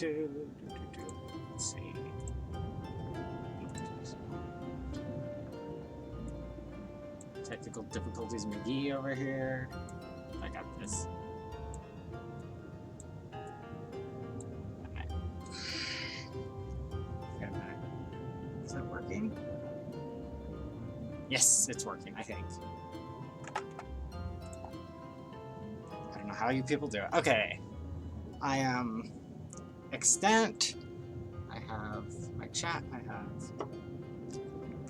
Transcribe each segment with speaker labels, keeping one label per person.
Speaker 1: Let's see. Technical difficulties McGee over here. I got this. Is that working? Yes, it's working, I think. I don't know how you people do it. Okay. I am extent. I have my chat. I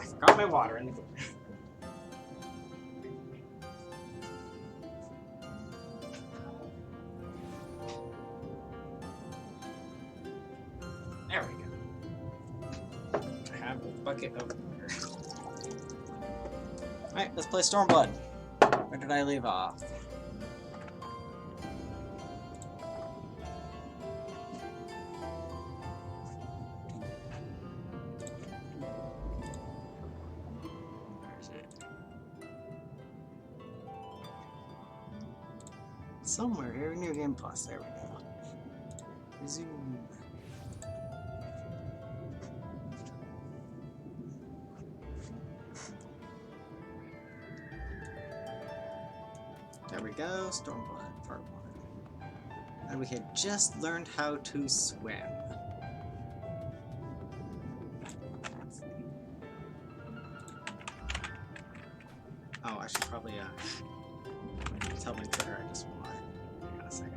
Speaker 1: forgot my water in the cooler. There we go. I have a bucket of water. Alright, let's play Stormblood. Where did I leave off? Where's it? Somewhere here, New Game Plus. There we go. Resume. There we go, Stormblood, part 1. And we had just learned how to swim. Oh, I should probably tell my Twitter I just won. Hang on a second.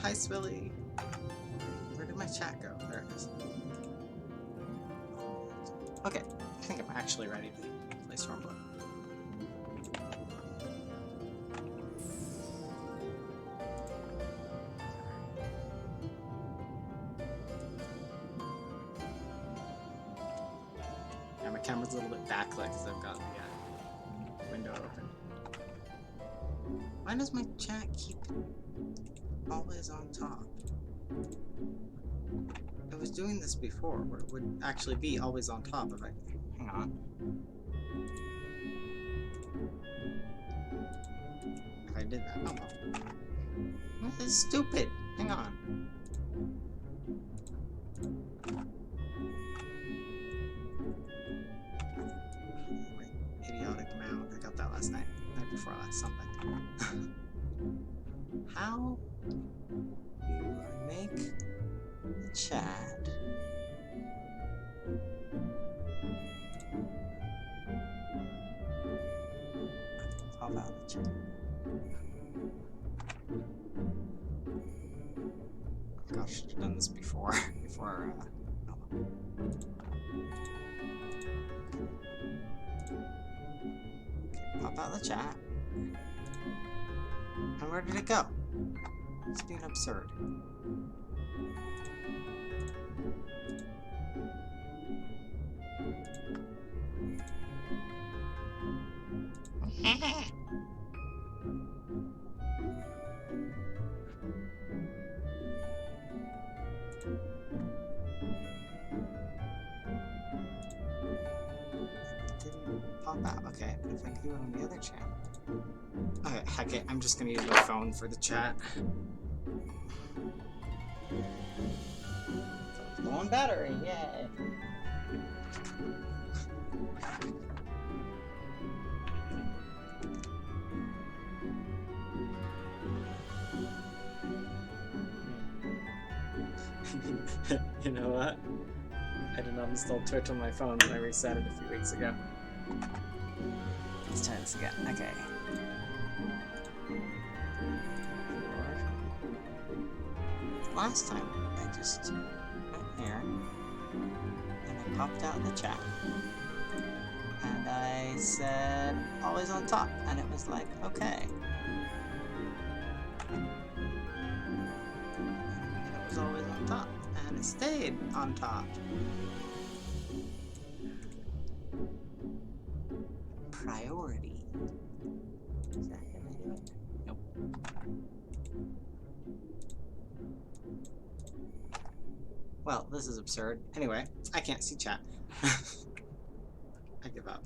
Speaker 1: Hi, Swilly. Where did my chat go? There it is. Okay, I think I'm actually ready to play Stormblood. Yeah, my camera's a little bit backlit because I've got the window open. Why does my chat keep always on top? I was doing this before, where it would actually be always on top if I... Hang on. If I did that, oh well. This is stupid. Hang on. My idiotic mount. I got that last night. Night before last, something. How do I make the chat pop out the chat? Gosh, I should have done this before. Okay, pop out the chat. And where did it go? It's being absurd. Didn't pop out. Okay, but if I could do it on the other channel. Okay, heck it, I'm just gonna use my phone for the chat. Low on battery, yay! You know what? I did not install Twitch on my phone when I reset it a few weeks ago. Let's try this again. Okay. Last time, I just went here, and I popped out the chat, and I said, always on top, and it was like, okay. was always on top, and it stayed on top. Priority. Is that gonna do it? Nope. Well, this is absurd. Anyway, I can't see chat. I give up.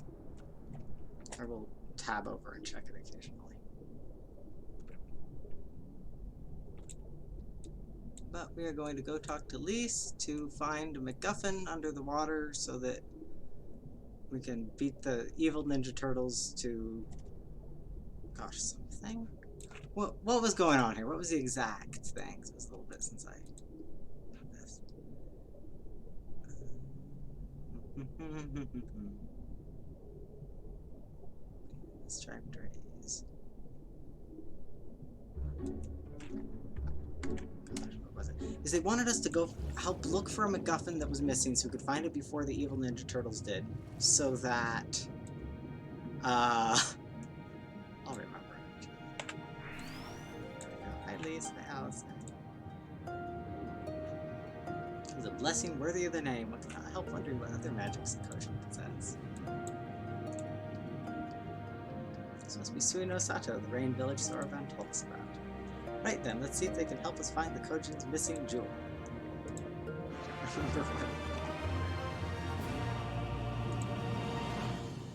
Speaker 1: I will tab over and check it occasionally. But we are going to go talk to Lise to find a MacGuffin under the water so that we can beat the evil Ninja Turtles to... Gosh, something? What was going on here? What was the exact thing? It was a little bit since I did this. Striped rays. Gosh, what was it? Is they wanted us to go help look for a MacGuffin that was missing so we could find it before the evil Ninja Turtles did. So that... I'll remember. Hi, Lise. Hi, Alice. It was a blessing worthy of the name. What cannot help wondering what other magics the Kojin possess. This must be Suino Sato, the rain village Soroban told us about. Right then, let's see if they can help us find the Kojin's missing jewel.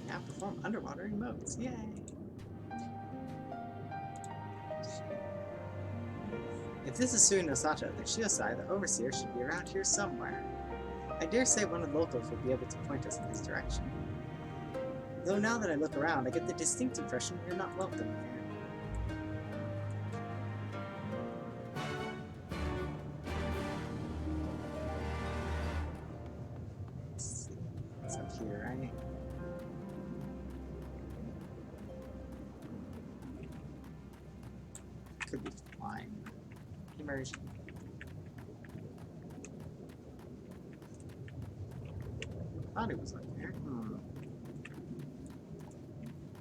Speaker 1: Now perform underwater emotes. Yay! If this is Suino Sato, then Shiosai, the overseer, should be around here somewhere. I dare say one of the locals will be able to point us in this direction. Though now that I look around, I get the distinct impression you're not welcome here. Let's see. It's up here, right? Could be flying. Immersion. Thought it was up there.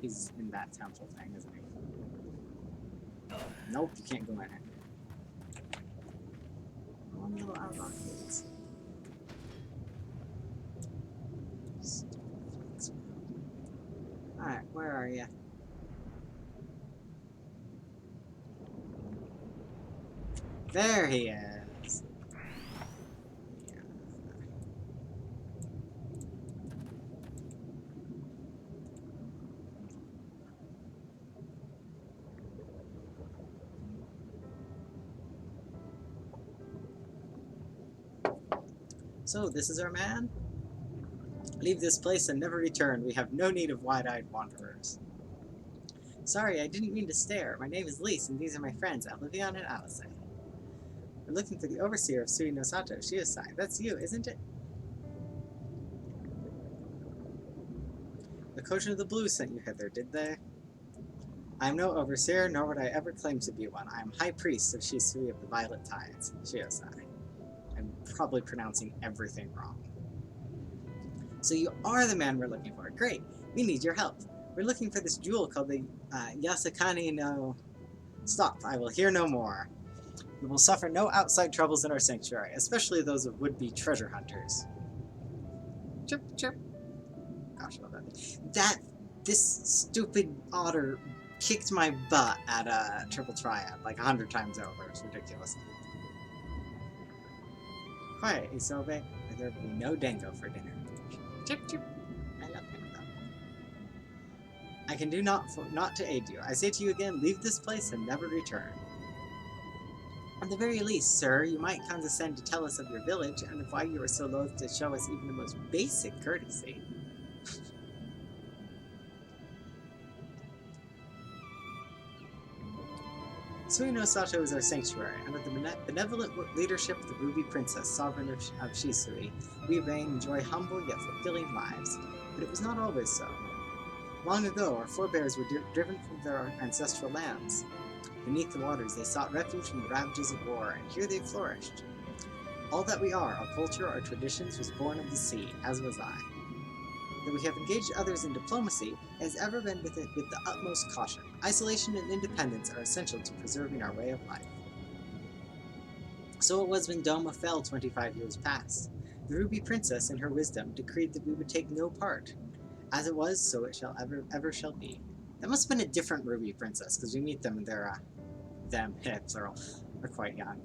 Speaker 1: He's in that temple thing, isn't he? Nope, you can't go in it. One little outlaw kids. Alright, where are you? There he is! Yeah. So, this is our man? Leave this place and never return. We have no need of wide-eyed wanderers. Sorry, I didn't mean to stare. My name is Lise, and these are my friends, Alivion and Alice. We're looking for the overseer of Suino Sato, Shiosai. That's you, isn't it? The Kojin of the Blue sent you hither, did they? I am no overseer, nor would I ever claim to be one. I am High Priest of Shisui of the Violet Tides, Shiosai. I'm probably pronouncing everything wrong. So you are the man we're looking for. Great. We need your help. We're looking for this jewel called the Yasakani no... Stop. I will hear no more. We will suffer no outside troubles in our sanctuary, especially those of would-be treasure hunters. Chirp, chirp. Gosh, I love that. This stupid otter kicked my butt at a triple triad like 100 times over. It's ridiculous. Quiet, Isobe, or there will be no dango for dinner. Chip, chip. I love dango. I can do not to aid you. I say to you again, leave this place and never return. At the very least, sir, you might condescend to tell us of your village and of why you are so loath to show us even the most basic courtesy. Suino Sato is our sanctuary. Under the benevolent leadership of the Ruby Princess, sovereign of Shisui, we reign and enjoy humble yet fulfilling lives. But it was not always so. Long ago, our forebears were driven from their ancestral lands. Beneath the waters, they sought refuge from the ravages of war, and here they flourished. All that we are, our culture, our traditions, was born of the sea, as was I. Though we have engaged others in diplomacy, it has ever been with the utmost caution. Isolation and independence are essential to preserving our way of life. So it was when Doma fell 25 years past. The Ruby Princess, in her wisdom, decreed that we would take no part. As it was, so it shall ever shall be. That must have been a different Ruby Princess, because we meet them and they're, plural, are quite young.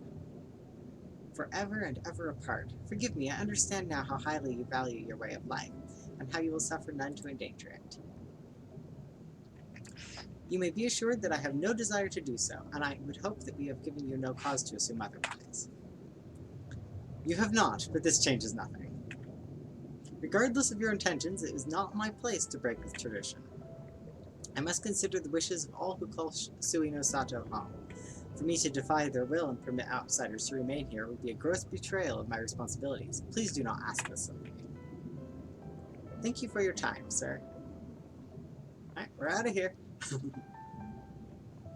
Speaker 1: Forever and ever apart. Forgive me, I understand now how highly you value your way of life, and how you will suffer none to endanger it. You may be assured that I have no desire to do so, and I would hope that we have given you no cause to assume otherwise. You have not, but this changes nothing. Regardless of your intentions, it is not my place to break with tradition. I must consider the wishes of all who call Sui no Sato home. For me to defy their will and permit outsiders to remain here would be a gross betrayal of my responsibilities. Please do not ask this of me. Thank you for your time, sir. Alright, we're out of here.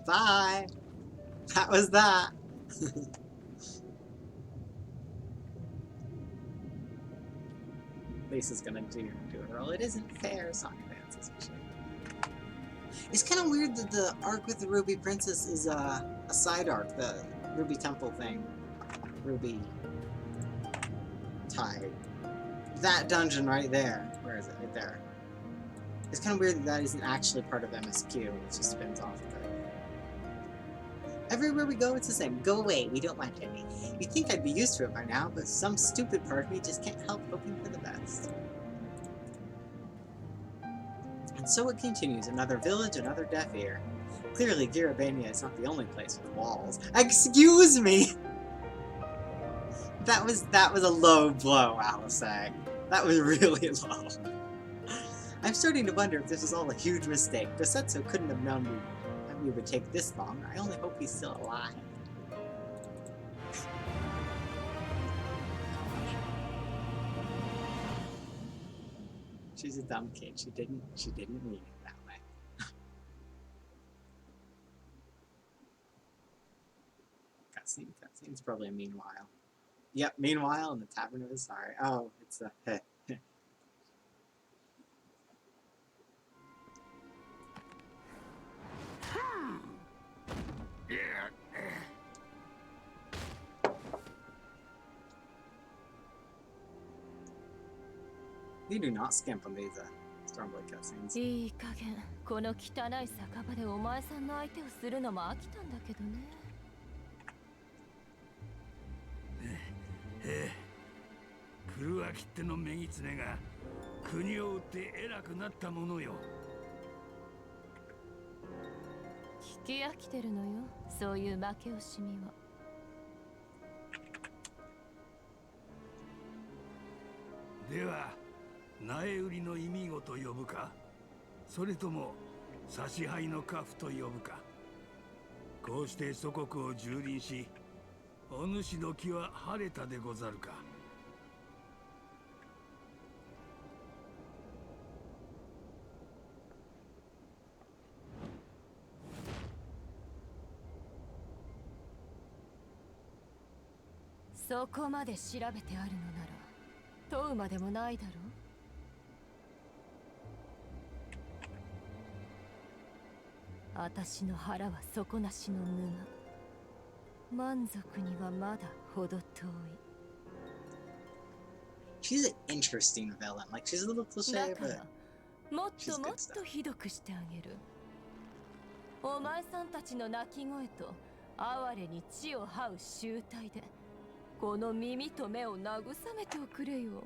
Speaker 1: Bye! That was that! Lisa's gonna do her role. It isn't fair, song dances and shit. It's kind of weird that the arc with the Ruby Princess is a side arc, the Ruby Temple thing. Ruby Tide. That dungeon right there. Where is it? Right there. It's kind of weird that that isn't actually part of MSQ. It just spins off of it. Everywhere we go, it's the same. Go away, we don't want any. You'd think I'd be used to it by now, but some stupid part of me just can't help hoping for the best. And so it continues. Another village, another deaf ear. Clearly, Girabania is not the only place with walls. Excuse me! That was a low blow, Alisag. That was really low. I'm starting to wonder if this was all a huge mistake. Dosetsu couldn't have known we would take this long. I only hope he's still alive. She's a dumb kid. She didn't mean it that way. Cutscene's probably a meanwhile. Yep, meanwhile in the Tavern of Asari. Oh, it's a heh. They do not skimp on these Stormblood cutscenes.
Speaker 2: いい加減この汚い酒場でお前さんの相手をするのも飽きたんだけどね。
Speaker 3: 黒脇ってのメギツネが国を売って偉くなったものよ。
Speaker 2: 聞き飽きてるのよ、そういう負け惜しみは。
Speaker 3: では苗売りの意味ごと呼ぶか、それとも差し配の家父と呼ぶか。こうして祖国を蹂躙し、お主の気は晴れたでござるか。
Speaker 2: そこまで調べてあるのなら問うまでもないだろう。私の腹は底なしの沼。満足にはまだほど遠い。
Speaker 1: She's an interesting villain. Like, she's a little cliche, but
Speaker 2: もっともっとひどくしてあげる。お前さんたちの泣き声と哀れに地を這う集体でこの耳と目を慰めておくれよ。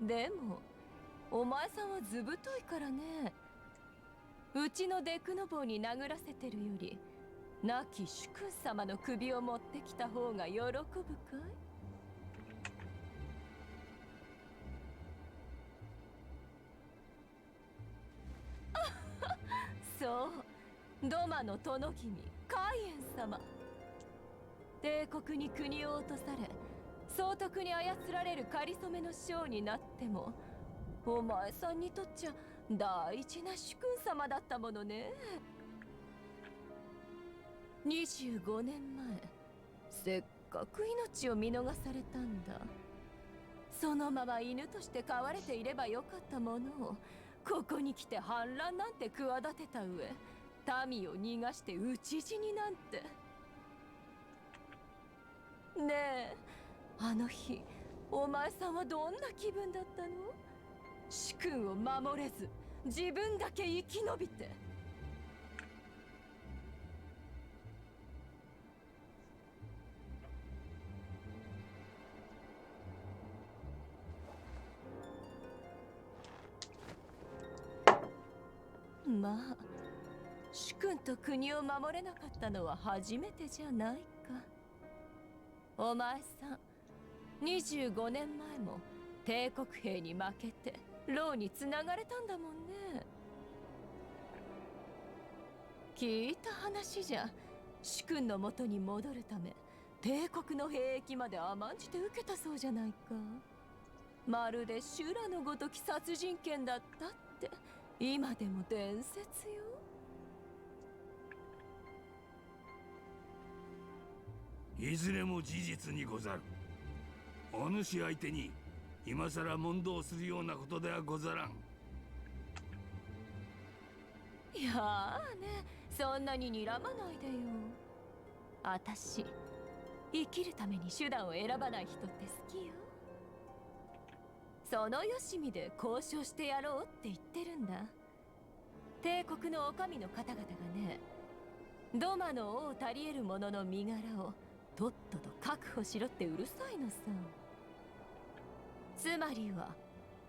Speaker 2: でもお前さんはずぶといからね。うちのデクノボーに殴らせてるより亡き主君様の首を持ってきた方が喜ぶかい？そう、ドマの殿君カイエン様。帝国に国を落とされ総督に操られる仮初めの将になってもお前さんにとっちゃ大事な主君様だったものね。25年前せっかく命を見逃されたんだ。そのまま犬として飼われていればよかったものをここに来て反乱なんて企てた上、民を逃がして討ち死になんて。ねえ、あの日お前さんはどんな気分だったの？主君を守れず自分だけ生き延びて。まあ、主君と国を守れなかったのは初めてじゃないか。お前さん、25年前も帝国兵に負けて牢につながれたんだもんね。聞いた話じゃ、主君の元に戻るため帝国の兵役まで甘んじて受けたそうじゃないか。まるで修羅のごとき殺人剣だったって今でも伝説よ。
Speaker 3: いずれも事実にござる。お主相手に今さら問答するようなことではござらん。
Speaker 2: いやあね、そんなに睨まないでよ。あたし、生きるために手段を選ばない人って好きよ。そのよしみで交渉してやろうって言ってるんだ。帝国の女将の方々がね、ドマの王たり得る者の身柄をとっとと確保しろってうるさいのさ。つまりは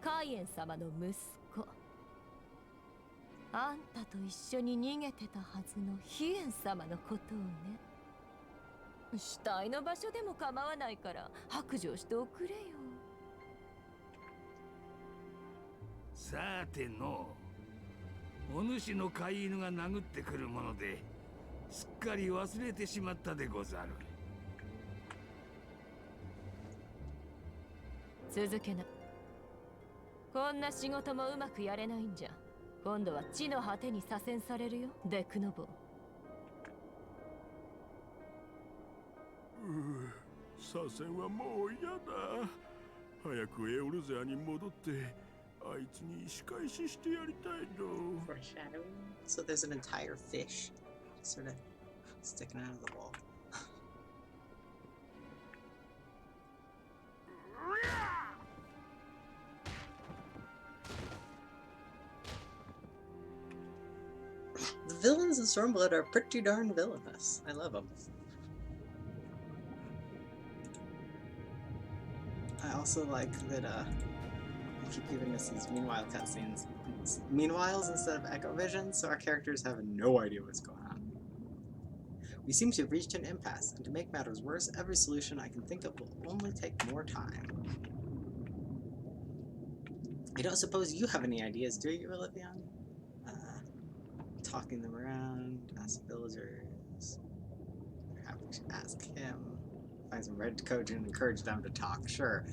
Speaker 2: カイエン様の息子、あんたと一緒に逃げてたはずのヒエン様のことをね。死体の場所でも構わないから白状しておくれよ。
Speaker 3: さての、お主の飼い犬が殴ってくるものですっかり忘れてしまったでござる。
Speaker 2: 続けな。こんな仕事もうまくやれないんじゃ、今度は地の果てに左遷されるよ、デクノボ。
Speaker 4: 左遷はもう嫌だ。早くエオルゼアに戻ってあいつに仕返ししてやりたいの。
Speaker 1: Foreshadowing. So there's an entire fish sort of sticking out of the wall. The villains in Stormblood are pretty darn villainous. I love them. I also like that they keep giving us these meanwhile cutscenes. It's meanwhiles instead of echo visions, so our characters have no idea what's going on. We seem to have reached an impasse, and to make matters worse, every solution I can think of will only take more time. I don't suppose you have any ideas, do you, Olivian? Talking them around, ask villagers. Perhaps we should ask him. Find some red coach and encourage them to talk, sure.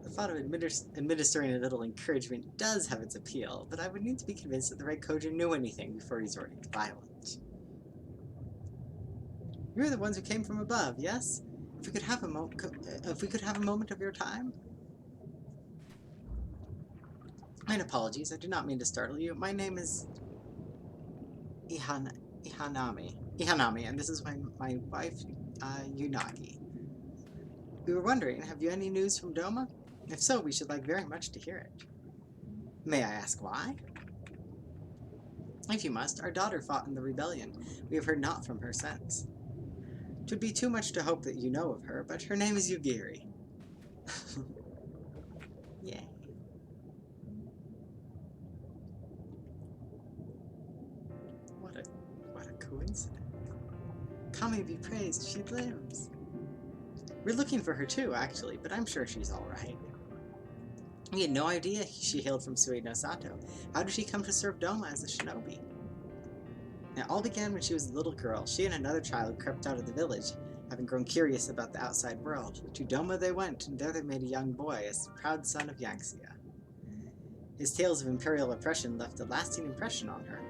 Speaker 1: The thought of administering a little encouragement does have its appeal, but I would need to be convinced that the Red Koji knew anything before resorting to violence. You're the ones who came from above, yes? If we could have a moment of your time? My apologies, I do not mean to startle you. My name is Ihanami, and this is my wife, Yunagi. We were wondering, have you any news from Doma? If so, we should like very much to hear it. May I ask why? If you must, our daughter fought in the rebellion. We have heard naught from her since. 'Twould be too much to hope that you know of her, but her name is Yugiri. Yay. What a coincidence. Kami be praised, she lives. We're looking for her too, actually, but I'm sure she's alright. We had no idea she hailed from Suedo Sato. How did she come to serve Doma as a shinobi? It all began when she was a little girl. She and another child crept out of the village, having grown curious about the outside world. To Doma they went, and there they made a young boy, as the proud son of Yangxia. His tales of imperial oppression left a lasting impression on her.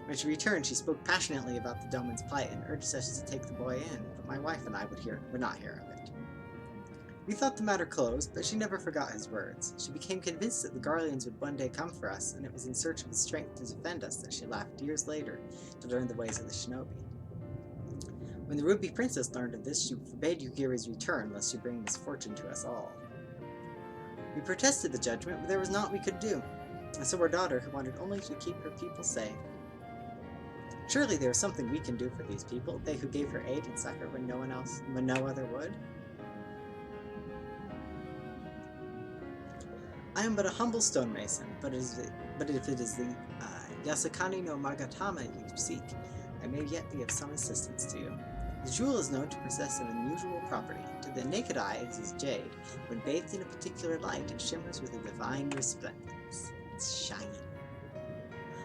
Speaker 1: When she returned, she spoke passionately about the Doman's plight and urged us to take the boy in, but my wife and I would not hear of it. We thought the matter closed, but she never forgot his words. She became convinced that the Garleans would one day come for us, and it was in search of the strength to defend us that she left years later to learn the ways of the shinobi. When the Ruby Princess learned of this, she forbade Yugiri's return, lest she bring misfortune to us all. We protested the judgment, but there was naught we could do, and so our daughter, who wanted only to keep her people safe. Surely there is something we can do for these people, they who gave her aid and succor when no other would. I am but a humble stonemason, but if it is the Yasakani no Magatama you seek, I may yet be of some assistance to you. The jewel is known to possess an unusual property. To the naked eye, it is jade. When bathed in a particular light, it shimmers with a divine resplendence. It's shiny.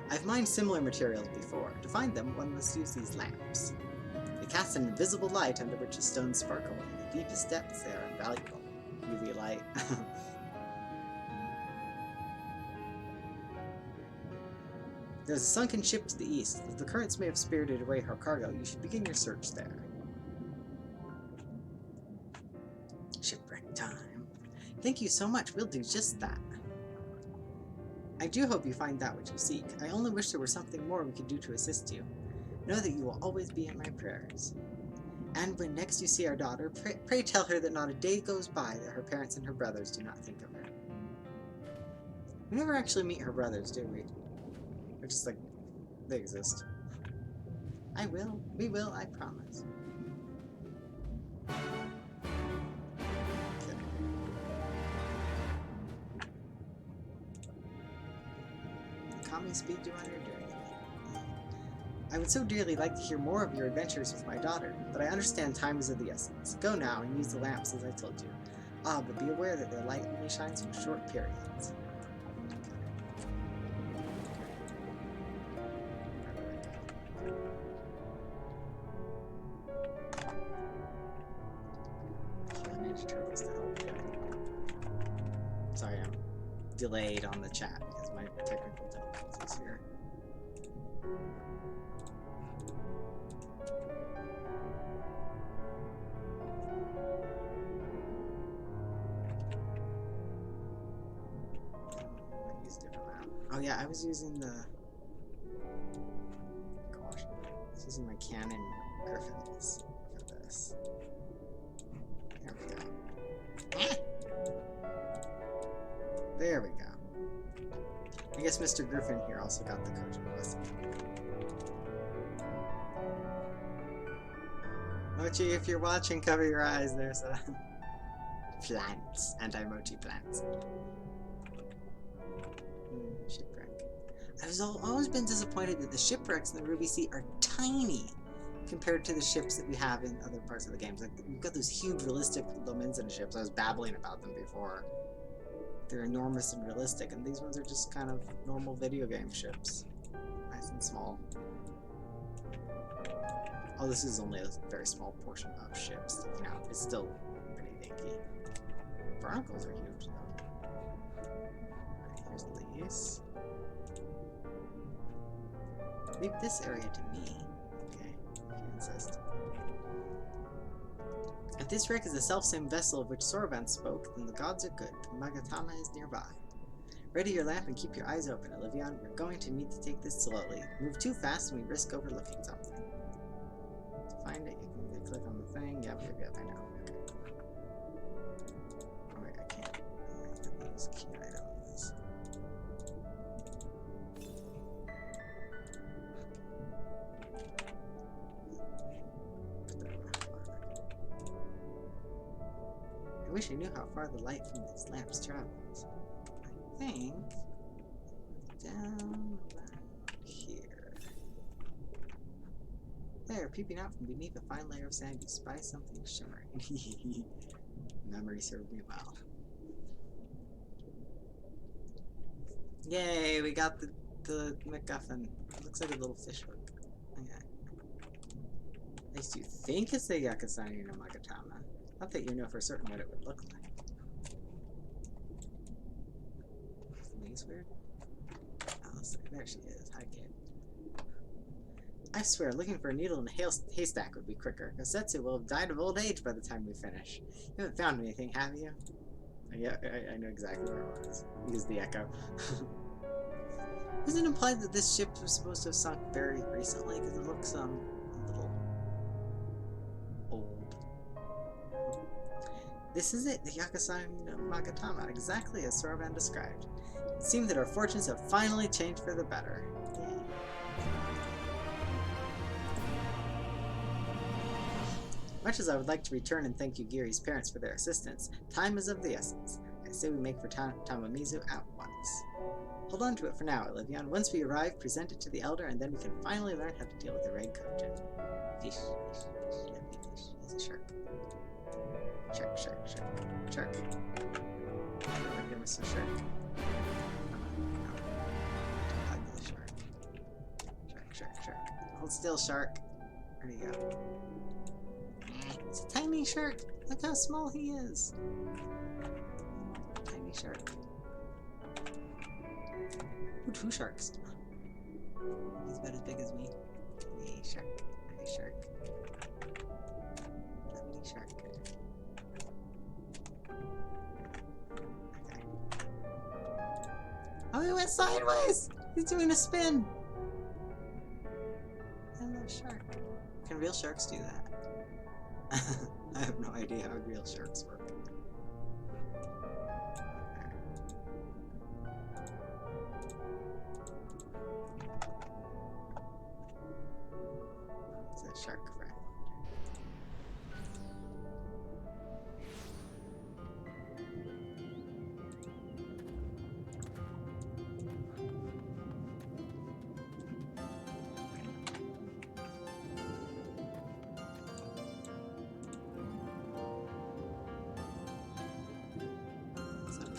Speaker 1: I've mined similar materials before. To find them, one must use these lamps. They cast an invisible light under which the stones sparkle. In the deepest depths, they are invaluable. UV light. There's a sunken ship to the east. If the currents may have spirited away her cargo, you should begin your search there. Shipwreck time. Thank you so much. We'll do just that. I do hope you find that which you seek. I only wish there were something more we could do to assist you. Know that you will always be in my prayers. And when next you see our daughter, pray tell her that not a day goes by that her parents and her brothers do not think of her. We never actually meet her brothers, do we? They're just like, they exist. I will. We will, I promise. Okay. Kami speed you on your journey. I would so dearly like to hear more of your adventures with my daughter, but I understand time is of the essence. Go now and use the lamps as I told you. Ah, but be aware that their light only shines for short periods. Sorry, I'm delayed on the chat because my technical difficulties here. I used a different map. Oh yeah, I was using the... Gosh. I was using my Canon Griffins for this. There we go. There we go. I guess Mr. Griffin here also got the coaching lesson. Mochi, if you're watching, cover your eyes. There's a... plants. Anti-mochi plants. Shipwreck. I've always been disappointed that the shipwrecks in the Ruby Sea are tiny compared to the ships that we have in other parts of the games. Like, we've got those huge realistic Lominsan ships. I was babbling about them before. They're enormous and realistic, and these ones are just kind of normal video game ships. Nice and small. Oh, this is only a very small portion of ships. You know, it's still pretty dinky. Barnacles are huge, though. Right, here's Elise. Leave this area to me. Okay, if you insist. If this wreck is the selfsame vessel of which Soroban spoke, then the gods are good. Magatama is nearby. Ready your lamp and keep your eyes open, Olivion. We're going to need to take this slowly. Move too fast and we risk overlooking something. To find it, you can click on the thing. Yep, I know. Okay. Oh wait, I can't. I use key items. I wish I knew how far the light from these lamps travels. I think down around here. There, peeping out from beneath a fine layer of sand, you spy something shimmering. Memory served me well. Yay, we got the MacGuffin. It looks like a little fish hook. Okay. At least you think it's a Yakasani no Magatama. Not that you know for certain what it would look like. Is Lee's weird? Oh, there she is. Hi, kid. I swear, looking for a needle in a haystack would be quicker. Gosetsu will have died of old age by the time we finish. You haven't found anything, have you? Yeah, I know exactly where it was. Use the echo. Is it implied that this ship was supposed to have sunk very recently? Because it looks, a little old. This is it, the Yakusai no Magatama, exactly as Soroban described. It seemed that our fortunes have finally changed for the better. Yay. Much as I would like to return and thank Yugiri's parents for their assistance, time is of the essence. I say we make for Tamamizu at once. Hold on to it for now, Olivion. Once we arrive, present it to the Elder, and then we can finally learn how to deal with the Red Kojin. Fish, fish, fish, let me fish. He's a shark. Shark, shark, shark, shark. I'm gonna miss a shark. Ugly shark. Shark, shark, shark. Hold still, shark. Where do you go? It's a tiny shark. Look how small he is. Tiny shark. Ooh, 2 sharks. He's about as big as me. Hey, shark. Hey, shark. Tiny shark. Okay. Oh, he went sideways! He's doing a spin! Hello, shark. Can real sharks do that? I have no idea how real sharks work. It's a shark friend.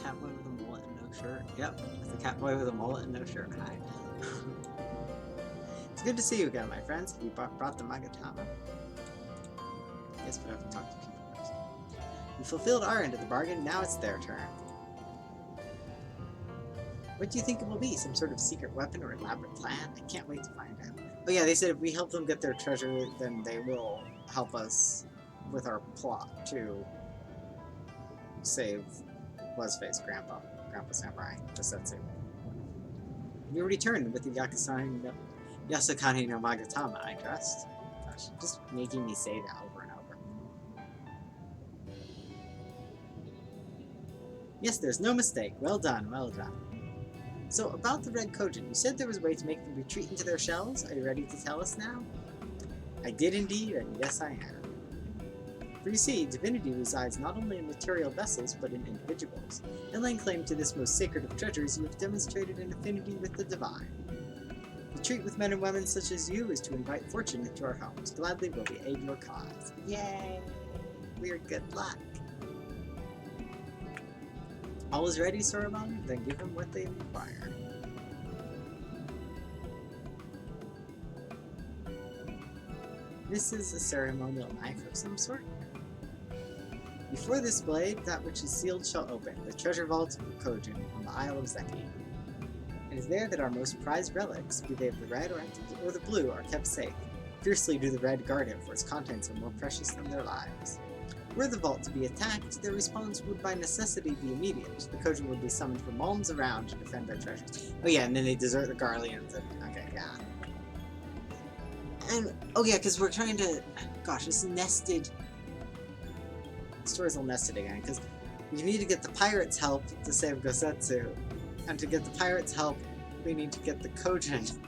Speaker 1: Catboy with a mullet and no shirt. Yep, it's a catboy with a mullet and no shirt. Hi. It's good to see you again, my friends. Have you brought the Magatama? Yes, but I have to talk to people first. We fulfilled our end of the bargain, now it's their turn. What do you think it will be? Some sort of secret weapon or elaborate plan? I can't wait to find out. Oh yeah, they said if we help them get their treasure, then they will help us with our plot to save What's-Face, Grandpa Samurai, Gosetsu. We returned with the Yasakani no Magatama, I trust. Gosh, just making me say that over and over. Yes, there's no mistake. Well done, well done. So, about the Red Kojin, you said there was a way to make them retreat into their shells. Are you ready to tell us now? I did indeed, and yes I am. For you see, divinity resides not only in material vessels, but in individuals. In laying claim to this most sacred of treasures, you have demonstrated an affinity with the divine. To treat with men and women such as you is to invite fortune into our homes. Gladly will we aid your cause. Yay! We're good luck. All is ready, Soroban? Then give them what they require. This is a ceremonial knife of some sort. Before this blade, that which is sealed shall open, the treasure vault of Kojin on the Isle of Zeki. It is there that our most prized relics, be they of the red or the blue, are kept safe. Fiercely do the red guard it, for its contents are more precious than their lives. Were the vault to be attacked, their response would by necessity be immediate. The Kojin would be summoned from realms around to defend their treasures. Oh yeah, and then they desert the Garleans, and okay, yeah. And, oh yeah, because we're trying to, gosh, this nested, the story's all nested again, because we need to get the pirates' help to save Gosetsu, and to get the pirates' help, we need to get the Kojin,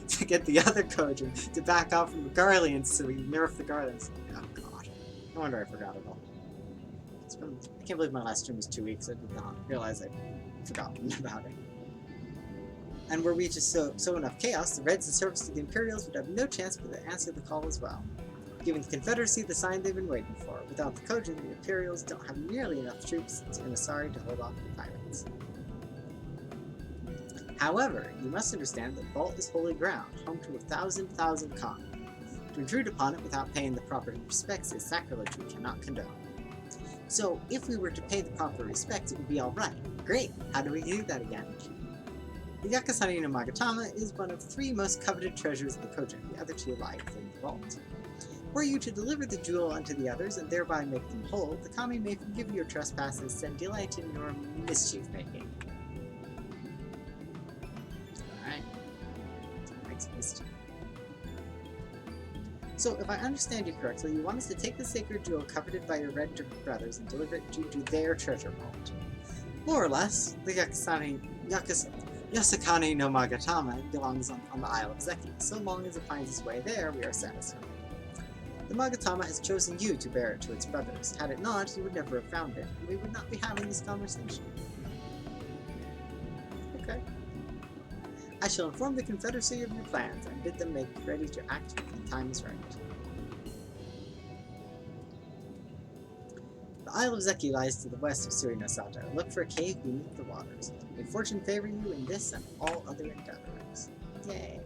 Speaker 1: to get the other Kojin to back off from the Garleans, so we nerf the Garleans. Oh god, no wonder I forgot it all. I can't believe my last stream was 2 weeks, I did not realize I'd forgotten about it. And were we to sow enough chaos, the Reds in service to the Imperials would have no chance but to answer the call as well. Giving the Confederacy the sign they've been waiting for. Without the Kojin, the Imperials don't have nearly enough troops in Asari to hold off the pirates. However, you must understand that Vault is holy ground, home to 1,000 Khan. To intrude upon it without paying the proper respects is sacrilege we cannot condone. So, if we were to pay the proper respects, it would be alright. Great! How do we do that again? The Yakasani no Magatama is one of 3 most coveted treasures of the Kojin. The other 2 lie within the vault. Were you to deliver the jewel unto the others and thereby make them whole, the kami may forgive your trespasses and delight in your mischief-making. Alright. Makes mischief. So, if I understand you correctly, you want us to take the sacred jewel coveted by your red brothers and deliver it to their treasure vault. More or less, the Yasakani no Magatama belongs on the Isle of Zeki. So long as it finds its way there, we are satisfied. The Magatama has chosen you to bear it to its brothers. Had it not, you would never have found it, and we would not be having this conversation. Okay. I shall inform the Confederacy of your plans and bid them make ready to act when the time is right. The Isle of Zeki lies to the west of Surino-Sato. Look for a cave beneath the waters. May fortune favor you in this and all other endeavors. Yay!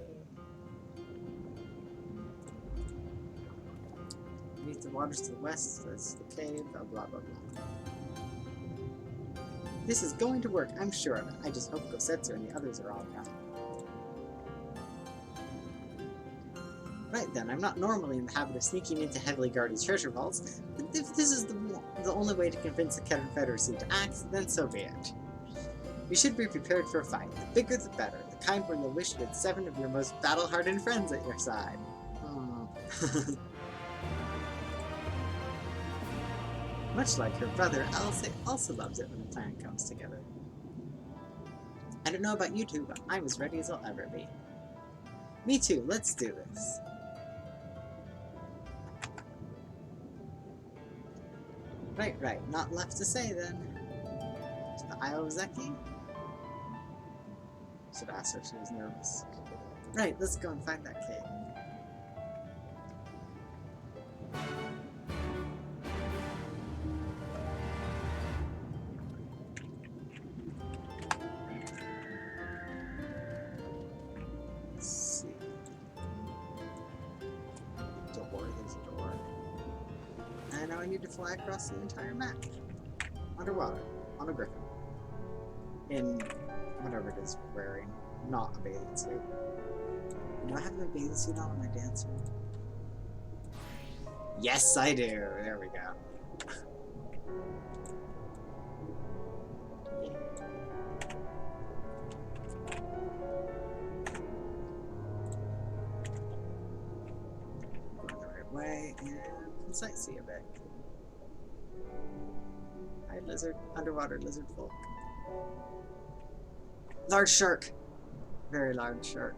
Speaker 1: Beneath the waters to the west, that's the cave, blah blah blah blah. This is going to work, I'm sure of it. I just hope Gosetsu and the others are all around. Right then, I'm not normally in the habit of sneaking into heavily guarded treasure vaults, but if this is the only way to convince the Confederacy to act, then so be it. You should be prepared for a fight. The bigger the better, the kind where you'll wish you had 7 of your most battle-hardened friends at your side. Oh. Much like her brother, Alcé also loves it when the plan comes together. I don't know about you two, but I'm as ready as I'll ever be. Me too, let's do this. Right, not left to say then. To the Isle of Zeki? Should ask her if she was nervous. Right, let's go and find that cave. Let's see. There's a door. And now I need to fly across the entire map. Underwater. On a griffin. In whatever it is we're wearing. Not a bathing suit. Do I have my bathing suit on in my dance room? Yes, I do! There we go. Yeah. Going the right way and sightsee a bit. Hi, lizard. Underwater lizard folk. Large shark! Very large shark.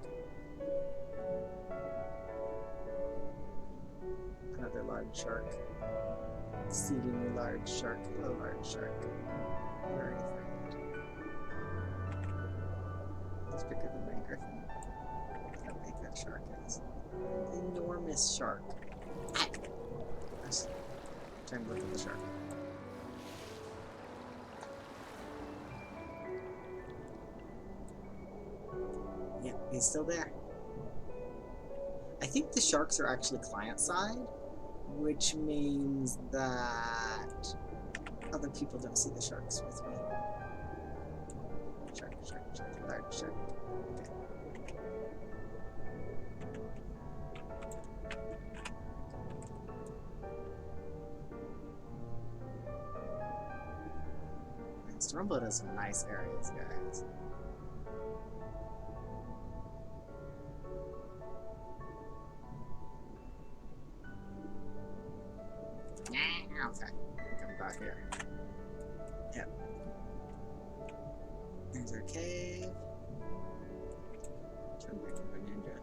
Speaker 1: Another large shark. Exceedingly large shark. Hello, large shark. Very afraid. It's bigger than my griffin. How big that shark is. An enormous shark. Let's try and look at the shark. Yeah, he's still there. I think the sharks are actually client-side, which means that other people don't see the sharks with me. Shark, large shark. Okay. Stormblood has some nice areas, guys. Okay, come back here. Yep. There's our cave. Turn back into a ninja.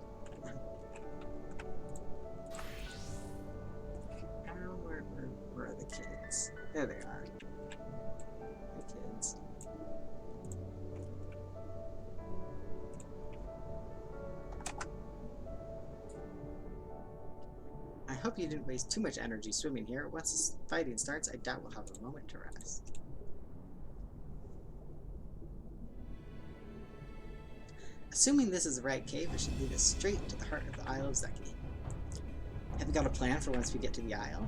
Speaker 1: Now, where are the kids? There they are. The kids. I hope you didn't waste too much energy swimming here. Once this fighting starts, I doubt we'll have a moment to rest. Assuming this is the right cave, it should lead us straight to the heart of the Isle of Zeki. Have you got a plan for once we get to the Isle?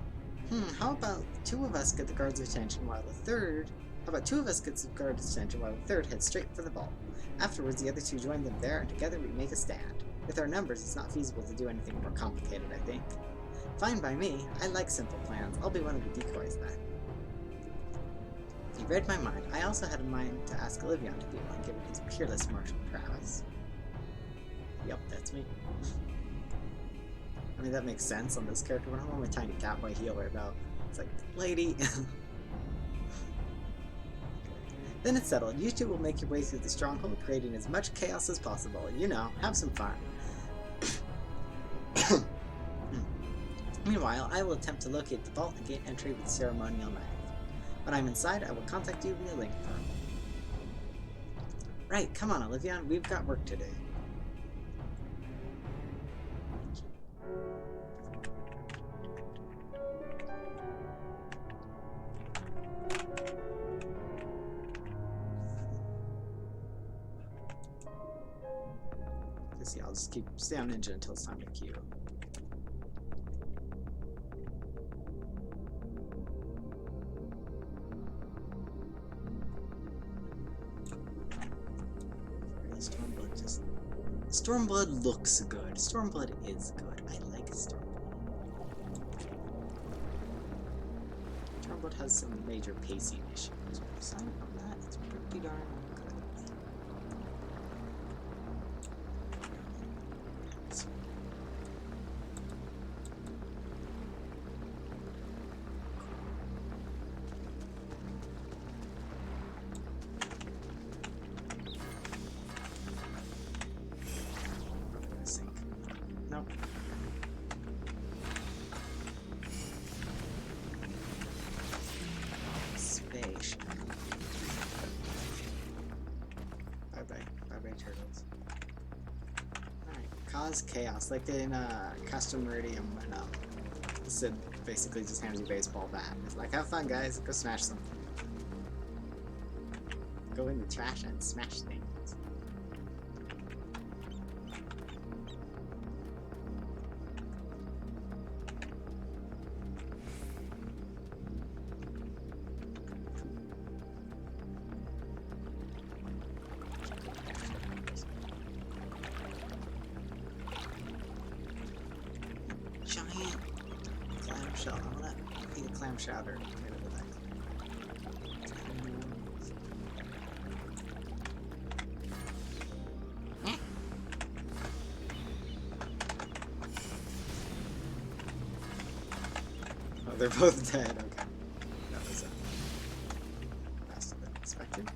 Speaker 1: How about 2 of us get the guards' attention while the third How about two of us get some guard attention while the third heads straight for the vault? Afterwards, the other two join them there, and together we make a stand. With our numbers, it's not feasible to do anything more complicated, I think. Fine by me. I like simple plans. I'll be one of the decoys then. You read my mind. I also had in mind to ask Olivion to be one, given his peerless martial prowess. Yep, that's me. I mean, that makes sense on this character. When I'm on my tiny catboy healer, though, it's like, lady. Then it's settled. You two will make your way through the stronghold, creating as much chaos as possible. You know, have some fun. Meanwhile, I will attempt to locate the vault and gain entry with ceremonial knife. When I'm inside, I will contact you via link firm. Right, come on, Olivion, we've got work to do. See, I'll just stay on ninja until it's time to queue. Stormblood looks good. Stormblood is good. I like Stormblood. Stormblood has some major pacing issues, but aside from that, it's pretty darn good. Nope. Space. Bye-bye. Bye-bye, turtles. Alright. Cause chaos. Like in Custom Meridian when Sid basically just hands you a baseball bat. It's like, have fun, guys. Go smash them. Go in the trash and smash things. Giant clamshell. I'm gonna eat a clam chowder. Get rid of that. Oh, they're both dead. Okay. That was faster than expected.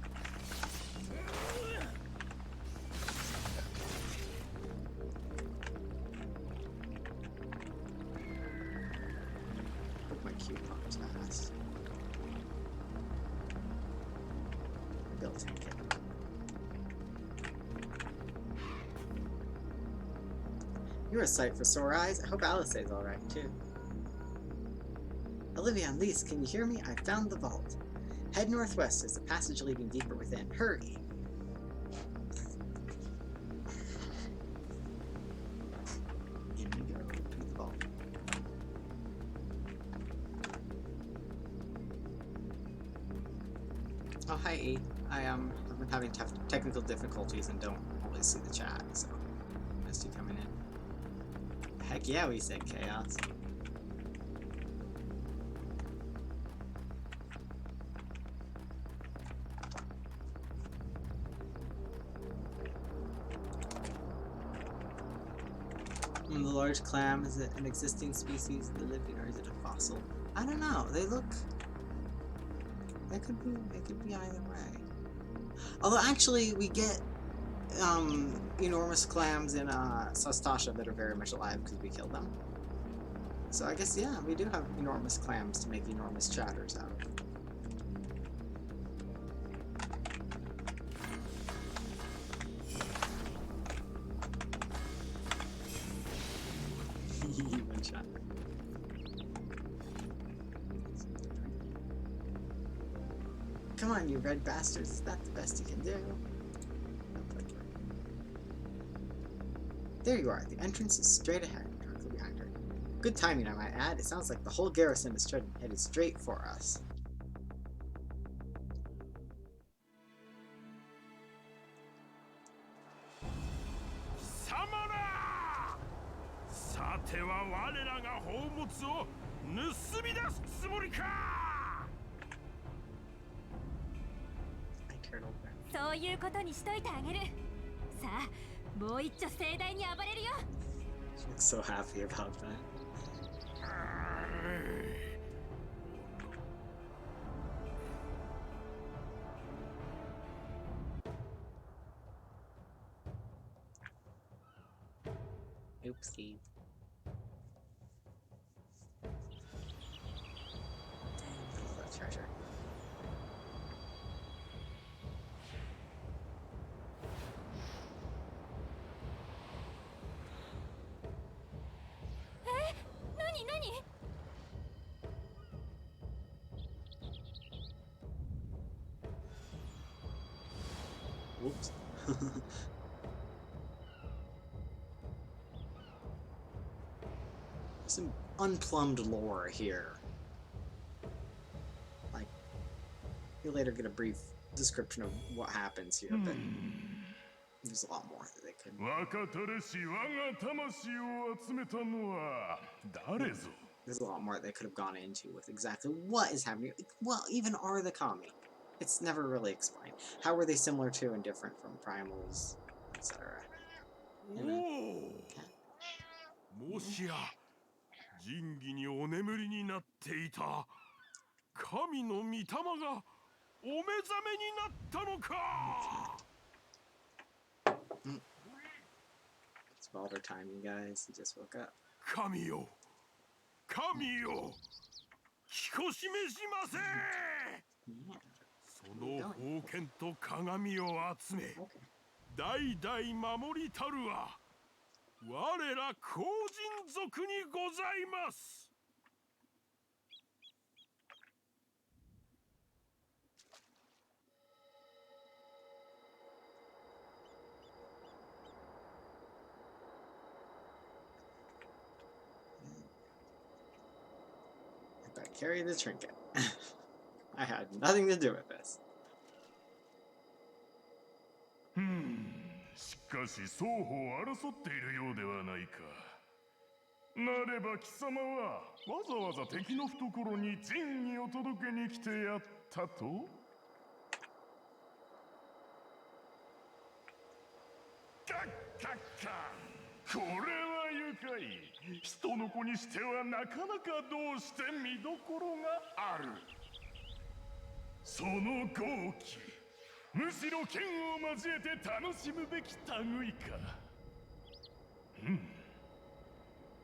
Speaker 1: My cue pops fast. They'll take it. You're a sight for sore eyes. I hope Alice is alright too. Olivia and Lise, can you hear me? I found the vault. Head northwest. There's a passage leading deeper within. Hurry! In we go to the vault. Oh, hi E. I've been having technical difficulties and don't always see the chat, so missed you coming in. Heck yeah, we said chaos. The large clam, is it an existing species that live here, or is it a fossil? I don't know. They look. They could be either way. Although actually, we get enormous clams in Sastasha that are very much alive because we killed them. So I guess yeah, we do have enormous clams to make enormous chatters out of. One shot. Come on, you red bastards. Is that the best you can do? There you are. The entrance is straight ahead, directly behind her. Good timing, I might add. It sounds like the whole garrison is headed straight for us.
Speaker 4: ては我らが宝物を盗み出すつもりか。
Speaker 1: I turned over.
Speaker 2: そういうことにしといてあげる。さあ、もう一丁盛大に暴れるよ。
Speaker 1: She looks so happy about that. Oopsie. Dang, all that treasure.
Speaker 2: Eh? Nani?
Speaker 1: Whoops. Some unplumbed lore here. Like, you later get a brief description of what happens here, but there's a lot more that they could. There's a lot more they could have gone into with exactly what is happening. Well, even are the kami? It's never really explained. How were they similar to and different from primals, etc.?
Speaker 4: もしや仁義にお眠りになっていた神の御霊がお目覚めになったのか。
Speaker 1: It's Balder time, you guys. He just woke up.
Speaker 4: 神よ、神よ、聞こしめしませ。
Speaker 1: Yeah.
Speaker 4: その宝剣と鏡を集め、
Speaker 1: Okay.
Speaker 4: 代々守りたるは我ら後人族にございます。
Speaker 1: I better carry the trinket. I had nothing to do with this.
Speaker 4: しかし双方争っているようではないか。なれば貴様はわざわざ敵の懐に仁義を届けに来てやったと。カッカッカ、これは愉快。人の子にしてはなかなかどうして見どころがある。その豪気、むしろ剣を交えて楽しむべき類か。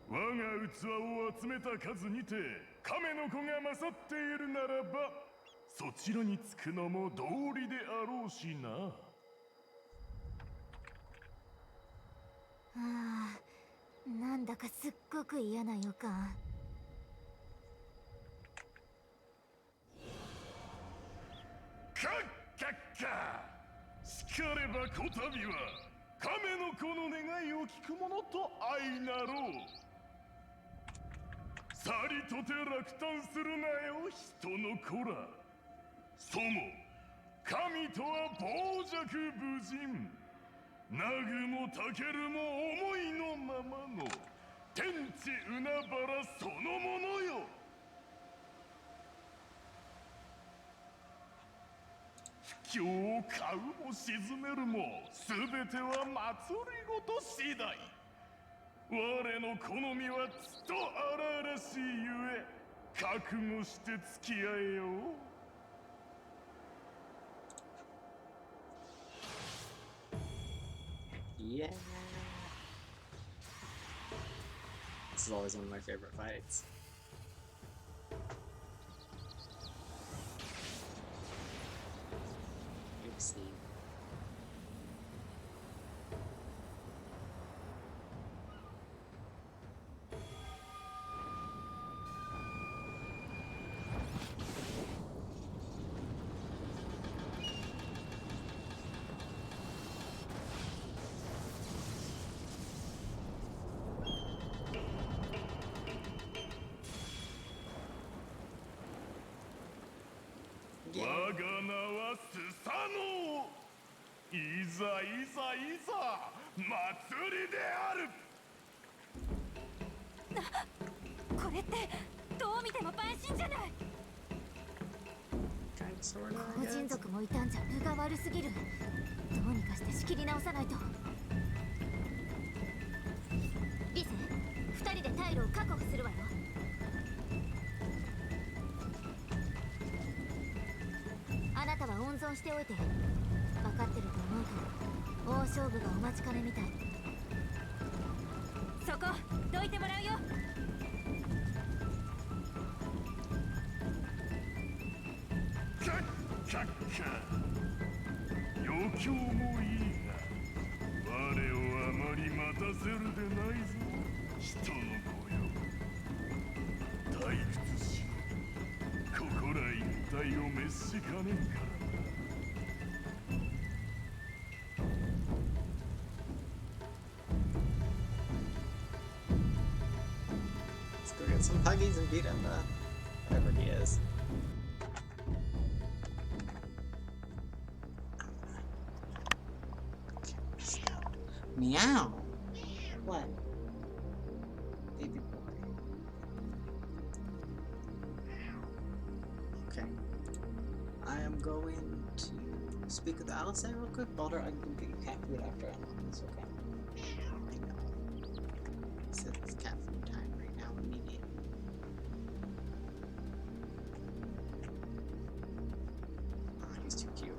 Speaker 4: 我が器を集めた数にて亀の子が勝っているならば、そちらにつくのも道理であろうしな。
Speaker 2: なんだかすっごく嫌な予感。
Speaker 4: カッカッカ、しかればこたびは亀の子の願いを聞く者と相なろう。さりとて落胆するなよ人の子ら。そも神とは傍若無人。ナグもタケルも思いのままの天地海原そのものよ。不況を買うも沈めるも全ては祭りごと次第。我の好みはつと荒々しいゆえ覚悟して付き合えよう。
Speaker 1: Yeah. This is always one of my favorite fights. Oopsie. Yeah.
Speaker 4: 我が名はスサノオ。いざいざいざ祭りである。
Speaker 2: これってどう見ても陪審じゃない。
Speaker 1: Kind of, sort of,
Speaker 2: 個
Speaker 1: I
Speaker 2: 人
Speaker 1: guess.
Speaker 2: 族もいたんじゃ分が悪すぎる。どうにかして仕切り直さないと。リセ、2人で退路を確保するわよ。あなたは温存しておいて。分かってると思うけど大勝負がお待ちかねみたい。そこどいてもらうよ。
Speaker 4: カッカッカ。余興もいいが、我をあまり待たせるでないぞ、人の子よ。退屈しろ。ここら一帯を滅しかねんからな。
Speaker 1: Let's go get some huggies and beat him, whatever he is. Meow. What? Baby boy. Okay. I am going to speak with Alistair real quick. Baldur, I can go get you cat food after I'm on this, okay? I know. He said it's cat food time right now, immediately. Oh, he's too cute.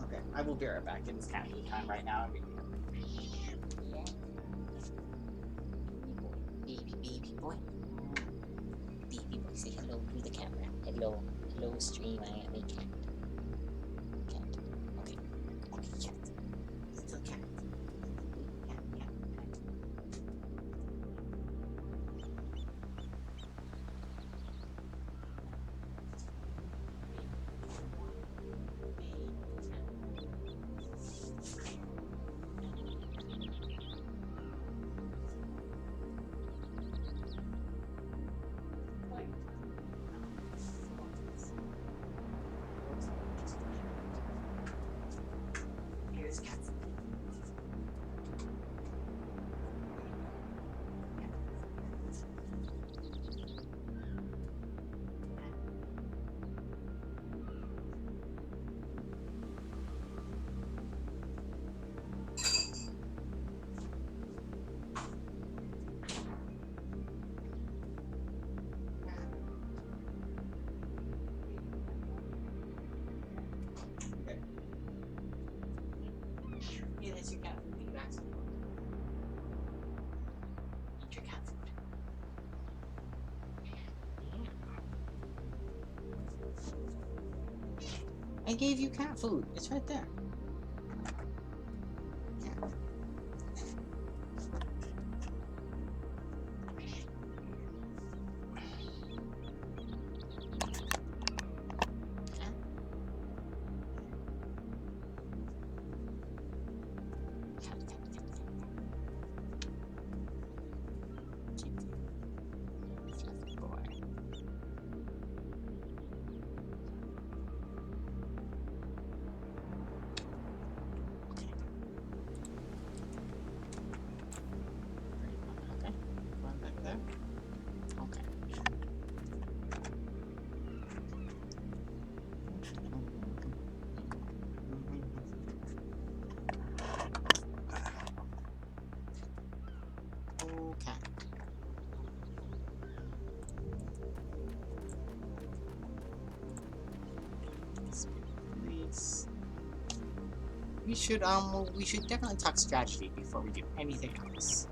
Speaker 1: Okay, I will be right back. It's cat food time right now. Baby boy. Baby boy, say hello to the camera. Hello, hello stream, I am a cat. Cat. Okay. Okay, cat. Still cat. Cat, cat, cat. Here's cat. Okay. Yeah, that's your cat food. Eat back some more. Eat your cat food. I gave you cat food. It's right there. Yeah. Fluffy boy. Okay. One back there. Okay. Okay. Police. We should definitely talk strategy before we do anything else.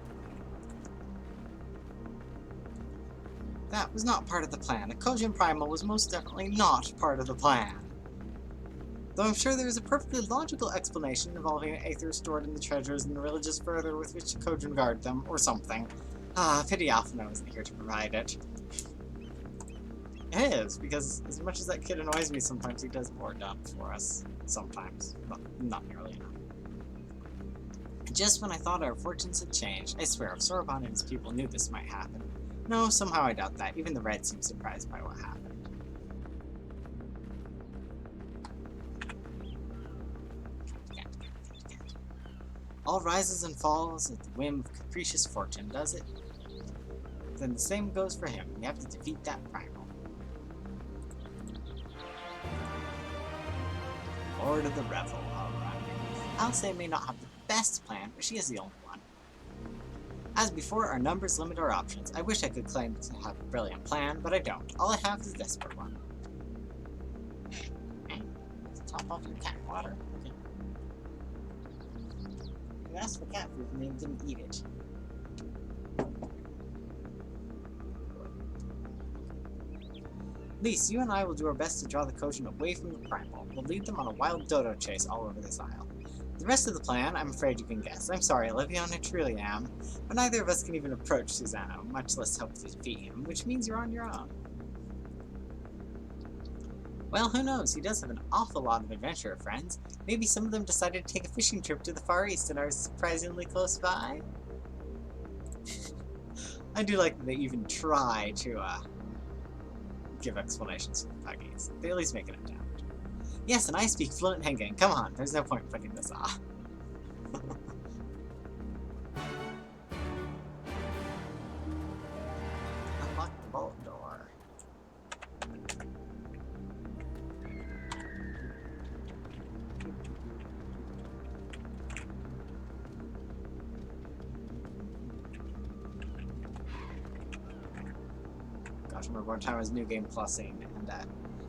Speaker 1: That was not part of the plan. The Kojin Primal was most definitely not part of the plan. Though I'm sure there is a perfectly logical explanation involving an aether stored in the treasures and the religious fervor with which the Kojin guard them, or something. Ah, pity Alphino isn't here to provide it. It is, because as much as that kid annoys me sometimes, he does more job for us. Sometimes. But not nearly enough. Just when I thought our fortunes had changed, I swear if Sorbonne and his people knew this might happen. No, somehow I doubt that. Even the Red seems surprised by what happened. All rises and falls at the whim of capricious fortune, does it? Then the same goes for him. We have to defeat that primal. Lord of the Revel, alright. Alcé may not have the best plan, but she is the only one. As before, our numbers limit our options. I wish I could claim to have a brilliant plan, but I don't. All I have is a desperate one. Top off your cat water. Okay. You asked for cat food and they didn't eat it. Lise, you and I will do our best to draw the Kojin away from the primal. We'll lead them on a wild dodo chase all over this isle. The rest of the plan, I'm afraid you can guess. I'm sorry, Olivia, I truly am, but neither of us can even approach Susano, much less hope to defeat him, which means you're on your own. Well, who knows? He does have an awful lot of adventurer friends. Maybe some of them decided to take a fishing trip to the Far East and are surprisingly close by? I do like that they even try to, give explanations to the Puggies. They at least make an attempt. Yes, and I speak fluent Hengen. Come on, there's no point in putting this off. Unlock the vault door. Gosh, I remember one time I was New Game Plusing, and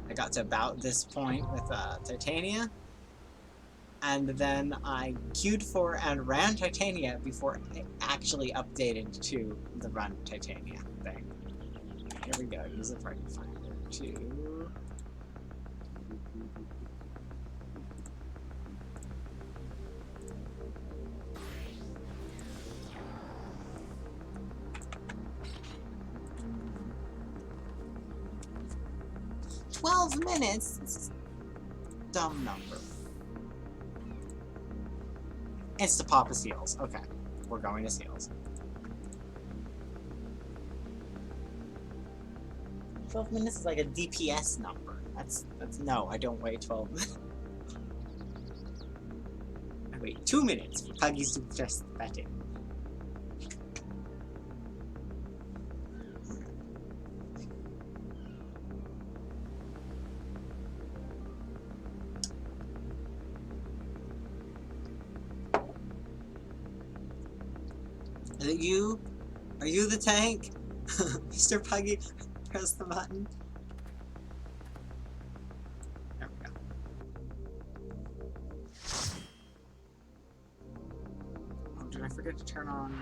Speaker 1: I got to about this point with Titania, and then I queued for and ran Titania before it actually updated to the run Titania thing. Here we go, use the party finder to... "12 minutes? This is a dumb number. It's to Papa Seals. Okay. We're going to Seals. 12 minutes is like a DPS number. That's no, I don't wait 12 minutes. I wait 2 minutes for Puggies to press the button. Is it you? Are you the tank? Mr. Puggy, press the button. There we go. Oh, did I forget to turn on...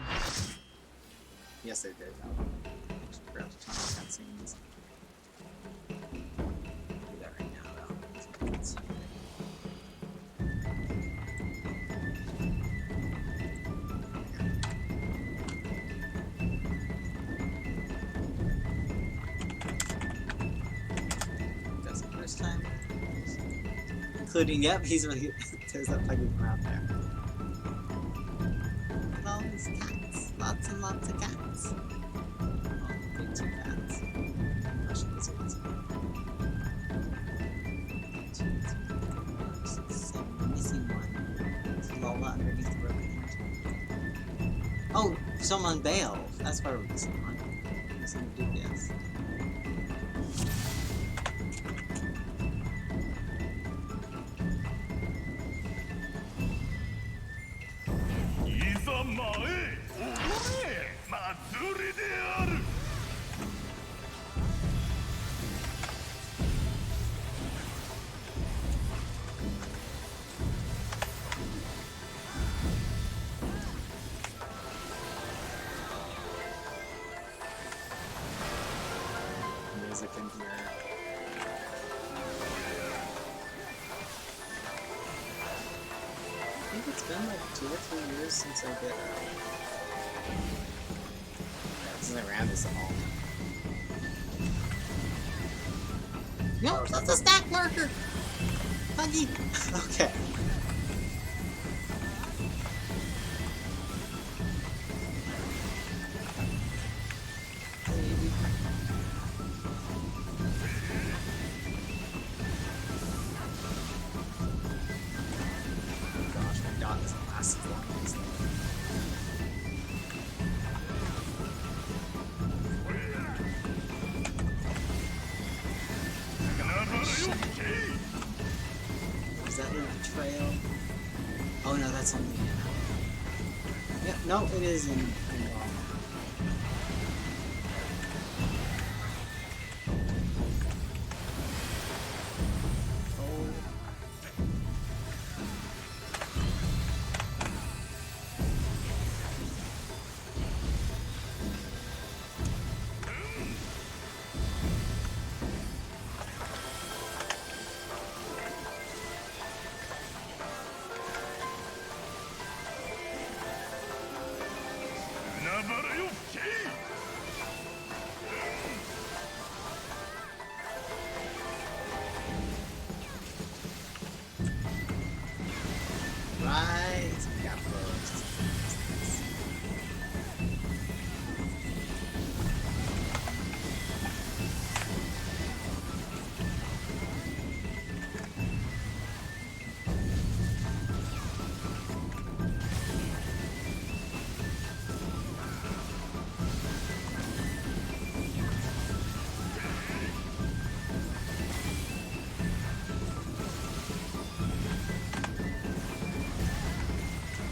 Speaker 1: Yes, I did. I just forgot to turn on cutscenes. Do that right now, though. Let's see. Time. Including, yep, he's really, there's that Puggy from out there. Look at all these cats. Lots and lots of cats. Oh, big two cats. I should this one. 2, 3, 4, 6, 7. Missing one. There's Lola underneath the ribbon. Oh, someone bailed. That's why we're missing one. Missing a DPS. Music in here. I think it's been like 2 or 3 years since I did since I ran this at all. No, that's a stack marker! Puggy! Okay. Gosh, my dot doesn't last as long as that. Betrayal. Oh no, that's only in. Yeah, no, it is in right. We got both.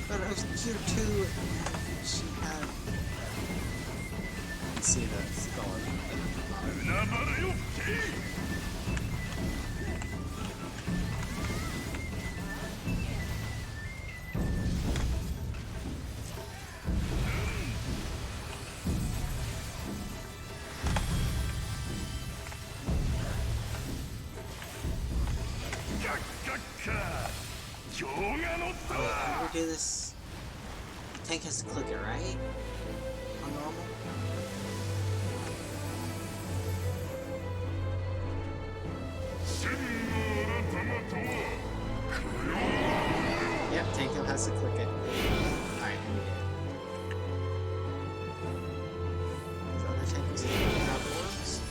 Speaker 1: But I was here too. She had. Let's see the skull. How do we do this? The tank has to click it, right? On normal? Yep, Tanko has to click it. Alright, and we did. These other Tankos can grab the ones.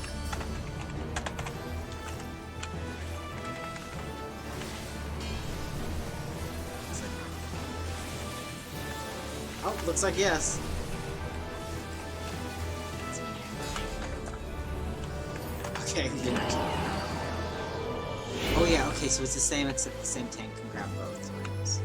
Speaker 1: Oh, looks like yes. Okay, we didn't actually. Oh yeah, okay, so it's the same except the same tank can grab both rings.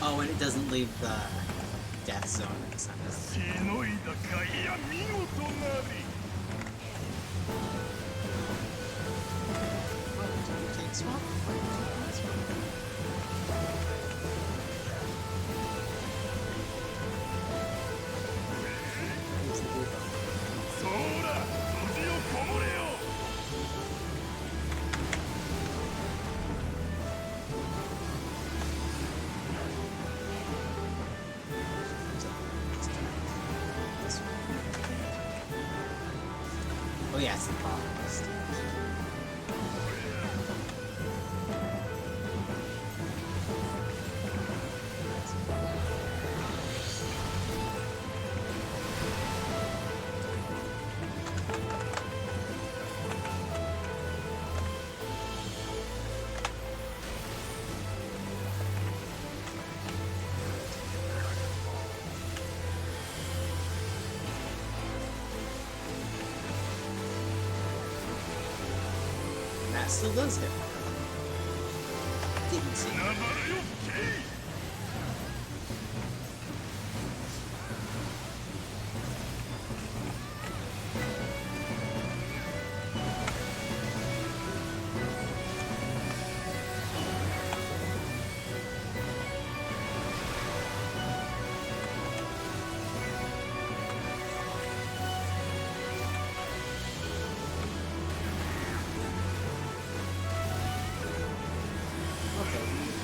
Speaker 1: Oh, and it doesn't leave the death zone. It's not Oh yeah, it's the bottom list. That still does hit. Didn't see it.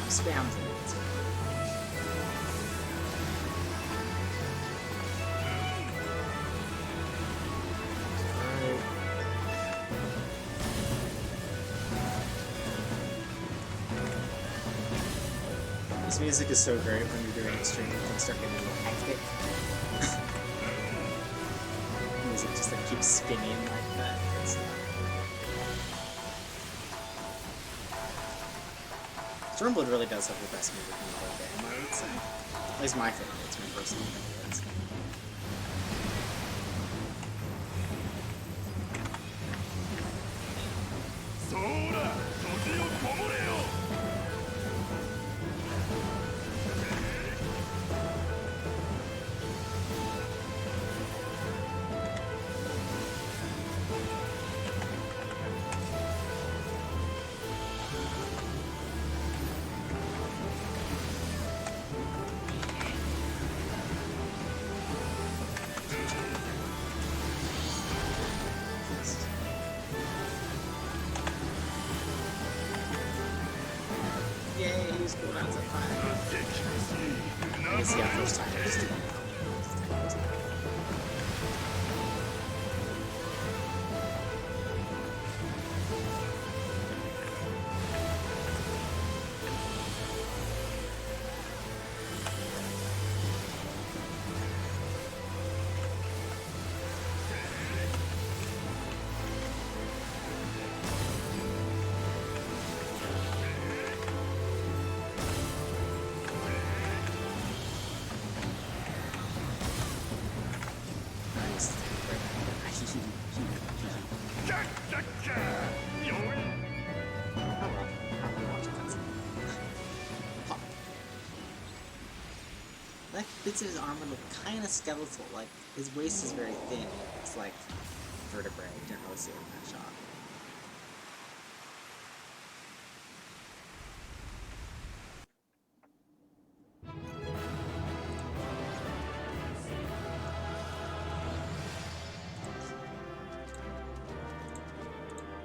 Speaker 1: Spammed it. This music is so great when you're doing extreme and start getting a little hectic. Music just like keeps spinning like that. Stormblood really does have the best music in the whole game, I would say. At least my favorite. It's my personal favorites. Yay, he's cool down to 5. I guess yeah, first time I just didn't know. Like bits of his armor look kind of skeletal. Like his waist is very thin. It's like vertebrae. You didn't really see it in that shot.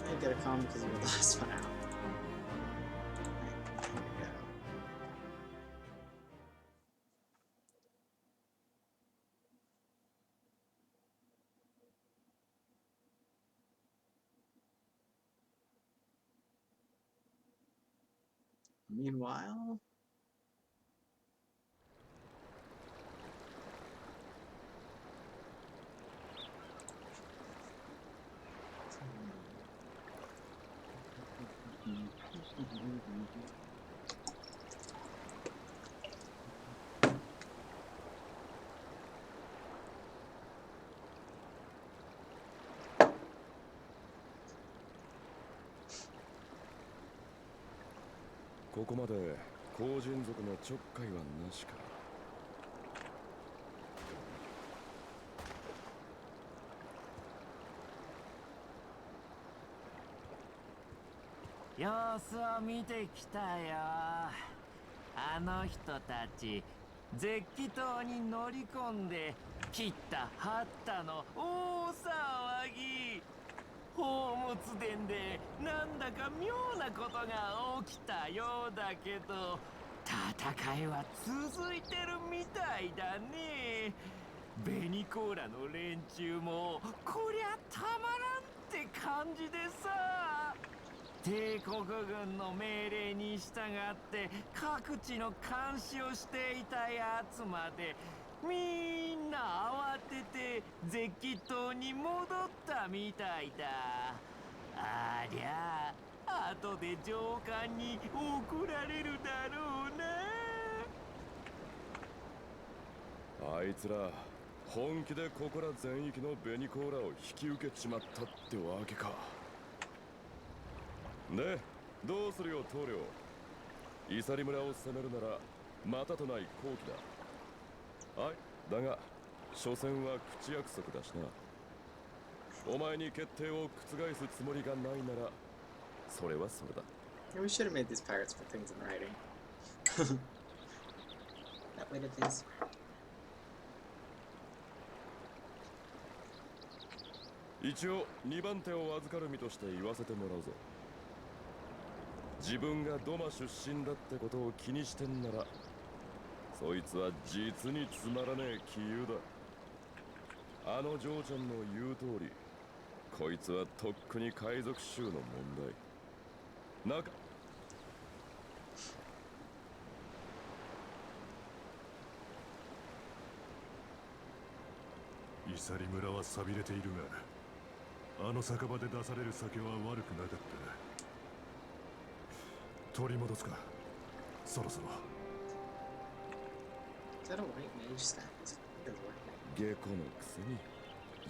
Speaker 1: I get a comment because you were the last one out. Meanwhile,
Speaker 5: ここまで後人族のちょっかいはなしか。
Speaker 6: 様子を見てきたよ。あの人たち絶気塔に乗り込んで切った張ったの大騒ぎ。宝物殿でなんだか妙なことが起きたようだけど、戦いは続いてるみたいだね。ベニコーラの連中もこりゃたまらんって感じでさ。帝国軍の命令に従って各地の監視をしていたやつまでみんな慌てて絶気塔に戻ったみたいだ。ありゃあ後で上官に怒られるだろうな。
Speaker 5: あいつら本気でここら全域のベニコーラを引き受けちまったってわけか。で、どうするよ棟梁。イサリ村を攻めるならまたとない好機だ。はい、だが所詮は口約束だしな。お前に決定を覆すつもりがないならそれはそれだ。
Speaker 1: Yeah, we should have made these pirates put things in writing. That way to this.
Speaker 5: 一応2番手を預かる身として言わせてもらうぞ。自分がドマ出身だってことを気にしてんならそいつは実につまらねえ杞憂だ。あの嬢ちゃんの言う通りこいつはとっくに海賊衆の問題。
Speaker 4: 去り村は寂れているが、あの酒場で出される酒は悪くなかった。取り戻すか、そろそろ。
Speaker 1: Is that a white mage staff? It does work.
Speaker 5: 下戸のくせに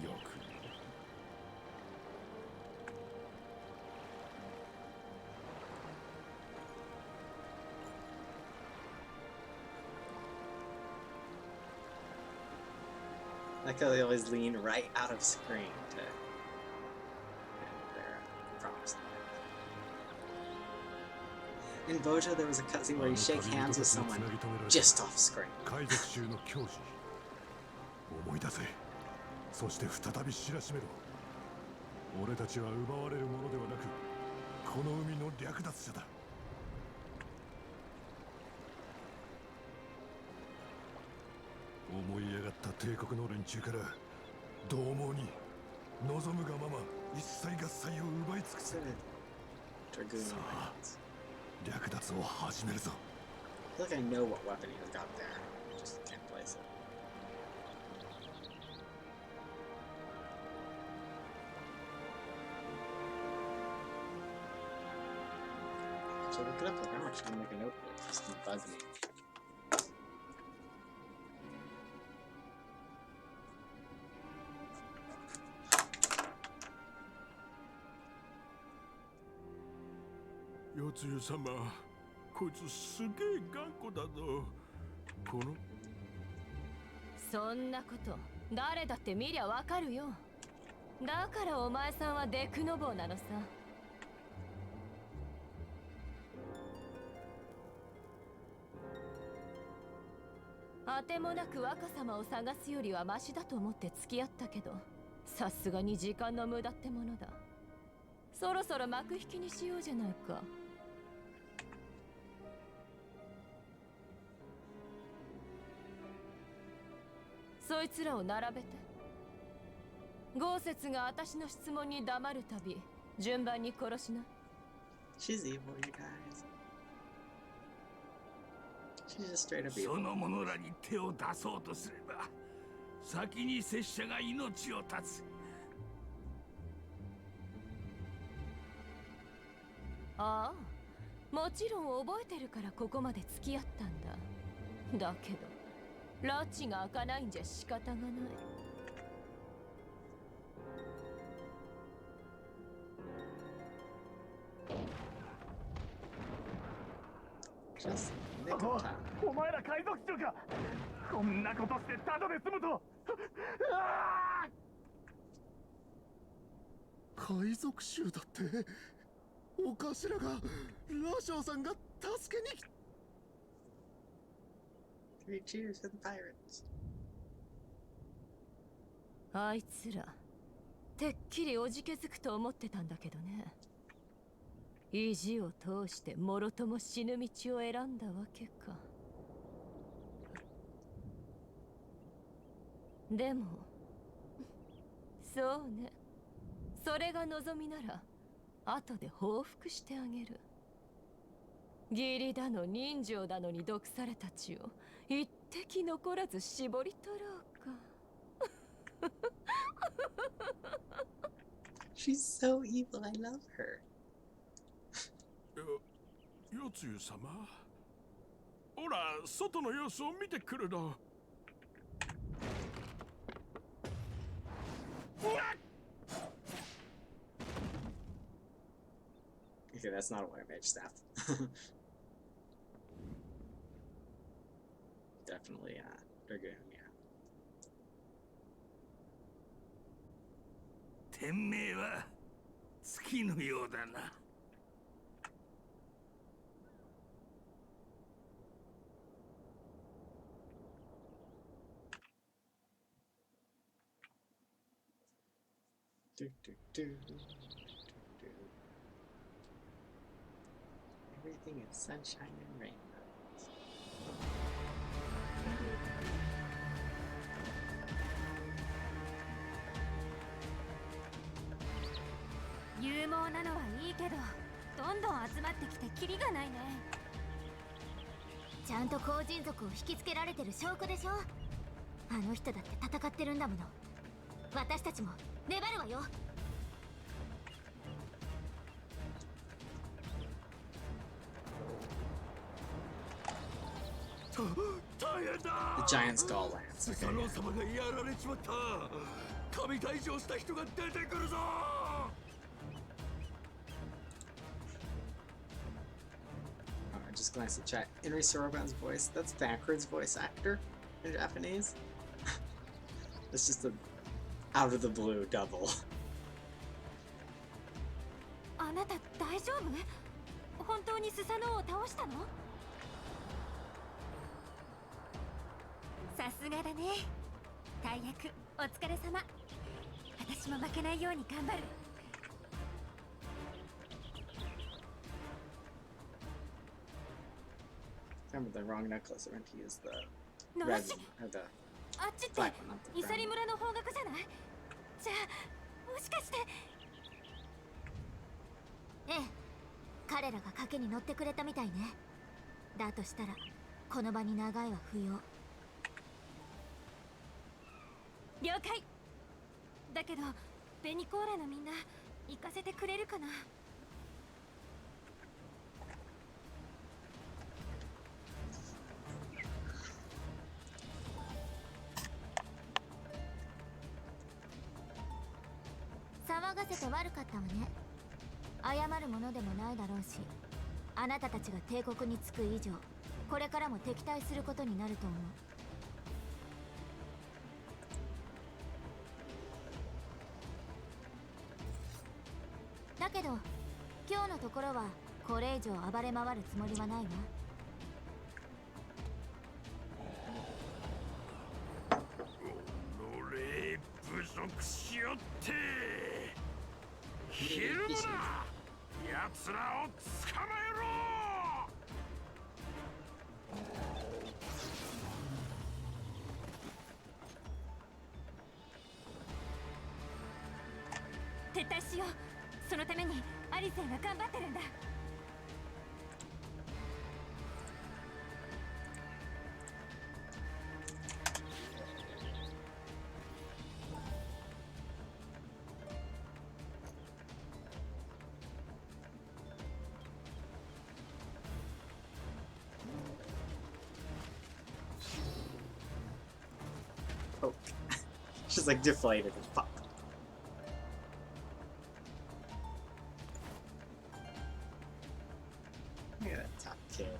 Speaker 5: よく言う。
Speaker 1: Like how they always lean right out of screen to get their props. In Bojo, there was a cutscene where you shake hands with someone just off screen.
Speaker 4: 海賊衆の教師、思い出せ。そして再び知らしめろ。俺たちは奪われるものではなく、この海の略奪者だ。思い上がった帝国の連中から獰猛に望むがまま一切合切を奪い尽くす。さあ、略奪を始めるぞ。
Speaker 1: I feel like I know what weapon he's got there. Just can't place it. So look it up. Like I'm actually gonna make a note of it. Just to bug me.
Speaker 4: 四つ湯様、こいつすげえ頑固だぞ。この
Speaker 2: そんなこと誰だって見りゃわかるよ。だからお前さんはデクノボーなのさ。あてもなく若様を探すよりはマシだと思って付き合ったけど、さすがに時間の無駄ってものだ。そろそろ幕引きにしようじゃないか。そいつらを並べて。豪雪が私の質問に黙るたび順番に殺しな。
Speaker 1: She's evil, you guys. She's just straight up
Speaker 3: そ
Speaker 1: evil.
Speaker 3: の者らに手を出そうとすれば先に拙者が命を絶つ。
Speaker 2: ああ、もちろん覚えてるからここまで付き合ったんだ。だけど拉致が開かないんじゃ仕方がない。
Speaker 1: Just nick of time.
Speaker 4: お前ら海賊衆か。こんなことしてただで済むと。
Speaker 7: 海賊衆だって。お頭がラショウさんが助けに来。
Speaker 1: Three cheers for the pirates.
Speaker 2: あいつらてっきりおじけづくと思ってたんだけどね。意地を通してもろとも死ぬ道を選んだわけか。でもそうね、それが望みなら後で報復してあげる。義理だの人情だのに毒された血を一滴残らず絞り取ろうか。
Speaker 1: She's so evil, I love her.
Speaker 4: 四つ湯様、ほら外の様子を見てくるの。
Speaker 1: Okay, that's not a white mage staff. Definitely, Dragoon, yeah.
Speaker 3: 天命は月のようだな。
Speaker 1: Do, do, do, do, do. Everything is sunshine and rainbows.
Speaker 8: 勇猛なのはいいけど、どんどん集まってきてキリがないね。ちゃんと後人族を引きつけられてる証拠でしょ。あの人だって戦ってるんだもの。私たちも粘るわよ。
Speaker 3: 大変
Speaker 1: The
Speaker 3: だ。
Speaker 1: giant skull lands.
Speaker 3: ス
Speaker 1: Okay,
Speaker 3: サノ
Speaker 1: yeah.
Speaker 3: オ様がやられちまった。神退場した人が出てくるぞ。
Speaker 1: I just glanced at chat. Henry Soroban's voice. That's Thancred's voice actor in Japanese. It's just a out of the blue double.
Speaker 8: あなた大丈夫？本当にスサノオを倒したの？さすがだね。大役お疲れ様。私も負けないように頑張る。
Speaker 1: Remember the wrong necklace. I meant to use the
Speaker 8: ナ
Speaker 1: red
Speaker 8: シ
Speaker 1: one, or the
Speaker 8: あっちって
Speaker 1: black one, not the
Speaker 8: イサリ
Speaker 1: brown one.
Speaker 8: 村の方角じゃない？じゃあもしかして。ええ、彼らが賭けに乗ってくれたみたいね。だとしたらこの場に長いは不要。了解。だけどベニコーラのみんな行かせてくれるかな。騒がせて悪かったわね。謝るものでもないだろうし、あなたたちが帝国に着く以上、これからも敵対することになると思う。だけど今日のところはこれ以上暴れ回るつもりはないわ。
Speaker 3: おのれ侮辱しよって。ひるむな。奴らを捕まえろ。
Speaker 8: 撤退しよう。そのためにアリセンが頑張ってるんだ。
Speaker 1: Oh. Just like deflated and fuck. Look at that top kid.
Speaker 8: 「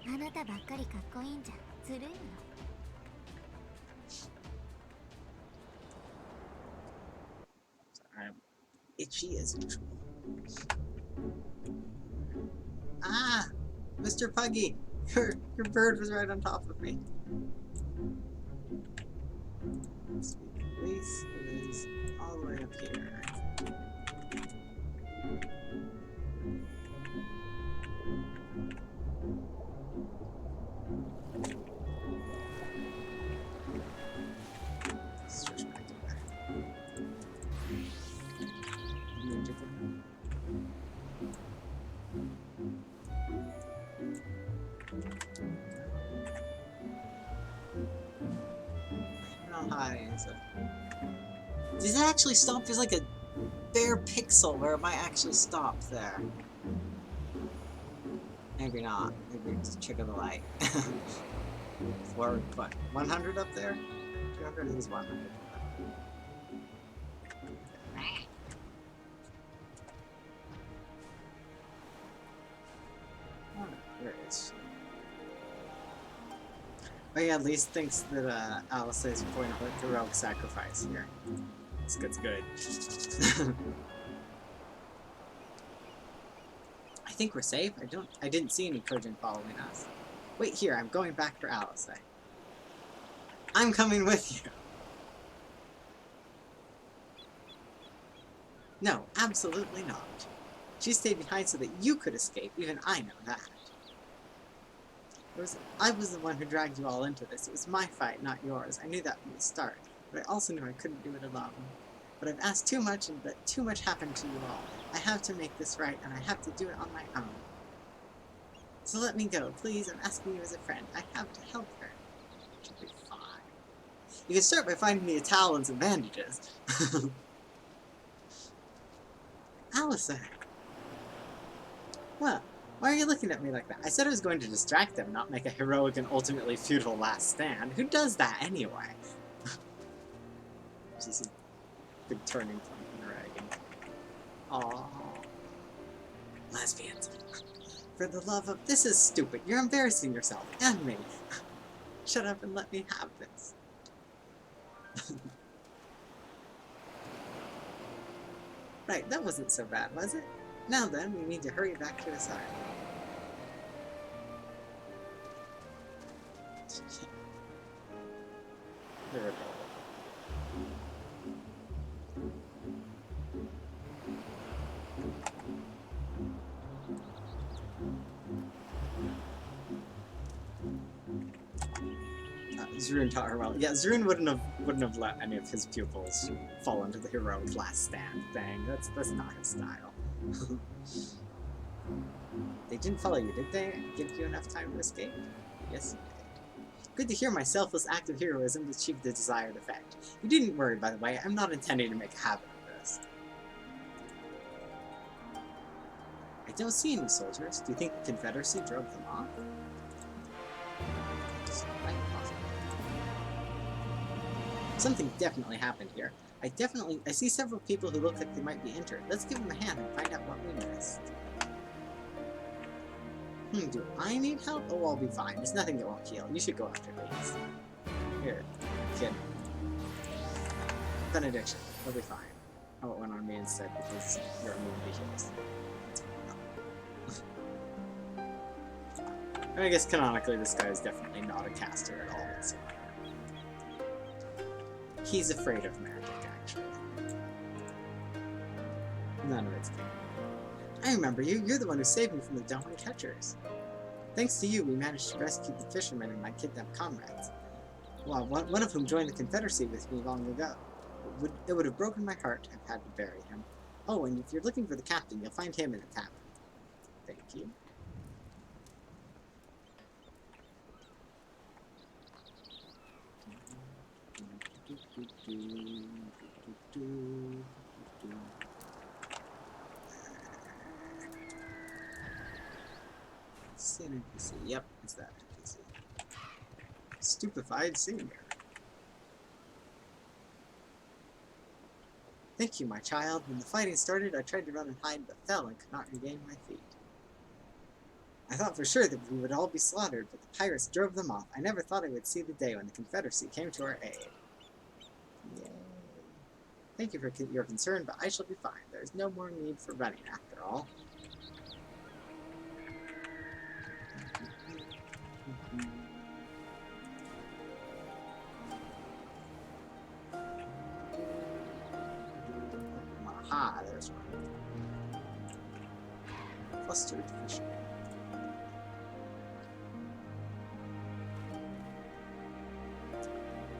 Speaker 8: あなたばっかりかっこいいんじゃずるいの。
Speaker 1: I'm itchy as usual. Ah! Mr. Puggy! Your bird was right on top of me. Police is all the way up here. Switch back to there. How high is it? Does it actually stop? There's like a bare pixel where it might actually stop there. Maybe not. Maybe just trick of the light. Forward, what? 100 up there? 200 is 100. Oh, there it is. Oh yeah, Lise thinks that Alice is going to put heroic sacrifice here. This gets good. I think we're safe. I didn't see any Kojin following us. Wait here, I'm going back for Alice. I'm coming with you. No, absolutely not. She stayed behind so that you could escape. Even I know that. I was the one who dragged you all into this. It was my fight, not yours. I knew that from the start, but I also knew I couldn't do it alone. but I've asked too much and let too much happen to you all. I have to make this right, and I have to do it on my own. So let me go, please. I'm asking you as a friend. I have to help her. She'll be fine. You can start by finding me a towel and some bandages. Allison. Well, why are you looking at me like that? I said I was going to distract them, not make a heroic and ultimately futile last stand. Who does that anyway? This is a big turning point in Reagan. Aww. Lesbians. For the love of... This is stupid. You're embarrassing yourself. And me. Shut up and let me have this. Right, that wasn't so bad, was it? Now then, we need to hurry back to his side. There we go. Zrun taught her well. Yeah, Zrun wouldn't have let any of his pupils fall into the heroic last stand thing. That's not his style. They didn't follow you, did they? Give you enough time to escape? Yes, you did. Good to hear my selfless act of heroism achieved the desired effect. You didn't worry, by the way. I'm not intending to make a habit of this. I don't see any soldiers. Do you think the Confederacy drove them off? Something definitely happened here. I see several people who look like they might be injured. Let's give them a hand and find out what we missed. Do I need help? Oh, I'll be fine. There's nothing that won't heal. You should go after these. Here, kid. Benediction. They'll be fine. Oh, it went on me instead because you're immune to heals. I guess canonically this guy is definitely not a caster at all whatsoever. He's afraid of magic, actually. None of it's good. I remember you. You're the one who saved me from the Doman Catchers. Thanks to you, we managed to rescue the fishermen and my kidnapped comrades. Well, one of whom joined the Confederacy with me long ago. It would have broken my heart to have had to bury him. Oh, and if you're looking for the captain, you'll find him in the tavern. Thank you. NPC. Yep, it's that NPC. Stupefied senior. Thank you, my child. When the fighting started, I tried to run and hide, but fell and could not regain my feet. I thought for sure that we would all be slaughtered, but the pirates drove them off. I never thought I would see the day when the Confederacy came to our aid. Yay. Thank you for your concern, but I shall be fine. There is no more need for running, after all. Aha, there's one. Flustered fisherman.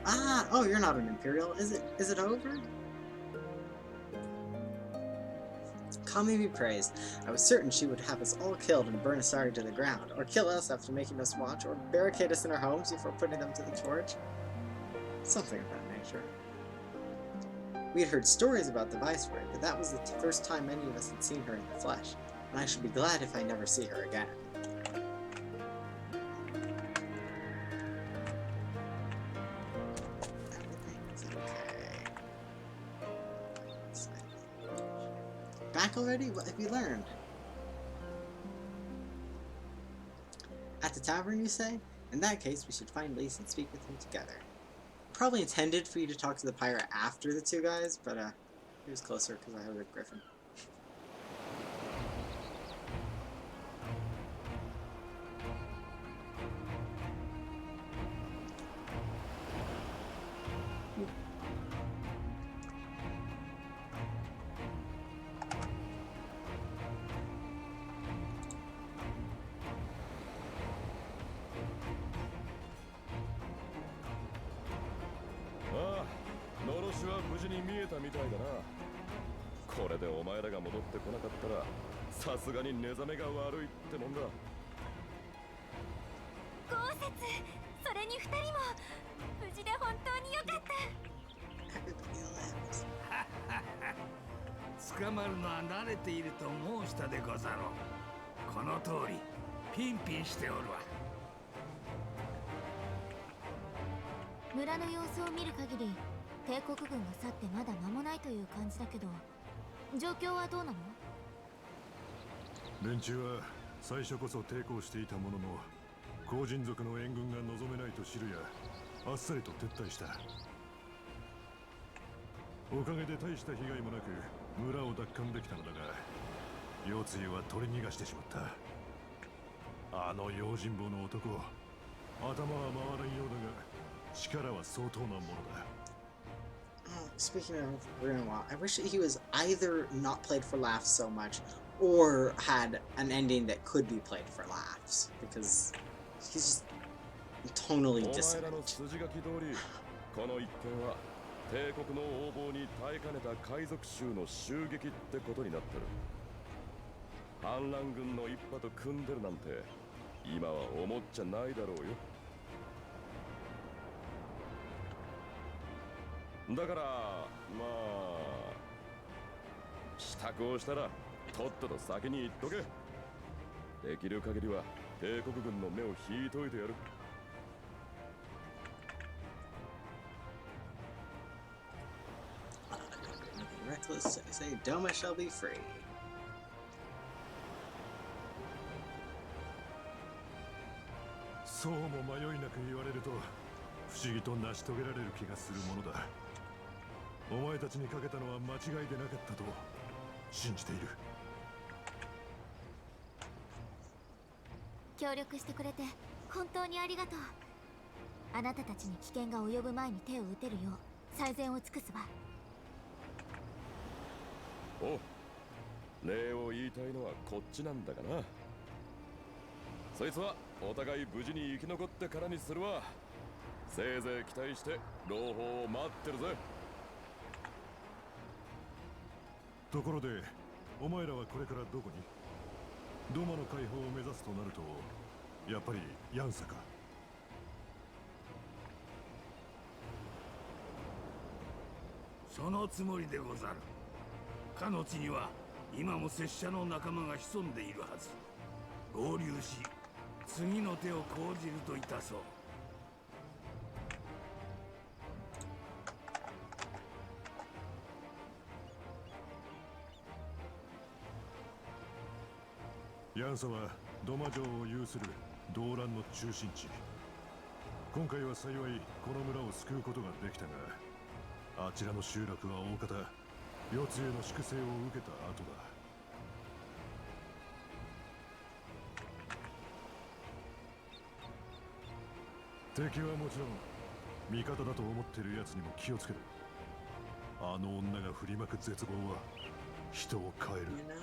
Speaker 1: Ah, oh, you're not an Imperial. Is it over? Kami be praised. I was certain she would have us all killed and burn Asari to the ground, or kill us after making us watch, or barricade us in our homes before putting them to the torch. Something of that nature. We had heard stories about the Viceroy, but that was the first time any of us had seen her in the flesh, and I should be glad if I never see her again. Everything's okay. Back already? What have you learned? At the tavern, you say? In that case, we should find Lise and speak with him together. Probably intended for you to talk to the pirate after the two guys, but he was closer because I heard a griffin.
Speaker 5: 無事に見えたみたいだな。これでお前らが戻ってこなかったらさすがに寝覚めが悪いってもんだ。
Speaker 8: 豪雪、それに2人も無事で本当によかった。
Speaker 1: Everybody lives.
Speaker 3: 捕まるのは慣れていると申したでござろう。この通りピンピンしておるわ。
Speaker 8: 村の様子を見る限り帝国軍が去ってまだ間もないという感じだけど、状況はどうなの？
Speaker 9: 連中は最初こそ抵抗していたものの、後人族の援軍が望めないと知るやあっさりと撤退した。おかげで大した被害もなく村を奪還できたのだが、腰椎は取り逃がしてしまった。あの用心棒の男、頭は回らんようだが力は相当なものだ。
Speaker 1: Speaking of Grimoire, I wish that he was either not played for laughs so much or had an ending that could be played for laughs, because he's just tonally
Speaker 5: お前らの
Speaker 1: dissonant.
Speaker 5: 筋書き通り、この一件は帝国の横暴に耐えかねた海賊衆の襲撃ってことになってる。反乱軍の一派と組んでるなんて今は思っちゃないだろうよ。だからまあ支度をしたらとっとと先に行っとけ。できる限りは帝国軍の目を引いといてやる。
Speaker 1: Reckless, I say, Doma shall be free.
Speaker 9: そうも迷いなく言われると不思議と成し遂げられる気がするものだ。お前たちにかけたのは間違いでなかったと信じている。
Speaker 8: 協力してくれて本当にありがとう。あなたたちに危険が及ぶ前に手を打てるよう最善を尽くすわ。
Speaker 5: お、礼を言いたいのはこっちなんだがな。そいつはお互い無事に生き残ってからにするわ。せいぜい期待して朗報を待ってるぜ。
Speaker 9: ところでお前らはこれからどこに？ドマの解放を目指すとなるとやっぱりヤンサか？
Speaker 3: そのつもりでござる。かの地には今も拙者の仲間が潜んでいるはず。合流し次の手を講じるといたそう。
Speaker 9: ヤンサはドマ城を有する動乱の中心地。今回は幸いこの村を救うことができたが、あちらの集落は大方世津への粛清を受けた後だ。敵はもちろん味方だと思ってる奴にも気をつけろ。あの女が振りまく絶望は人を変える。
Speaker 1: You know,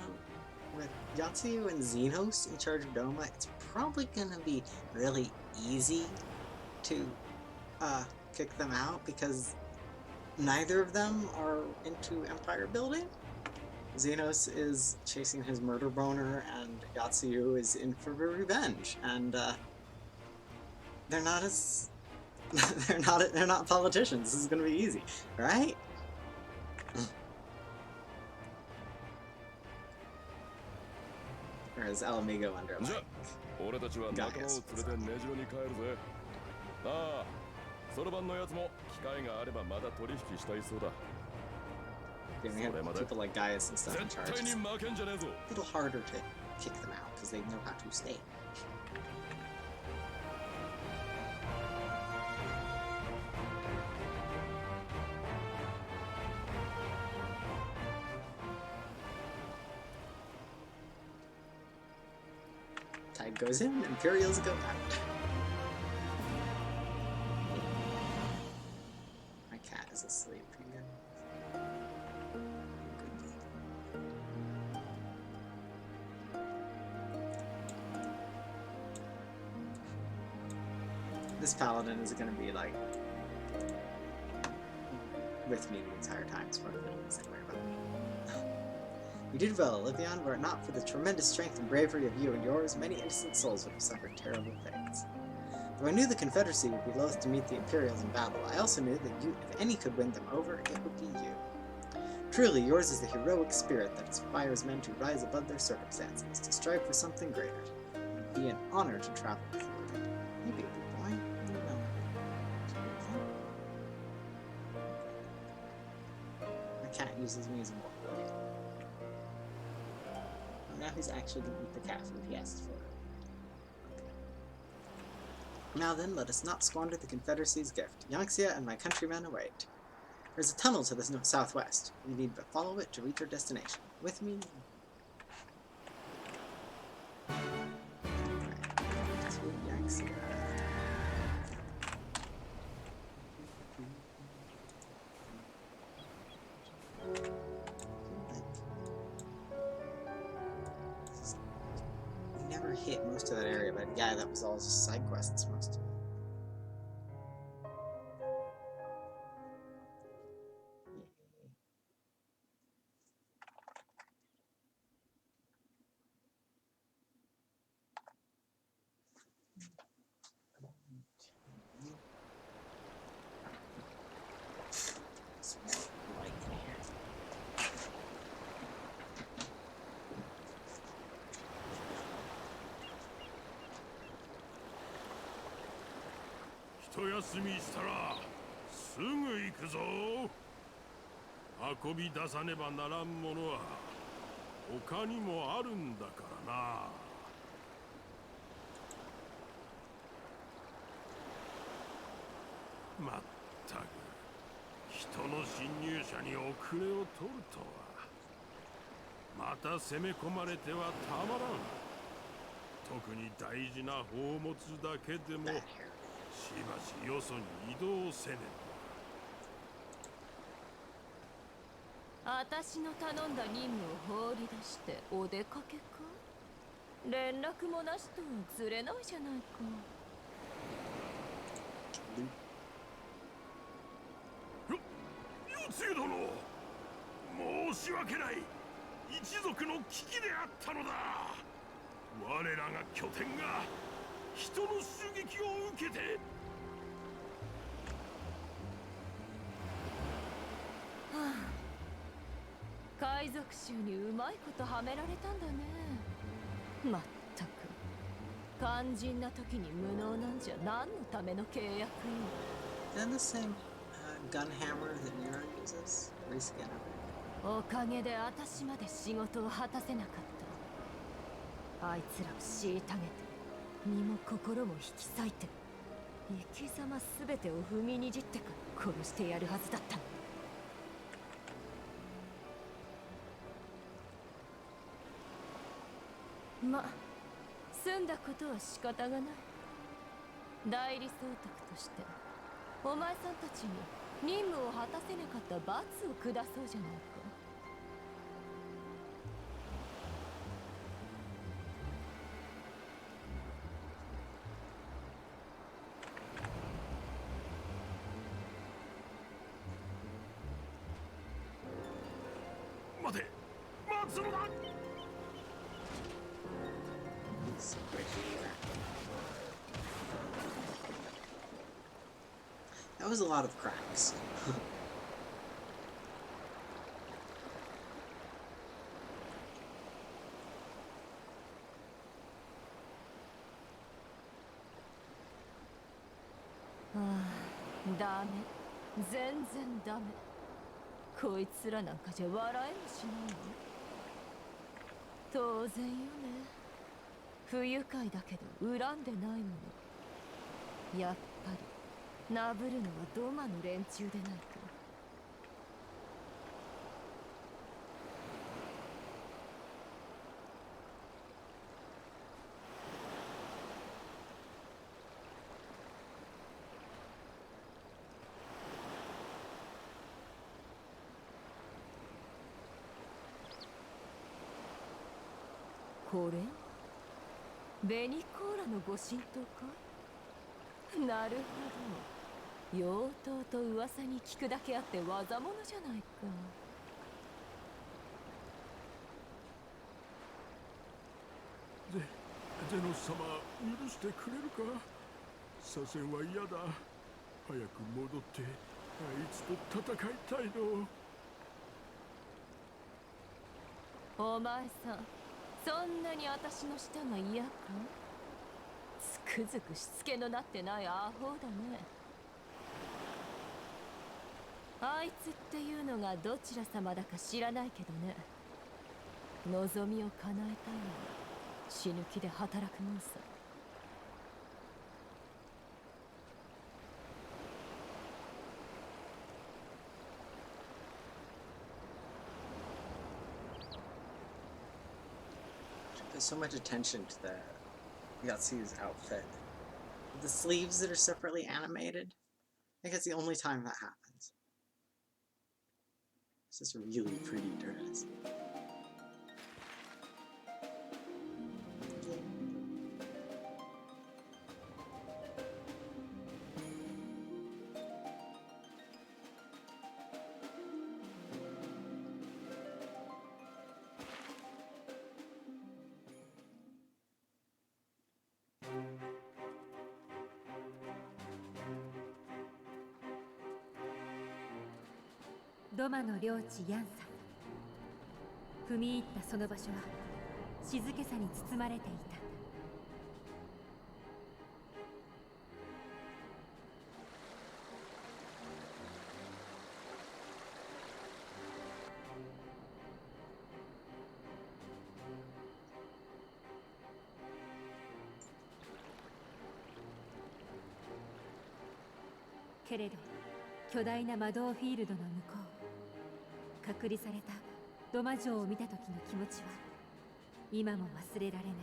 Speaker 1: with Yatsuyu and Xenos in charge of Doma, it's probably gonna be really easy to kick them out because neither of them are into empire building. Xenos is chasing his murder boner, and Yatsuyu is in for revenge. And they're not as they're not politicians. This is gonna be easy, right? Or is El Amigo under
Speaker 5: じゃ
Speaker 1: like
Speaker 5: 俺たちは仲間を連れて根城に帰るぜ。ああ、そろばんのやつも機会があればまだ取引したいそうだ。
Speaker 1: Yeah, we have people like Gaius and stuff in
Speaker 5: 絶
Speaker 1: charge.
Speaker 5: 対に
Speaker 1: It's
Speaker 5: 負けんじゃねえぞ。
Speaker 1: a little harder to kick them out because they know how to stay. Tide goes in, Imperials go out. My cat is asleep again. This paladin is gonna be like with me the entire time, so we're feeling the same way about it. You did well, Livion. Were it not for the tremendous strength and bravery of you and yours, many innocent souls would have suffered terrible fates. Though I knew the Confederacy would be loath to meet the Imperials in battle, I also knew that you, if any could win them over, it would be you. Truly, yours is the heroic spirit that inspires men to rise above their circumstances, to strive for something greater. It would be an honor to travel with you. You be a good boy. You know. My cat uses me as a walker. Oh, now he's actually going to eat the cat food he asked for. Now then, let us not squander the Confederacy's gift. Yangxia and my countrymen await. There's a tunnel to the southwest. We need but follow it to reach our destination. With me? To Yangxia. We never hit most of that area, but yeah, that was all just side quests most of it.
Speaker 3: 一休みしたらすぐ行くぞ。運び出さねばならんものは他にもあるんだからな。まったく人の侵入者に遅れを取るとは。また攻め込まれてはたまらん。特に大事な宝物だけでもしばしよそに移動せね
Speaker 2: ば。私の頼んだ任務を放り出してお出かけか。連絡もなしとずれないじゃないか。
Speaker 3: 四つ湯殿、申し訳ない。一族の危機であったのだ。我らが拠点が人の襲撃を受けて。
Speaker 2: はあ、海賊衆にうまいことはめられたんだね。まったく肝心な時に無能なんじゃ何のための契約よ。
Speaker 1: Then the same gun hammer that Nero uses? Reskin of it.
Speaker 2: おかげで私まで仕事を果たせなかった。あいつらを虐げて身も心も引き裂いて生き様すべてを踏みにじってから殺してやるはずだったの。ま、済んだことは仕方がない。代理総督としてお前さんたちに任務を果たせなかった罰を下そうじゃないか。
Speaker 3: 待て、待つのだ。
Speaker 1: That was a lot of cracks.
Speaker 2: ダメ、全然ダメ。こいつらなんかじゃ笑えもしないわ。当然よね。不愉快だけど恨んでないもの。やっぱりなぶるのはドマの連中でないか。これベニコーラのご神道か。なるほ妖刀と噂に聞くだけあって技物じゃないか。
Speaker 3: ゼノス様、許してくれるか。左遷は嫌だ。早く戻ってあいつと戦いたいの。
Speaker 2: お前さん、そんなに私の舌が嫌か？つくづくしつけのなってないアホだね。あいつっていうのがどちら様だか知らないけどね。望みを叶えたいのは死ぬ気で働くもんさ。
Speaker 1: There's so much attention to the Yatsu's outfit. The sleeves that are separately animated. I think it's the only time that happens. It's just a really pretty dress. .
Speaker 10: ドマの領地ヤンサ。踏み入ったその場所は静けさに包まれていた。けれど巨大な魔導フィールドの向こう、隔離されたドマ城を見た時の気持ちは今も忘れられない。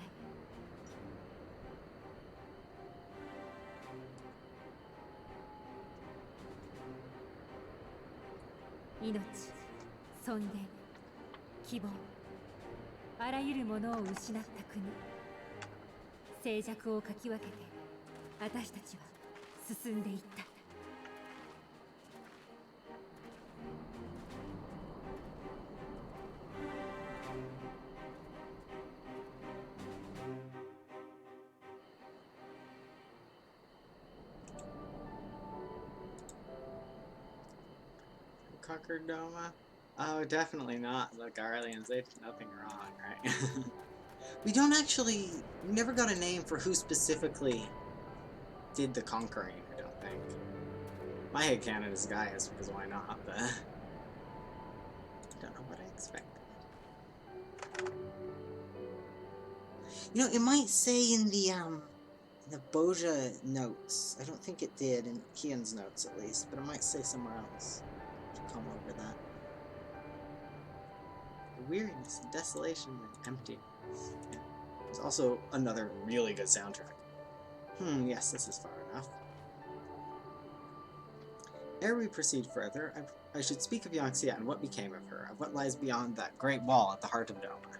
Speaker 10: 命、尊厳、希望、あらゆるものを失った国、静寂をかき分けて私たちは進んでいった。
Speaker 1: Conquered Doma? Oh, definitely not. The Garleans, they did nothing wrong, right? We never got a name for who specifically did the conquering, I don't think. My headcanon is Gaius, because why not, but I don't know what I expected. You know, it might say in the Boja notes. I don't think it did, in Kian's notes at least, but it might say somewhere else. Come over that. The weariness and desolation and empty. Yeah. There's also another really good soundtrack. Yes, this is far enough. Ere we proceed further, I should speak of Yaxia and what became of her, of what lies beyond that great wall at the heart of Doma.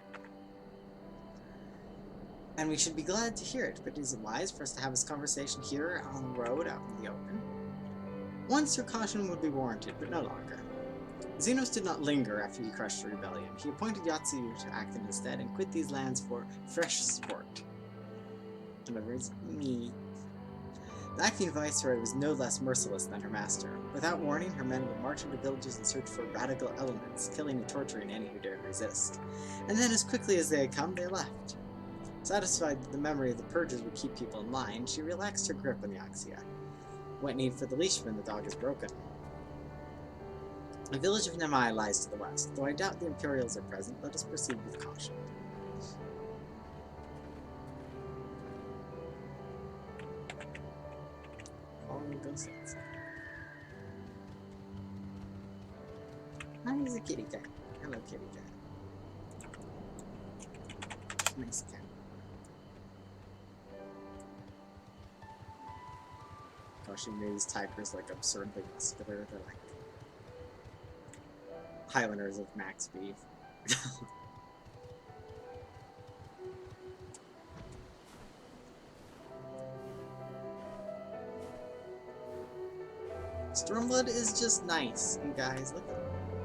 Speaker 1: And we should be glad to hear it, but is it wise for us to have this conversation here on the road out in the open? Once your caution would be warranted, but no longer. Xenos did not linger after he crushed the rebellion. He appointed Yatsuyu to act in his stead and quit these lands for fresh sport. In other words, me. The acting viceroy was no less merciless than her master. Without warning, her men would march into villages in search for radical elements, killing and torturing any who dared resist. And then, as quickly as they had come, they left. Satisfied that the memory of the purges would keep people in line, she relaxed her grip on Yaxia. What need for the leash when the dog is broken? The village of Nemai lies to the west. Though I doubt the Imperials are present, let us proceed with caution. Following ghosts. Hi, he's a kitty cat. Hello, kitty cat. Nice cat. Gosh, she made these tigers like absurdly muscular. They're like Highlanders of max speed. Stormblood is just nice, you guys. Look at,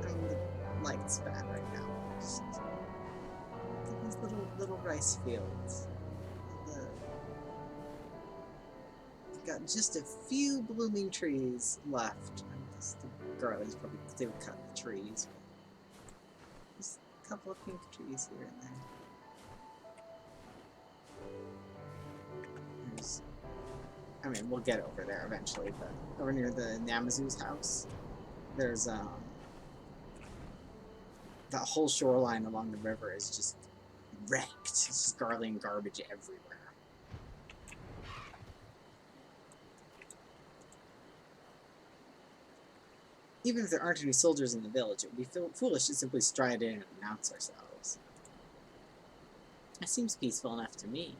Speaker 1: I mean, the light's bad right now. Just look at these little rice fields. We've got just a few blooming trees left. I guess the Garlands probably, they would cut the trees. Just a couple of pink trees here and there. I mean, we'll get over there eventually, but over near the Namazu's house, there's, that whole shoreline along the river is just wrecked. It's just garland garbage everywhere. Even if there aren't any soldiers in the village, it would be foolish to simply stride in and announce ourselves. It seems peaceful enough to me.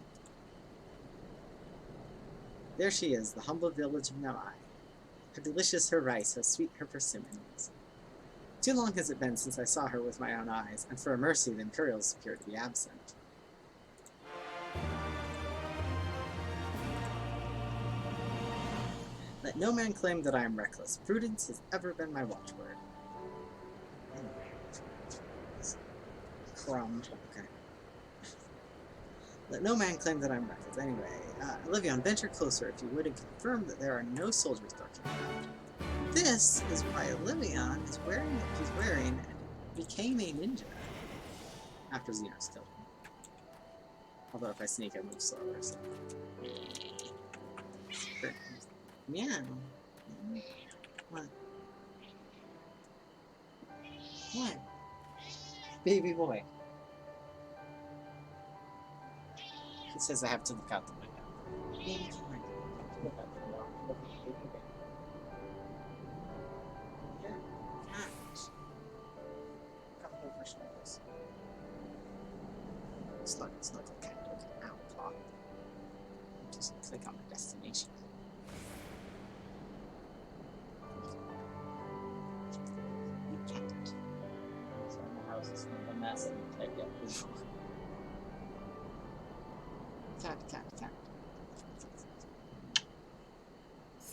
Speaker 1: There she is, the humble village of Namai. How delicious her rice, how sweet her persimmons. Too long has it been since I saw her with my own eyes, and for a mercy the Imperials appear to be absent. Let no man claim that I am reckless. Prudence has ever been my watchword. Crumb. Okay. Let no man claim that I'm reckless. Anyway, Livion, venture closer if you would and confirm that there are no soldiers lurking around. This is why Livion is wearing what he's wearing and became a ninja after Xenos killed him. Although if I sneak, I move slower, so. Meow. What? What? Baby boy. He says I have to look out the window. Baby boy. Look out the window. Look at the baby boy. Yeah. Cat. Come over, Snuggles. Snuggle cat. Okay, ow, clock. Just click on the destination. So my house is kind of a mess and typed up before. Cat.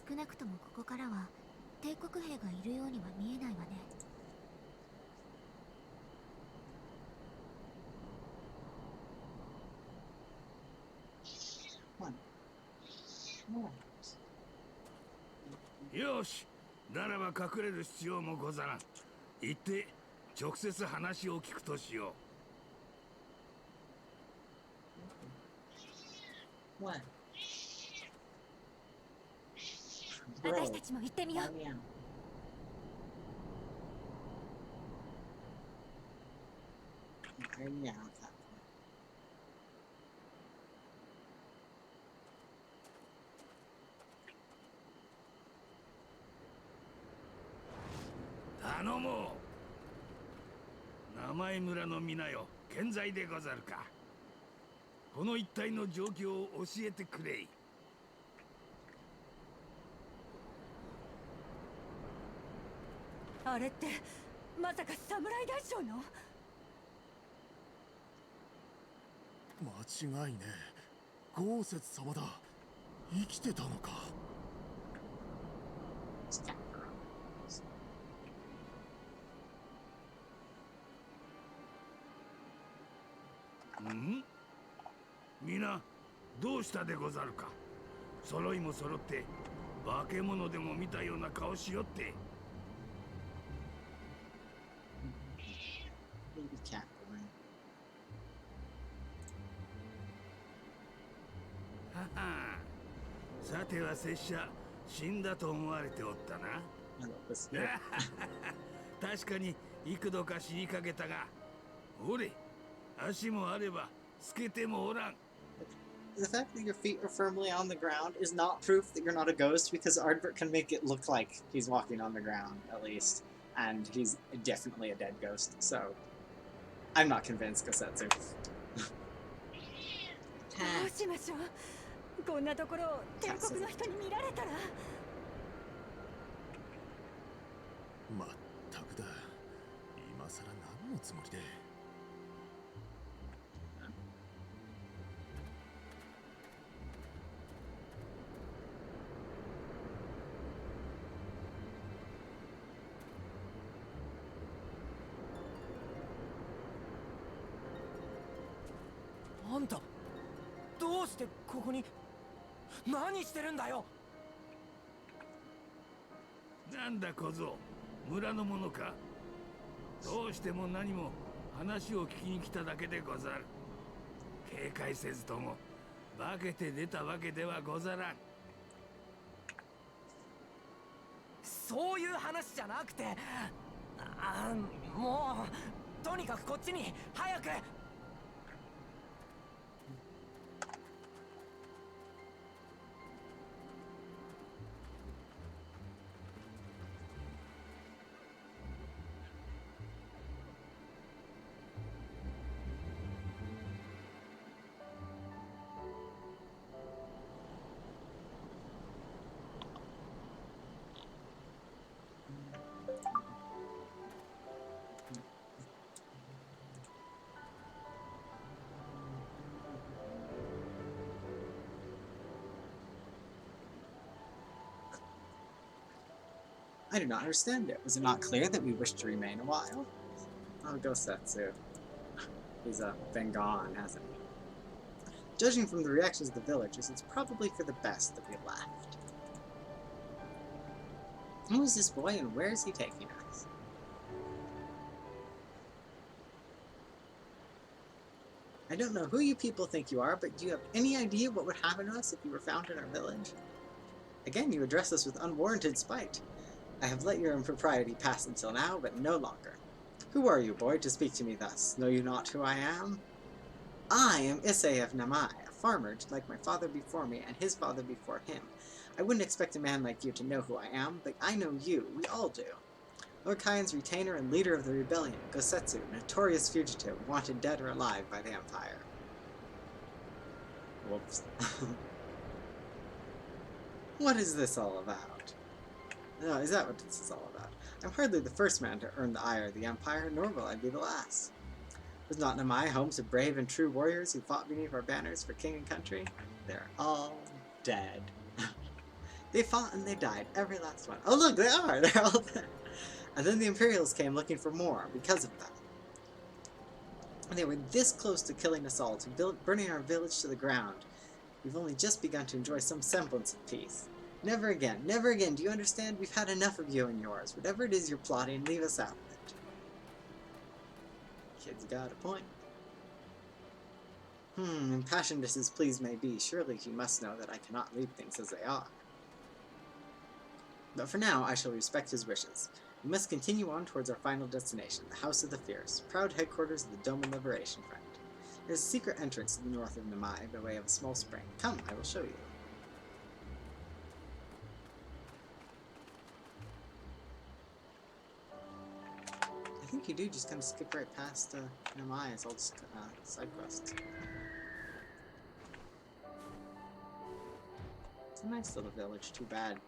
Speaker 8: 少なくともここからは帝国兵がいるようには見えないわね。
Speaker 3: よし、ならば隠れる必要もござらん。行って直接話を聞くとしよ
Speaker 1: う。What?
Speaker 10: 私たちも行ってみよう。
Speaker 3: 頼もう。名前村の皆よ、健在でござるか。この一帯の状況を教えてくれい。
Speaker 2: あれってまさか侍大将の？
Speaker 7: 間違いねえ。豪雪様だ。生きてたのか。
Speaker 3: ん？皆どうしたでござるか。揃いも揃って化け物でも見たような顔しよって。はは、さては拙者死んだと思われておったな。確かに幾度か死にかけたが、ほれ足もあればつけてもおらん。
Speaker 1: The fact that your feet are firmly on the ground is not proof that you're not a ghost, because Ardbert can make it look like he's walking on the ground, at least. And he's definitely a dead ghost, so I'm not convinced, Gosetsu.
Speaker 2: どうしましょう。こんなところを帝国の人に見られたら。
Speaker 7: まったくだ。今さら何のつもりで。
Speaker 6: どうしてここに何してるんだよ。
Speaker 3: なんだ小僧、村の者か。どうしても何も話を聞きに来ただけでござる。警戒せずとも化けて出たわけではござらん。
Speaker 6: そういう話じゃなくて、もうとにかくこっちに早く。
Speaker 1: I do not understand it. Was it not clear that we wished to remain a while? Oh, Gosetsu. He's been gone, hasn't he? Judging from the reactions of the villagers, it's probably for the best that we left. Who is this boy and where is he taking us? I don't know who you people think you are, but do you have any idea what would happen to us if you were found in our village? Again, you address us with unwarranted spite. I have let your impropriety pass until now, but no longer. Who are you, boy, to speak to me thus? Know you not who I am? I am Issei of Namai, a farmer like my father before me and his father before him. I wouldn't expect a man like you to know who I am, but I know you. We all do. Lord Kaien's retainer and leader of the rebellion, Gosetsu, notorious fugitive, wanted dead or alive by the Empire. Whoops. What is this all about? No, is that what this is all about? I'm hardly the first man to earn the ire of the Empire, nor will I be the last. Was not Namai home to brave and true warriors who fought beneath our banners for king and country? They're all dead. They fought and they died, every last one. Oh look, they are! They're all dead. And then the Imperials came looking for more because of them. And they were this close to killing us all, to burning our village to the ground. We've only just begun to enjoy some semblance of peace. Never again, never again, do you understand? We've had enough of you and yours. Whatever it is you're plotting, leave us out of it. Kid's got a point. Impassioned as his pleas may be, surely he must know that I cannot leave things as they are. But for now, I shall respect his wishes. We must continue on towards our final destination, the House of the Fierce, proud headquarters of the Doman Liberation Front. There's a secret entrance to the north of Namai by way of a small spring. Come, I will show you. I think you do just kind of skip right past Namai. It's all just side quests. It's a nice little village. Too bad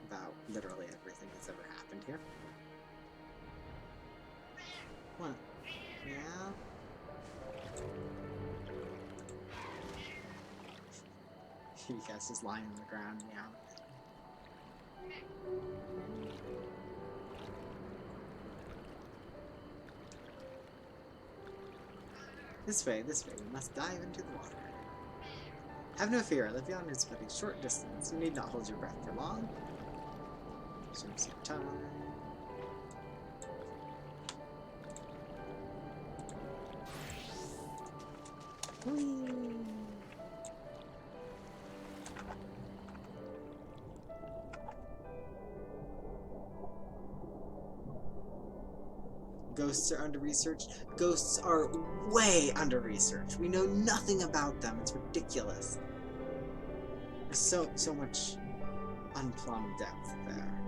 Speaker 1: about literally everything that's ever happened here. What? Yeah? He has just lying on the ground, yeah. This way, we must dive into the water. Have no fear, Levion is but a short distance. You need not hold your breath for long. Swimsuit time. Whee! Ghosts are under-researched. Ghosts are way under-researched. We know nothing about them. It's ridiculous. There's so much unplumbed depth there.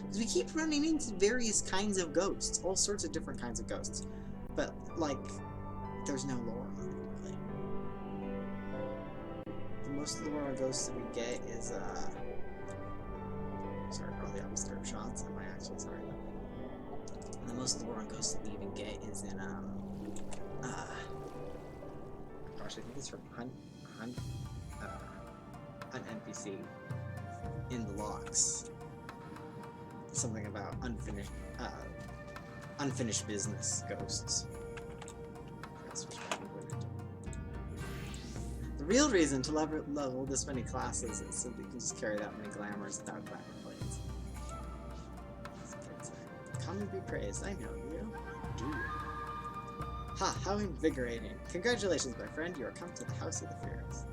Speaker 1: Because we keep running into various kinds of ghosts. All sorts of different kinds of ghosts. But, like, there's no lore on it, really. Most of the lore on ghosts that we get is, sorry for all the obvious third shots. Am I actually sorry? And most of the lore on ghosts that we even get is in, gosh, I think it's from an NPC in the logs. Something about unfinished business ghosts. The real reason to level this many classes is so that you can just carry that many glamours without glamour plates. Come and be praised. I know you. Do you? Ha! How invigorating! Congratulations, my friend. You are come to the House of the Fearless.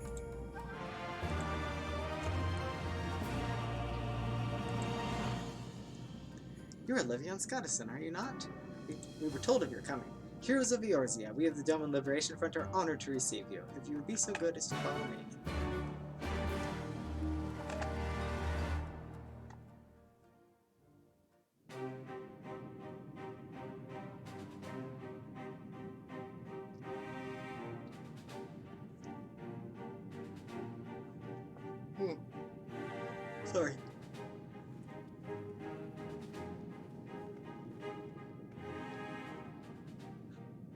Speaker 1: You are Livion Scottison, are you not? We were told of your coming. Heroes of Eorzea, we of the Dome and Liberation Front are honored to receive you. If you would be so good as to follow me. Sorry.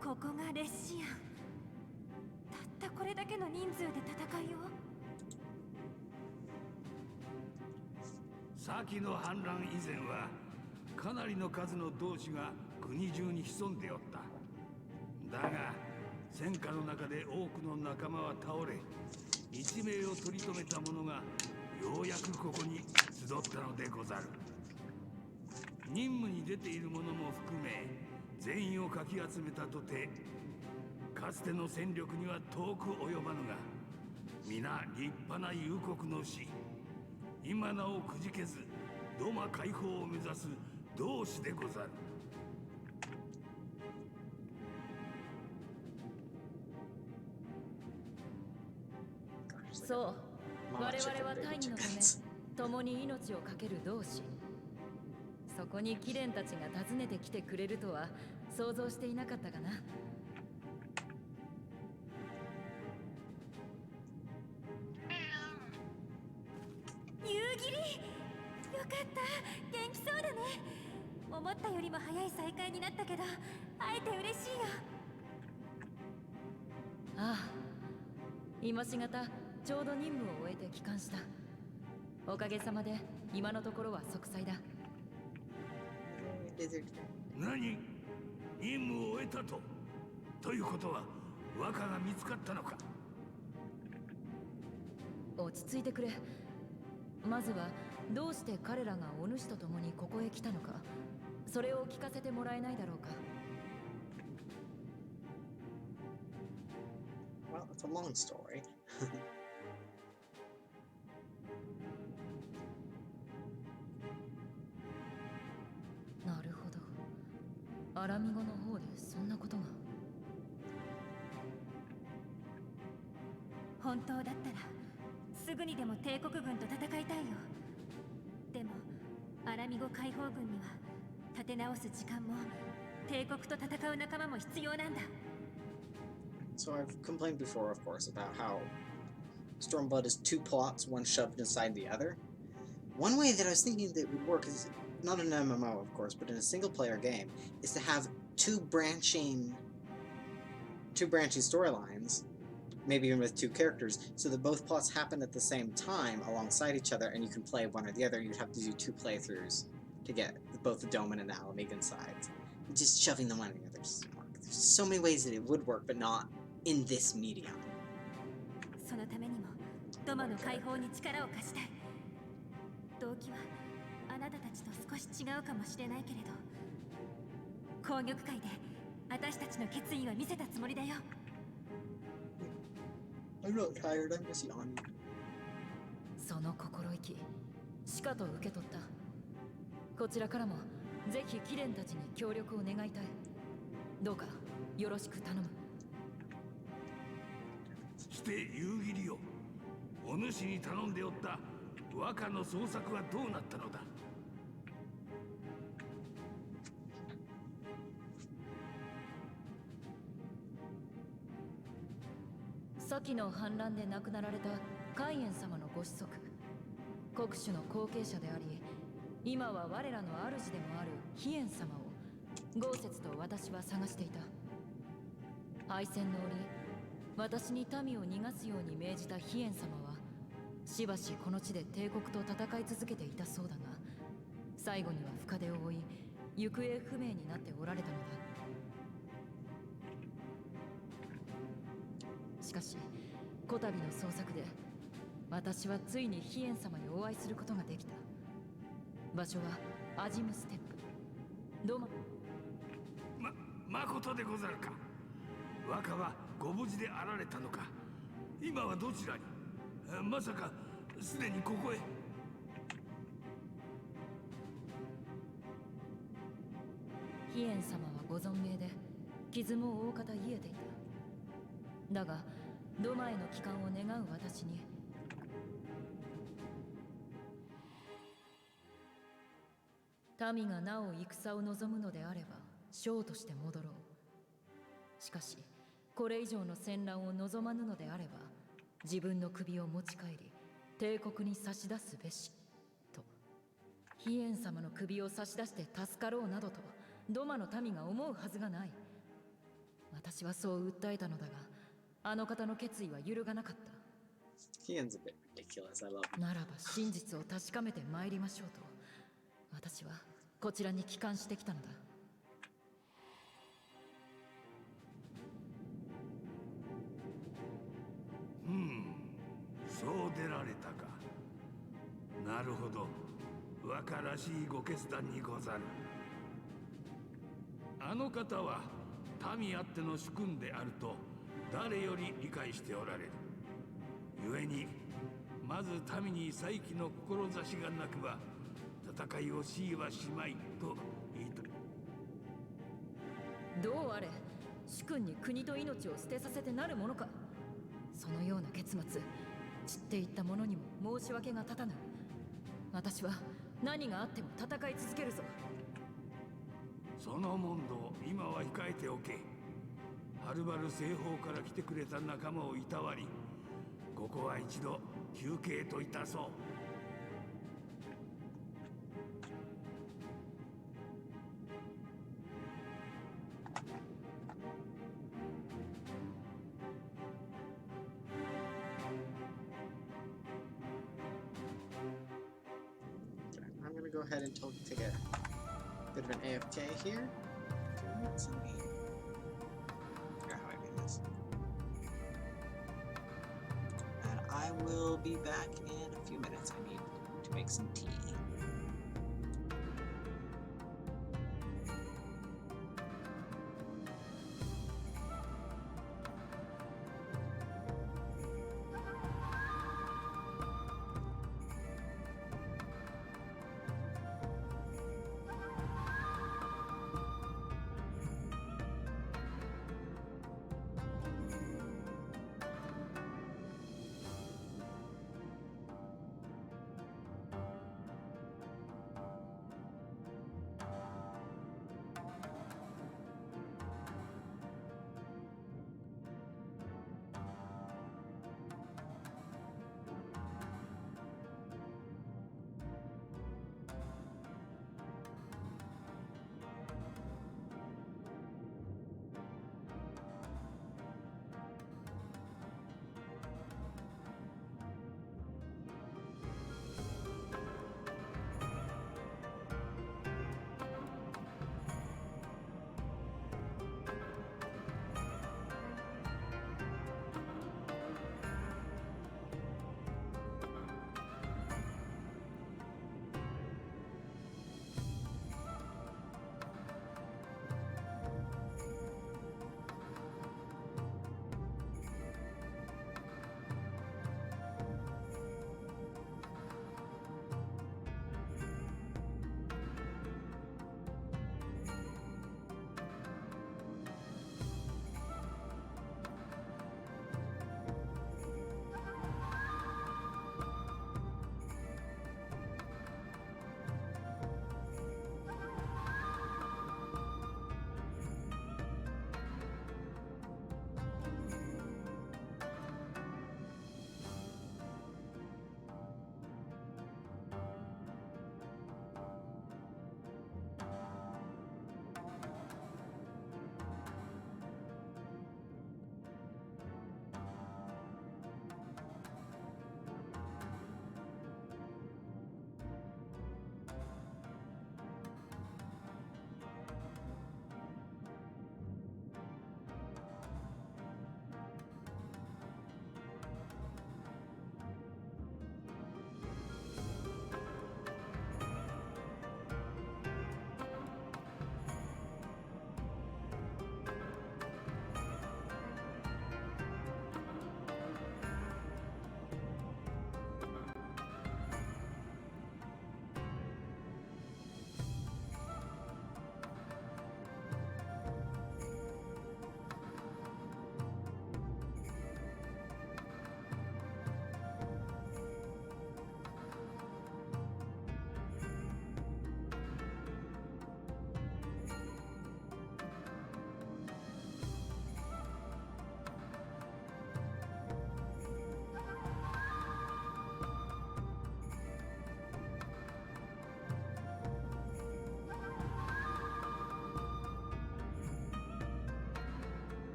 Speaker 10: ここがレシアン。たったこれだけの人数で戦いを。
Speaker 3: 先の反乱以前はかなりの数の同志が国中に潜んでおった。だが戦火の中で多くの仲間は倒れ、一命を取り留めた者がようやくここに集ったのでござる。任務に出ている者も含め全員をかき集めたとて、かつての戦力には遠く及ばぬが、皆立派な幽谷の士。今なおくじけずドマ解放を目指す同志でござる。
Speaker 2: そう、我々は大義のため共に命を懸ける同志。そこに貴殿たちが訪ねてきてくれるとは想像していなかったかな。
Speaker 10: 夕霧、よかった、元気そうだね。思ったよりも早い再会になったけど、会えて嬉しいよ。
Speaker 2: ああ、今しがたちょうど任務を終えて帰還した。おかげさまで今のところは息災だ。
Speaker 3: 何？任務を終えたと？ということは若が見つかったのか？
Speaker 2: 落ち着いてくれ。まずはどうして彼らがお主と共にここへ来たのか、それを聞かせてもらえないだろうか。
Speaker 1: Well, it's a long story.
Speaker 2: なるほど。アラミゴの方でそんなことが。
Speaker 10: 本当だったらすぐにでも帝国軍と戦いたいよ。でもアラミゴ解放軍には立て直す時間も帝国と戦う仲間も必要なんだ。
Speaker 1: So I've complained before, of course, about how Stormblood is two plots, one shoved inside the other. One way that I was thinking that would work is not an MMO, of course, but in a single-player game, is to have two branching storylines, maybe even with two characters, so that both plots happen at the same time alongside each other, and you can play one or the other. You'd have to do two playthroughs to get both the Doman and the Alamigan sides. Just shoving them one or the other doesn't work. There's so many ways that it would work, but not in this medium.
Speaker 10: そのためにもドマの解放に力を貸したい。動機はあなたたちと少し違うかもしれないけれど、紅玉会で私たちの決意は見せたつもりだよ。
Speaker 1: I'm not tired, I'm just yawning.
Speaker 2: その心意気、しかと受け取った。こちらからもぜひ貴殿たちに協力を願いたい。どうかよろしく頼む。
Speaker 3: して夕霧よ、お主に頼んでおった和歌の捜索はどうなったのだ？
Speaker 2: 先の反乱で亡くなられた海燕様のご子息、国主の後継者であり、今は我らの主でもある飛燕様を豪雪と私は探していた。敗戦の折、私に民を逃がすように命じた飛燕様はしばしこの地で帝国と戦い続けていたそうだが、最後には深手を負い行方不明になっておられたのだ。しかしこたびの捜索で私はついにヒエン様にお会いすることができた。場所はアジムステップ。どうも。
Speaker 3: まことでござるか。若はご無事であられたのか。今はどちらに。まさかすでにここへ。
Speaker 2: ヒエン様はご存命で傷も大方癒えていた。だがドマへの帰還を願う私に、民がなお戦を望むのであれば将として戻ろう。しかしこれ以上の戦乱を望まぬのであれば自分の首を持ち帰り帝国に差し出すべしと。ヒエン様の首を差し出して助かろうなどとドマの民が思うはずがない。私はそう訴えたのだが、あの方の決意は揺るがなかった。
Speaker 1: Ian's a bit ridiculous. I love him.
Speaker 2: ならば真実を確かめて参りましょうと私はこちらに帰還してきたのだ。
Speaker 3: そう出られたか。なるほど、若らしいご決断にござる。あの方は民あっての主君であると誰より理解しておられる。故にまず民に再起の志がなくば戦いを強いはしまいと言いたい。
Speaker 2: どうあれ主君に国と命を捨てさせてなるものか。そのような結末散っていった者にも申し訳が立たぬ。私は何があっても戦い続けるぞ。
Speaker 3: その問答今は控えておけ。はるばる西方から来てくれた仲間をいたわり、ここは一度休憩といたそう。
Speaker 1: I'm gonna go ahead and take a bit of an AFK here. Let's see. Forgot how I do this. And I will be back in a few minutes. I need to make some tea.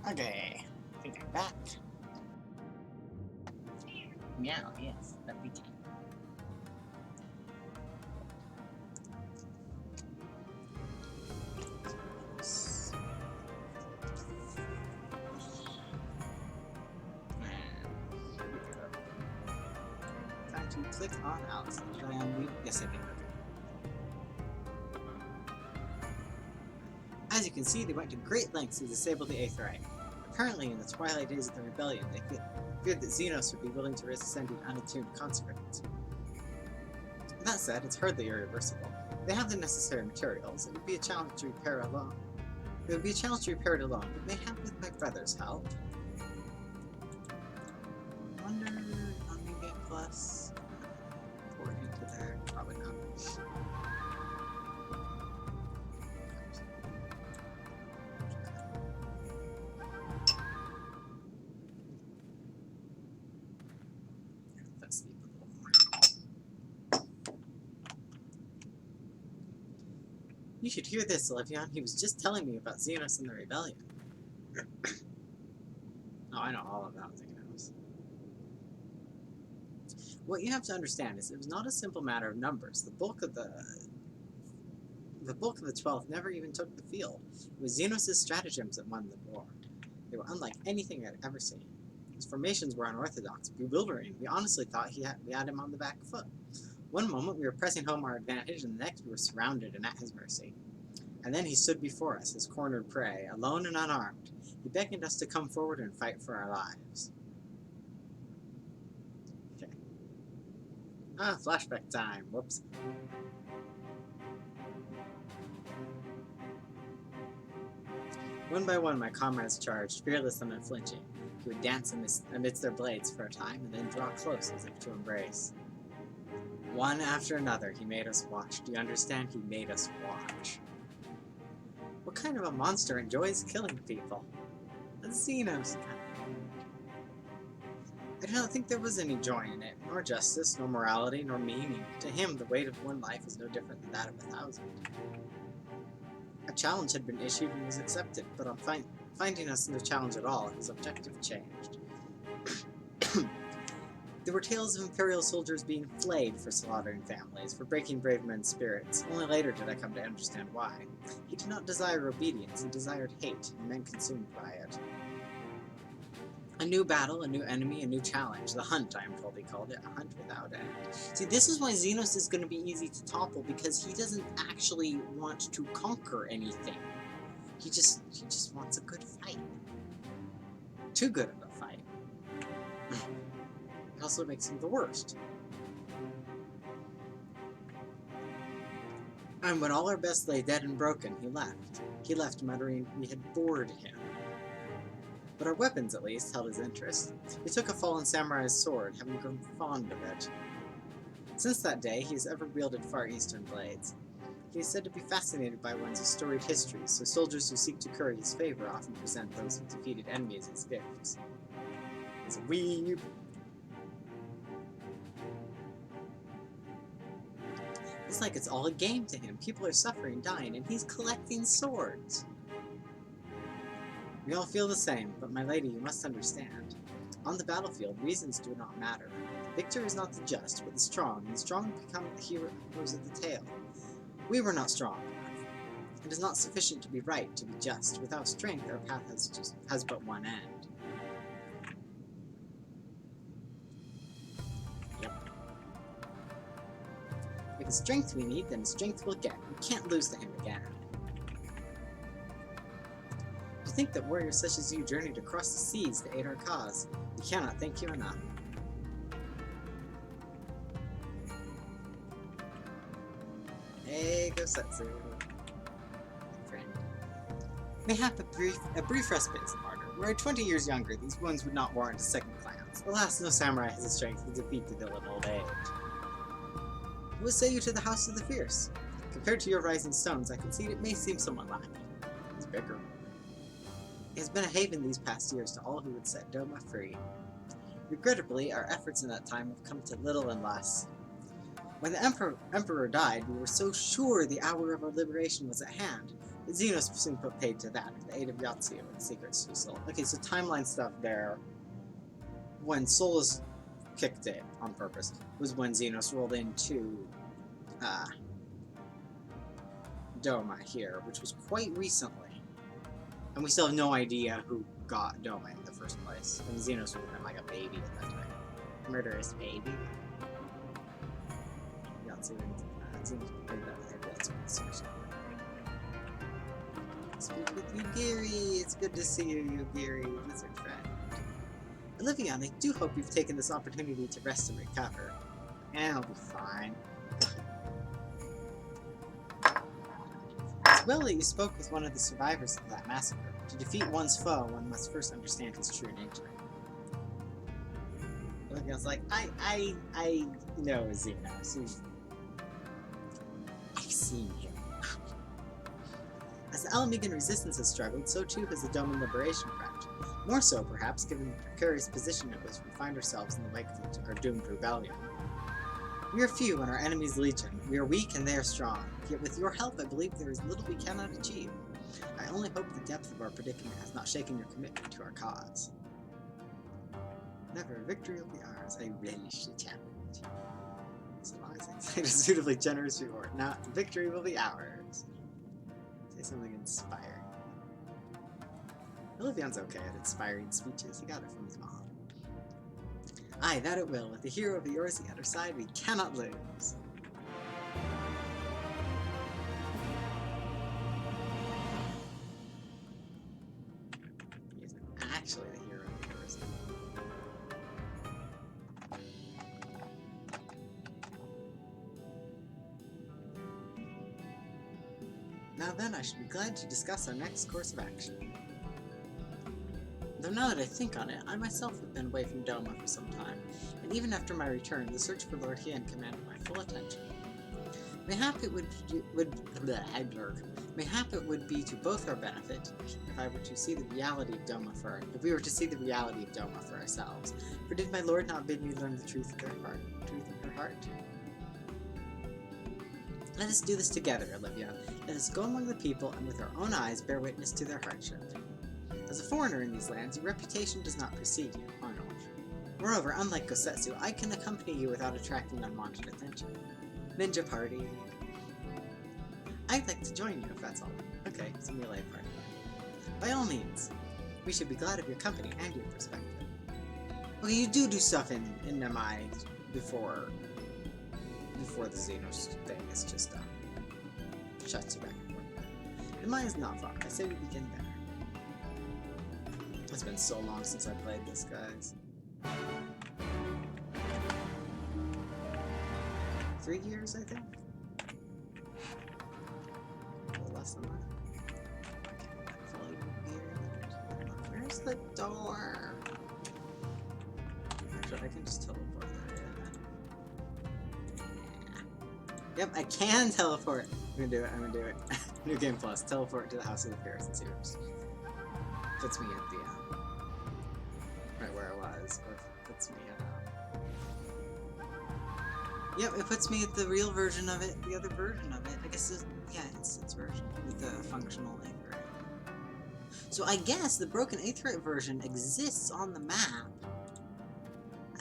Speaker 1: Okay, I think I'm back. Meow, yes, that we can. Trying to click on Alice. Did I unmute? Yes, I did. Okay. As you can see, they went to great lengths to disable the Aetherite. Apparently, in the twilight days of the rebellion, they feared that Xenos would be willing to risk sending unattuned consequences. That said, it's hardly irreversible. They have the necessary materials. It would be a challenge to repair it alone. But mayhap with my brother's help. I wonder on New Game Plus. Pour it into there. Probably not. Let's sleep a little more. You should hear this, Levion. He was just telling me about Xenos and the Rebellion. Oh, I know all about Xenos. What you have to understand is it was not a simple matter of numbers. The bulk of the 12th never even took the field. It was Xenos' stratagems that won the war. They were unlike anything I'd ever seen. His formations were unorthodox, bewildering. We honestly thought we had him on the back foot. One moment we were pressing home our advantage, and the next we were surrounded and at his mercy. And then he stood before us, his cornered prey, alone and unarmed. He beckoned us to come forward and fight for our lives. Okay. Ah, flashback time. Whoops. One by one, my comrades charged, fearless and unflinching. He would dance amidst their blades for a time, and then draw close as if to embrace. One after another, he made us watch. Do you understand? He made us watch. What kind of a monster enjoys killing people? A Xenos. I do not think there was any joy in it, nor justice, nor morality, nor meaning. To him, the weight of one life is no different than that of 1,000. A challenge had been issued and was accepted, but on finding us no challenge at all, his objective changed. There were tales of Imperial soldiers being flayed for slaughtering families, for breaking brave men's spirits. Only later did I come to understand why. He did not desire obedience, he desired hate, and men consumed by it. A new battle, a new enemy, a new challenge. The hunt, I am told he called it. A hunt without end. See, this is why Xenos is going to be easy to topple, because he doesn't actually want to conquer anything. He just wants a good fight. Too good of a fight. It also makes him the worst. And when all our best lay dead and broken, he left. He left muttering we had bored him. But our weapons, at least, held his interest. He took a fallen samurai's sword, having grown fond of it. Since that day, he has ever wielded Far Eastern blades. He is said to be fascinated by one's storied histories, so soldiers who seek to curry his favor often present those who defeated enemies as gifts. He's a weeb. It's like it's all a game to him. People are suffering, dying, and he's collecting swords. We all feel the same, but my lady, you must understand. On the battlefield, reasons do not matter. Victor is not the just, but the strong, and the strong become the heroes of the tale. We were not strong enough. It is not sufficient to be right, to be just. Without strength, our path has but one end. Yep. If it's strength we need, then strength we'll get. We can't lose to him again. To think that warriors such as you journeyed across the seas to aid our cause, we cannot thank you enough. Hey, Gosetsu. Friend. Mayhap a brief respite is in order. Were I 20 years younger, these wounds would not warrant a second glance. Alas, no samurai has the strength to defeat the villain old age. What say you to the House of the Fierce? Compared to your rising stones, I concede it may seem somewhat lacking. It's bigger. It has been a haven these past years to all who would set Doma free. Regrettably, our efforts in that time have come to little and less. When the Emperor died, we were so sure the hour of our liberation was at hand. Xenos soon put paid to that, with the aid of Yatsu and the secrets she sold. Okay, so timeline stuff there. When Solus kicked it on purpose was when Xenos rolled into Doma here, which was quite recently. And we still have no idea who got Doma in the first place. And Xenos would have been like a baby at that time. Murderous baby. Yatsu and Xenos played that with Yatsu and Sushi. Speak with you, Gary. It's good to see you, Gary, wizard friend. Olivia, I do hope you've taken this opportunity to rest and recover. And I'll be fine. It's well that you spoke with one of the survivors of that massacre. To defeat one's foe, one must first understand his true nature. Olivia's like, I know Xenos. I've seen him. As the Alamigan resistance has struggled, so too has the Doman Liberation Front. More so, perhaps, given the precarious position in which we find ourselves in the wake of our doomed rebellion. We are few and our enemies legion. We are weak and they are strong. Yet with your help, I believe there is little we cannot achieve. I only hope the depth of our predicament has not shaken your commitment to our cause. Never, victory will be ours. I relish the challenge. So long as I say a suitably generous reward. Now, victory will be ours. Say something inspiring. Olivion's okay at inspiring speeches. He got it from his mom. Aye, that it will. With the hero of the Yorzi at our side, we cannot lose. He isn't actually the hero of the Yorzi. Now then, I should be glad to discuss our next course of action. Though now that I think on it, I myself have been away from Doma for some time, and even after my return, the search for Lord Hien commanded my full attention. Mayhap it would be to both our benefit if we were to see the reality of Doma for ourselves. For did my lord not bid me learn the truth of her heart? Let us do this together, Olivia. Let us go among the people and with our own eyes bear witness to their hardship. As a foreigner in these lands, your reputation does not precede you, Arnold. Moreover, unlike Gosetsu, I can accompany you without attracting unwanted attention. Ninja party. I'd like to join you if that's all. Okay, it's a melee party. By all means. We should be glad of your company and your perspective. Okay, you do stuff in Nemai before the Xenos thing is just shuts you back and forth. Nemai is not far. I say we begin there. It's been so long since I played this, guys. 3 years, I think? A little less than that. Fully weird. Where's the door? Actually, I can just teleport there, yeah. Yep, I can teleport! I'm gonna do it. New Game Plus. Teleport to the House of the Paris and see what puts me at the right where I was, or puts me at yep, it puts me at the real version of it, the other version of it. I guess it's its version with the functional Aetheryte. So I guess the broken Aetheryte version exists on the map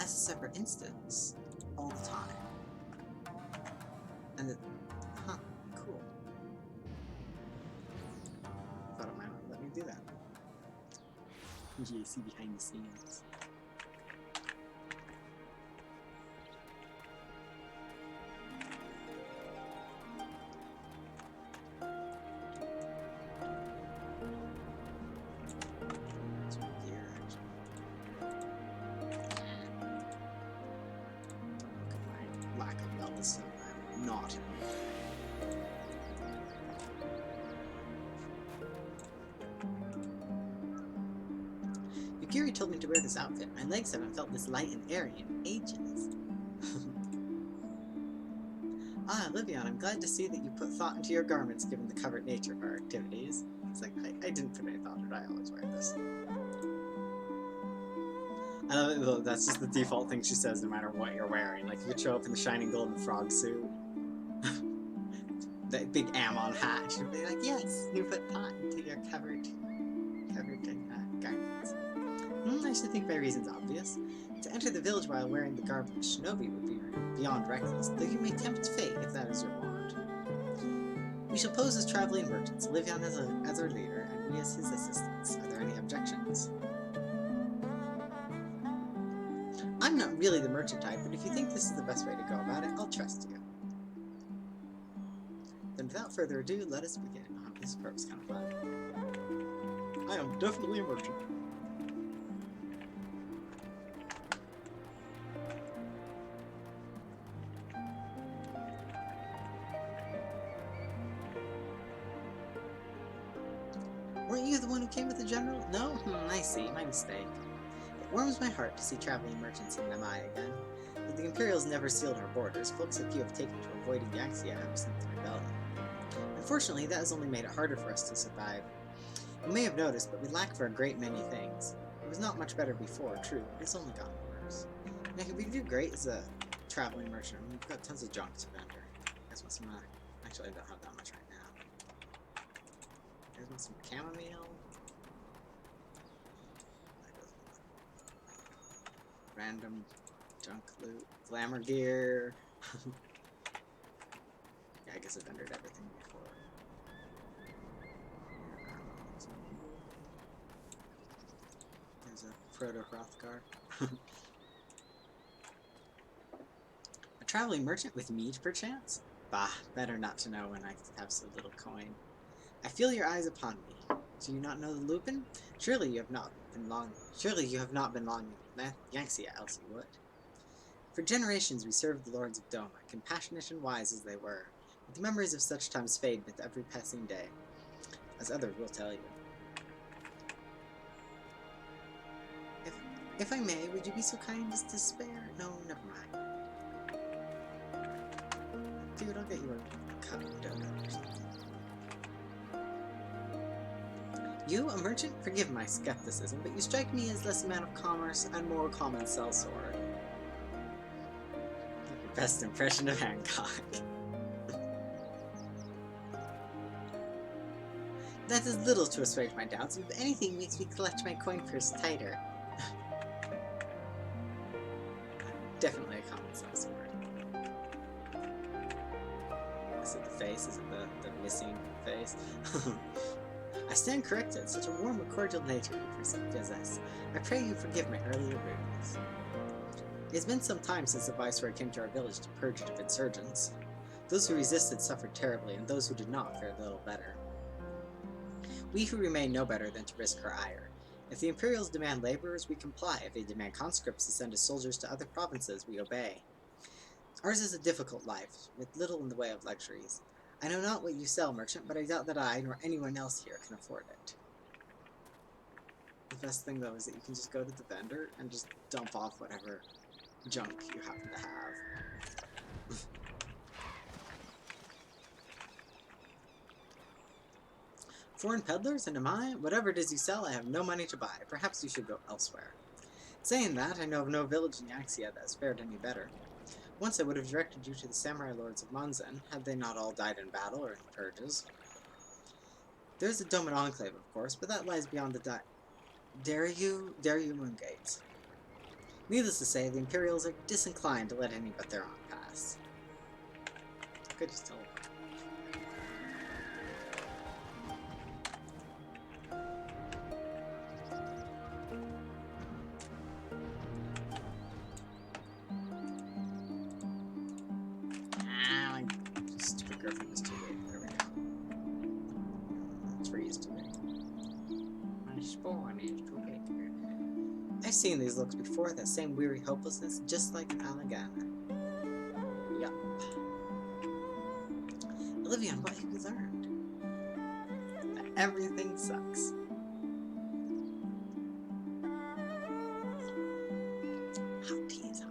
Speaker 1: as a separate instance all the time. And cool. Thought it might not let me do that. You see behind the scenes. It's right here, actually. Don't look at my lack of wellness, so I'm not. Yukiri told me to wear this outfit. My legs haven't felt this light and airy in ages. Ah, Livion, I'm glad to see that you put thought into your garments given the covert nature of our activities. It's like, I didn't put any thought into it, I always wear this. I love it, that's just the default thing she says no matter what you're wearing. Like, if you show up in the Shining Golden Frog suit, the big Amon hat. She'll be like, yes, you put pot into your covered garments. I should think my reason's obvious. To enter the village while wearing the garb of a shinobi would be beyond reckless, though you may tempt fate if that is your want. We shall pose as traveling merchants, Livian as our leader, and we as his assistants. Are there any objections? I'm not really the merchant type, but if you think this is the best way to go about it, I'll trust you. Then without further ado, let us begin. Oh, this part was kind of fun. I am definitely a merchant. Weren't you the one who came with the general? No? I see. My mistake. It warms my heart to see traveling merchants in Namai again. But the Imperials never sealed our borders. Folks like you have taken to avoiding Yaxia ever since the rebellion. Unfortunately, that has only made it harder for us to survive. You may have noticed, but we lack for a great many things. It was not much better before, true, but it's only gotten worse. Now, we do great as a traveling merchant. We've got tons of junk to vendor. You guys want some, actually, I don't have that much right now. You guys want some chamomile? Random junk loot. Glamour gear. Yeah, I guess I've vendored everything before. There's a Proto Hrothgar. A traveling merchant with mead, perchance? Bah, better not to know when I have so little coin. I feel your eyes upon me. Do you not know the Lupin? Surely you have not been long in Yaxia, else you would. For generations we served the lords of Doma, compassionate and wise as they were. But the memories of such times fade with every passing day, as others will tell you. If I may, would you be so kind as to spare? No, never mind. Dude, I'll get you a cup of donut or something. You, a merchant? Forgive my skepticism, but you strike me as less a man of commerce and more a common sellsword. Your best impression of Hancock. That is little to assuage my doubts, if anything makes me clutch my coin purse tighter. Definitely a common sellsword. Is it the face? Is it the missing face? I stand corrected. Such a warm and cordial nature you possess. I pray you forgive my earlier rudeness. It has been some time since the Viceroy came to our village to purge it of insurgents. Those who resisted suffered terribly, and those who did not fared little better. We who remain know better than to risk our ire. If the Imperials demand laborers, we comply. If they demand conscripts to send as soldiers to other provinces, we obey. Ours is a difficult life, with little in the way of luxuries. I know not what you sell, merchant, but I doubt that I, nor anyone else here, can afford it. The best thing, though, is that you can just go to the vendor and just dump off whatever junk you happen to have. Foreign peddlers and am I? Whatever it is you sell, I have no money to buy. Perhaps you should go elsewhere. Saying that, I know of no village in Yaxia that has fared any better. Once I would have directed you to the samurai lords of Monzen, had they not all died in battle or in the purges. There is the Doman Enclave, of course, but that lies beyond the Moon Gates. Needless to say, the Imperials are disinclined to let any but their own pass. Could just tell. Stupid griffin is too big. There we go. Tree is too big. My spawn is too big. I've seen these looks before, that same weary hopelessness, just like an Alagana. Yup. Olivian, what have you learned? That everything sucks. Hot tea is hot.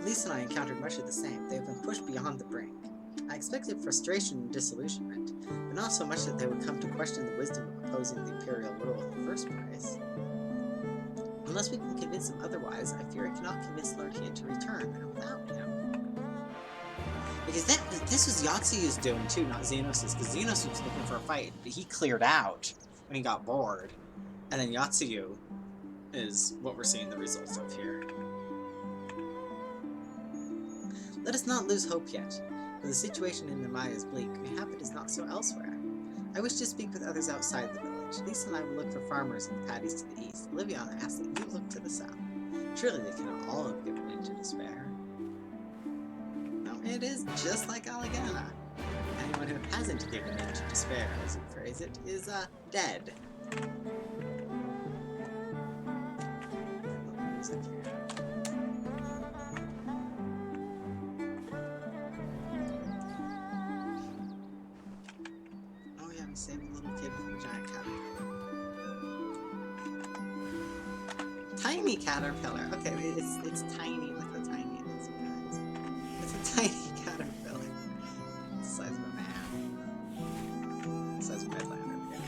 Speaker 1: Lisa and I encountered much of the same. They have been pushed beyond the brink. I expected frustration and disillusionment, but not so much that they would come to question the wisdom of opposing the Imperial rule in the first place. Unless we can convince them otherwise, I fear I cannot convince Lord Hien to return, and without him... Because this was Yatsu's doing too, not Xenos', because Xenos was looking for a fight, but he cleared out when he got bored. And then Yatsu is what we're seeing the results of here. Let us not lose hope yet. Though the situation in the Maya is bleak, mayhap it is not so elsewhere. I wish to speak with others outside the village. Lisa and I will look for farmers in the paddies to the east. Olivia, I ask that you look to the south. Surely they cannot all have given in to despair. No, it is just like Allegana. Anyone who hasn't given in to despair, as you phrase it, is, dead. Oh yeah, we saved a little kid from a giant caterpillar. Tiny caterpillar. Okay, it's tiny. Look how tiny it is, you guys. It's a tiny caterpillar. It's the size of a man. The size of a Midlander, yeah.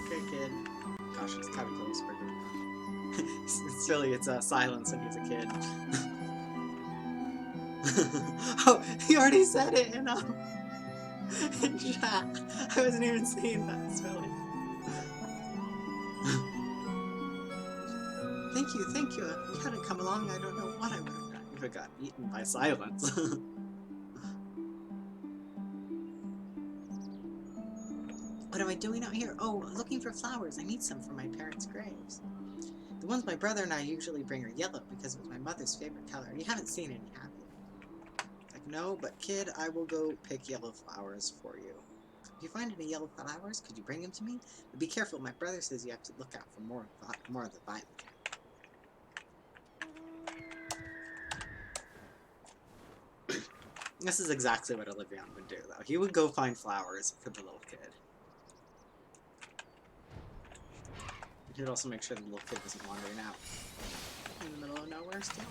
Speaker 1: Okay, kid. Gosh, this caterpillar's bigger. It's silly, it's silence and he's a kid. Oh, he already said it in chat. I wasn't even seeing that, silly. Thank you. If you hadn't come along, I don't know what I would have done if I got eaten by silence. What am I doing out here? Oh, looking for flowers. I need some for my parents' graves. The ones my brother and I usually bring are yellow because it was my mother's favorite color. You haven't seen any, have you? Like, no, but kid, I will go pick yellow flowers for you. If you find any yellow flowers, could you bring them to me? But be careful, my brother says you have to look out for more of the violet kind. This is exactly what Olivion would do, though. He would go find flowers for the little kid. He'd also make sure the little kid wasn't wandering out in the middle of nowhere still.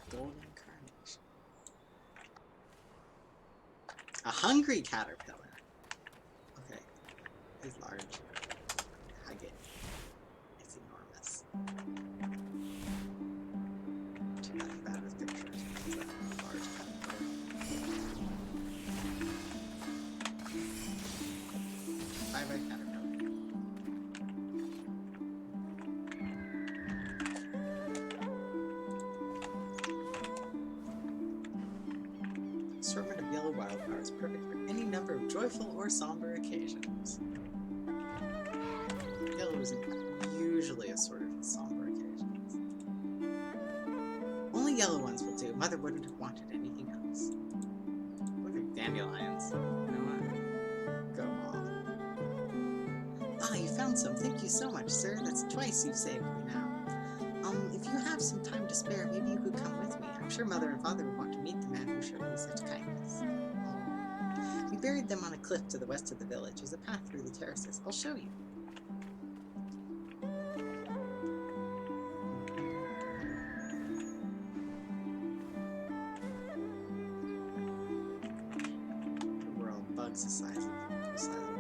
Speaker 1: Golden carnation. A hungry caterpillar. Okay. It's large. Hug it. It's enormous. Too bad with pictures. It's a large caterpillar. Bye-bye, caterpillar. Assortment of yellow wildflowers, perfect for any number of joyful or somber occasions. Yellow isn't usually assorted for somber occasions. Only yellow ones will do. Mother wouldn't have wanted anything else. Look at dandelions. You know what? Go on. Ah, you found some. Thank you so much, sir. That's twice you've saved me now. If you have some time to spare, maybe you could come with me. I'm sure Mother and Father would want to meet the man who showed me such kindness. We buried them on a cliff to the west of the village. There's a path through the terraces. I'll show you. We're all bugs the size of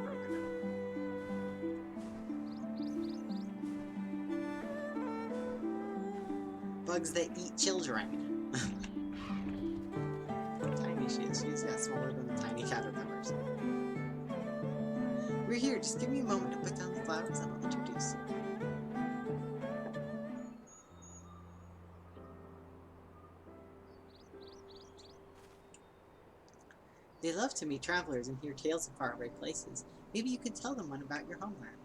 Speaker 1: broken. Bugs that eat children. Tiny she is. She's smaller than the tiny caterpillars. We're here. Just give me a moment to put down the flowers and I'll introduce you. They love to meet travelers and hear tales of faraway places. Maybe you could tell them one about your homeland.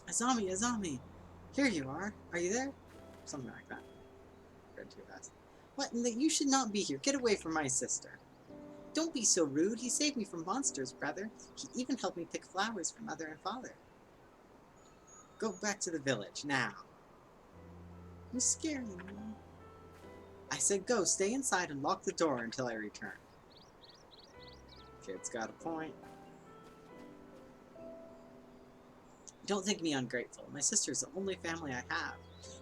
Speaker 1: Azami, Azami! Here you are. Are you there? Something like that. Read too fast. What? You should not be here. Get away from my sister. Don't be so rude. He saved me from monsters, brother. He even helped me pick flowers for Mother and Father. Go back to the village, now. You're scaring me. I said go. Stay inside and lock the door until I return. Kid's got a point. Don't think me ungrateful. My sister's the only family I have.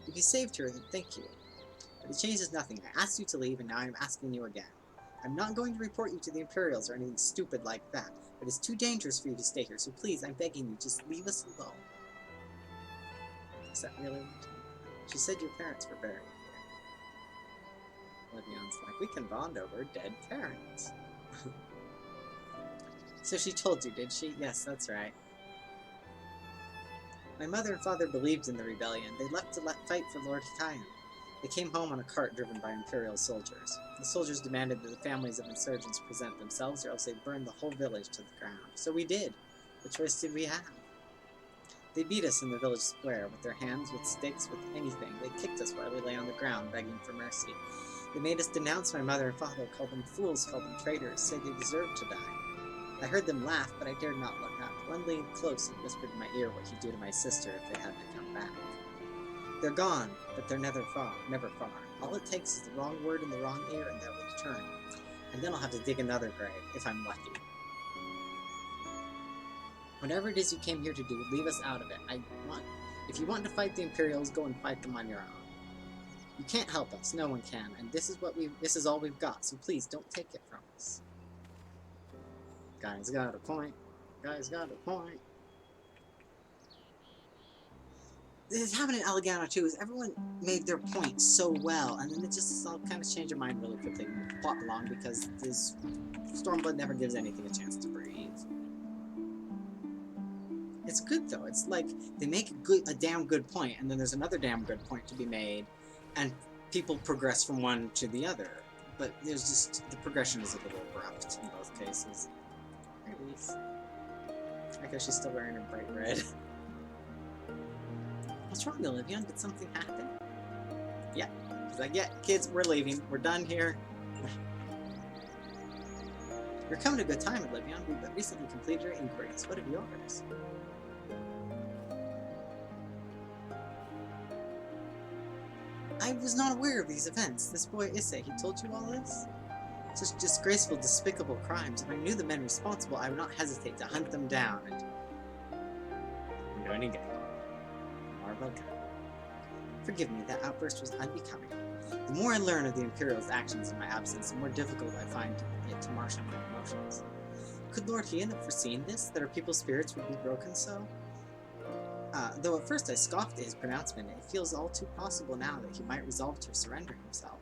Speaker 1: If you saved her, then thank you. But it changes nothing. I asked you to leave, and now I'm asking you again. I'm not going to report you to the Imperials or anything stupid like that, but it's too dangerous for you to stay here, so please, I'm begging you, just leave us alone. Is that really what you mean? She said your parents were buried here. Livion's like, we can bond over dead parents. So she told you, did she? Yes, that's right. My mother and father believed in the rebellion. They left to fight for Lord Hikayan. They came home on a cart driven by Imperial soldiers. The soldiers demanded that the families of insurgents present themselves, or else they'd burn the whole village to the ground. So we did. What choice did we have? They beat us in the village square, with their hands, with sticks, with anything. They kicked us while we lay on the ground, begging for mercy. They made us denounce my mother and father, called them fools, called them traitors, said they deserved to die. I heard them laugh, but I dared not look up. One leaned close and whispered in my ear what he'd do to my sister if they had to come back. They're gone, but they're never far. All it takes is the wrong word in the wrong ear, and they'll return. And then I'll have to dig another grave, if I'm lucky. Whatever it is you came here to do, leave us out of it. If you want to fight the Imperials, go and fight them on your own. You can't help us, no one can, and this is all we've got, so please don't take it from us. Guy's got a point. Guy's got a point. This happened in Allegano too, is everyone made their point so well, and then it just all kind of changed their mind really quickly and plot along because this Stormblood never gives anything a chance to breathe. It's good though. It's like they make a damn good point, and then there's another damn good point to be made, and people progress from one to the other. But there's just the progression is a little abrupt in both cases. I guess she's still wearing her bright red. What's wrong, Olivia? Did something happen? Yeah. She's like, yeah, kids, we're leaving. We're done here. You're coming at a good time, Olivia. We've recently completed our inquiries. What of yours? I was not aware of these events. This boy Issei, he told you all this? Such disgraceful, despicable crimes. If I knew the men responsible, I would not hesitate to hunt them down and... I'm doing again. Marvel God. Forgive me, that outburst was unbecoming. The more I learn of the Imperial's actions in my absence, the more difficult I find it to marshal my emotions. Could Lord Heian have foreseen this, that our people's spirits would be broken so? Though at first I scoffed at his pronouncement, it feels all too possible now that he might resolve to surrender himself.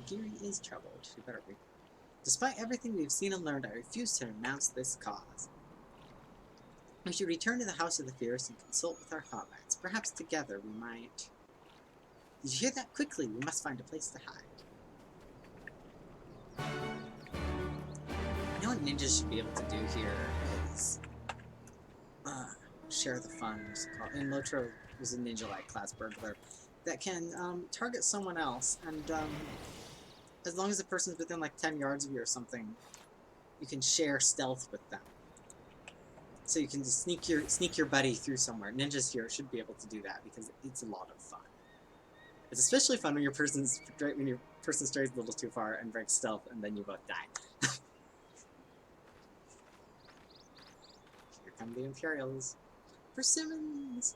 Speaker 1: Giri is troubled. She better be. Despite everything we've seen and learned, I refuse to renounce this cause. We should return to the House of the Fierce and consult with our comrades. Perhaps together we might... Did you hear that? Quickly, we must find a place to hide. You know what ninjas should be able to do here is... share the funds. In Lotro was a ninja-like class burglar that can target someone else, and as long as the person's within like 10 yards of you or something, you can share stealth with them. So you can just sneak your buddy through somewhere. Ninjas here should be able to do that because it's a lot of fun. It's especially fun when your person strays a little too far and breaks stealth, and then you both die. Here come the Imperials. Persimmons!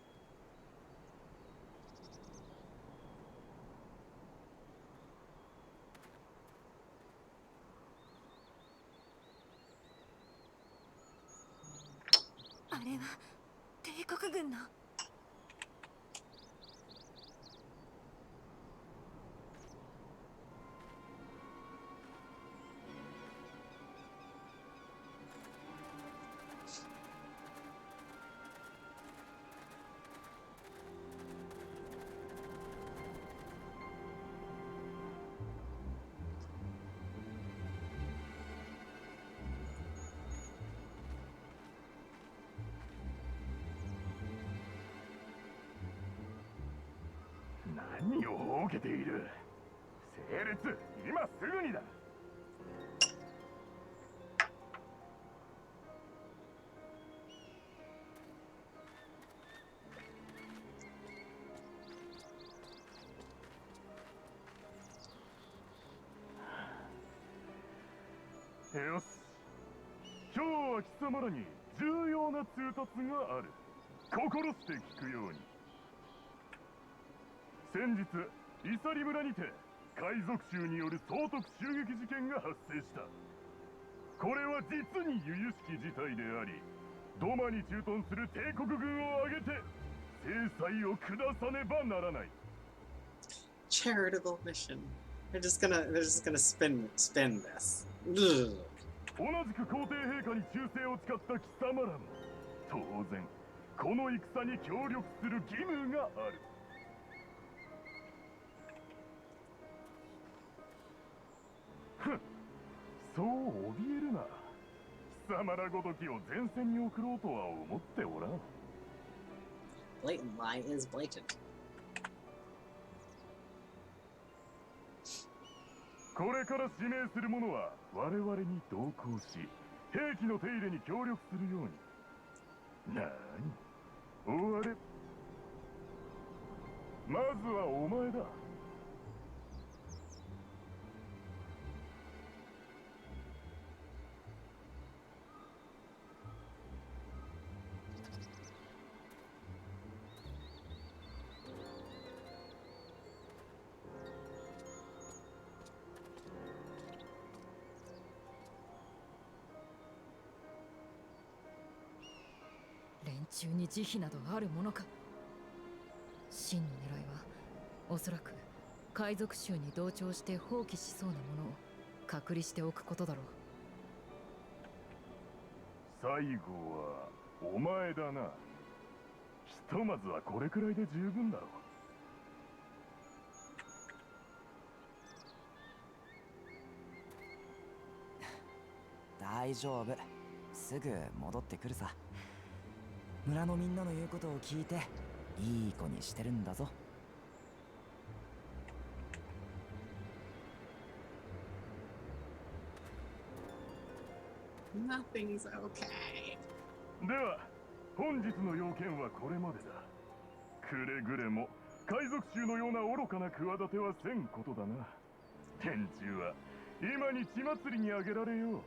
Speaker 4: 何をほうけている。整列、今すぐにだ。よし。今日は貴様らに重要な通達がある。心して聞くように。先日イサリ村にて海賊衆による総督襲撃事件が発生した。これは実に由々しき事態であり、ドマに駐屯する帝国軍を挙げて制裁を下さねばならない。
Speaker 1: Charitable mission. They're just gonna spin this. Ugh.
Speaker 4: 同じく皇帝陛下に忠誠を誓った貴様らも当然この戦に協力する義務がある。ふん、そう怯えるな。貴様らごときを前線に送ろうとは思っておらん。
Speaker 1: Blatant lie is blatant.
Speaker 4: これから指名する者は我々に同行し、兵器の手入れに協力するように。なーに、終われ。まずはお前だ。
Speaker 2: 連中に慈悲などあるものか。真の狙いはおそらく海賊衆に同調して放棄しそうなものを隔離しておくことだろう。
Speaker 4: 最後はお前だな。ひとまずはこれくらいで十分だろう。
Speaker 6: 大丈夫、すぐ戻ってくるさ。村のみんなの言うことを聞いていい子にしてるんだぞ。
Speaker 1: Nothing's okay.
Speaker 4: では本日の要件はこれまでだ。くれぐれも海賊衆のような愚かな企てはせんことだな。天中は今に血祭りにあげられよう。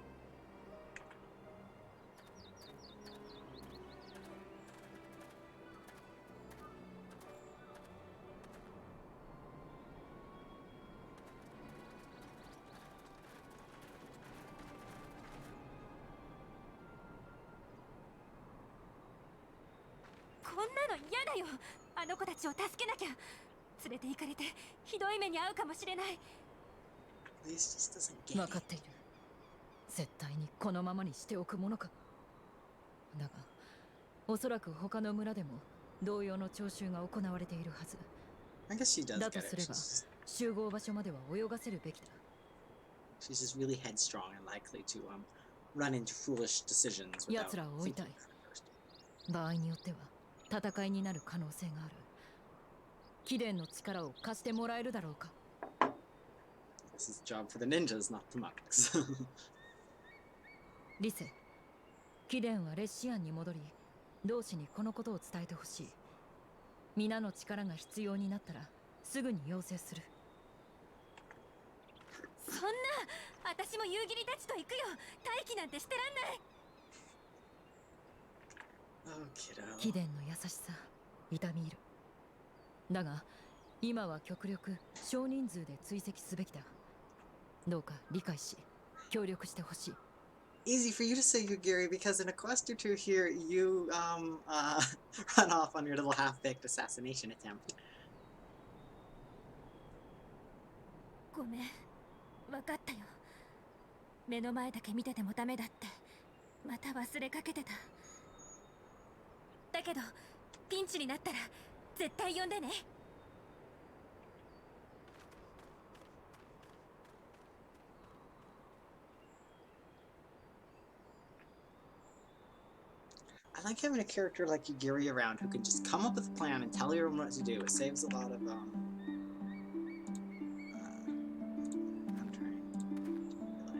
Speaker 10: こんなの嫌だよ。あの子たちを助けなきゃ。連れて行かれてひどい目に遭うかもしれない。
Speaker 1: At least just doesn't get
Speaker 2: 分
Speaker 1: it.
Speaker 2: かっている。絶対にこのままにしておくものか。だがおそらく他の村でも同様の徴収が行われているはず。
Speaker 1: I guess she does
Speaker 2: だと
Speaker 1: get
Speaker 2: す
Speaker 1: it.
Speaker 2: れば集合場所までは泳がせるべきだ。
Speaker 1: She's just really headstrong and likely to run into foolish decisions without
Speaker 2: 奴らを追いたい。
Speaker 1: thinking first.
Speaker 2: 場合によっては戦いになる可能性がある。貴殿の力を貸してもらえるだろうか。
Speaker 1: This is a job for the ninjas, not the monks.
Speaker 2: リセ、貴殿はレシアンに戻り、同志にこのことを伝えてほしい。皆の力が必要になったらすぐに要請する。
Speaker 10: そんな、私も夕霧たちと行くよ。待機なんてしてらんない。
Speaker 1: Oh,
Speaker 2: 貴
Speaker 1: kiddo.
Speaker 2: 殿の優しさ、痛み入る。だが今は極力少人数で追跡すべきだ。どうか理解し協力してほしい。
Speaker 1: Easy for you to say, Yugiri, because in a quest or two here, you run off on your little half-baked assassination attempt.
Speaker 10: ごめん、分かったよ。目の前だけ見ててもダメだってまた忘れかけてた。だけどピンチになったら絶対呼んでね。
Speaker 1: I like having a character like Yugiri around who can just come up with a plan and tell everyone what to do. It saves a lot of I'm trying to relay.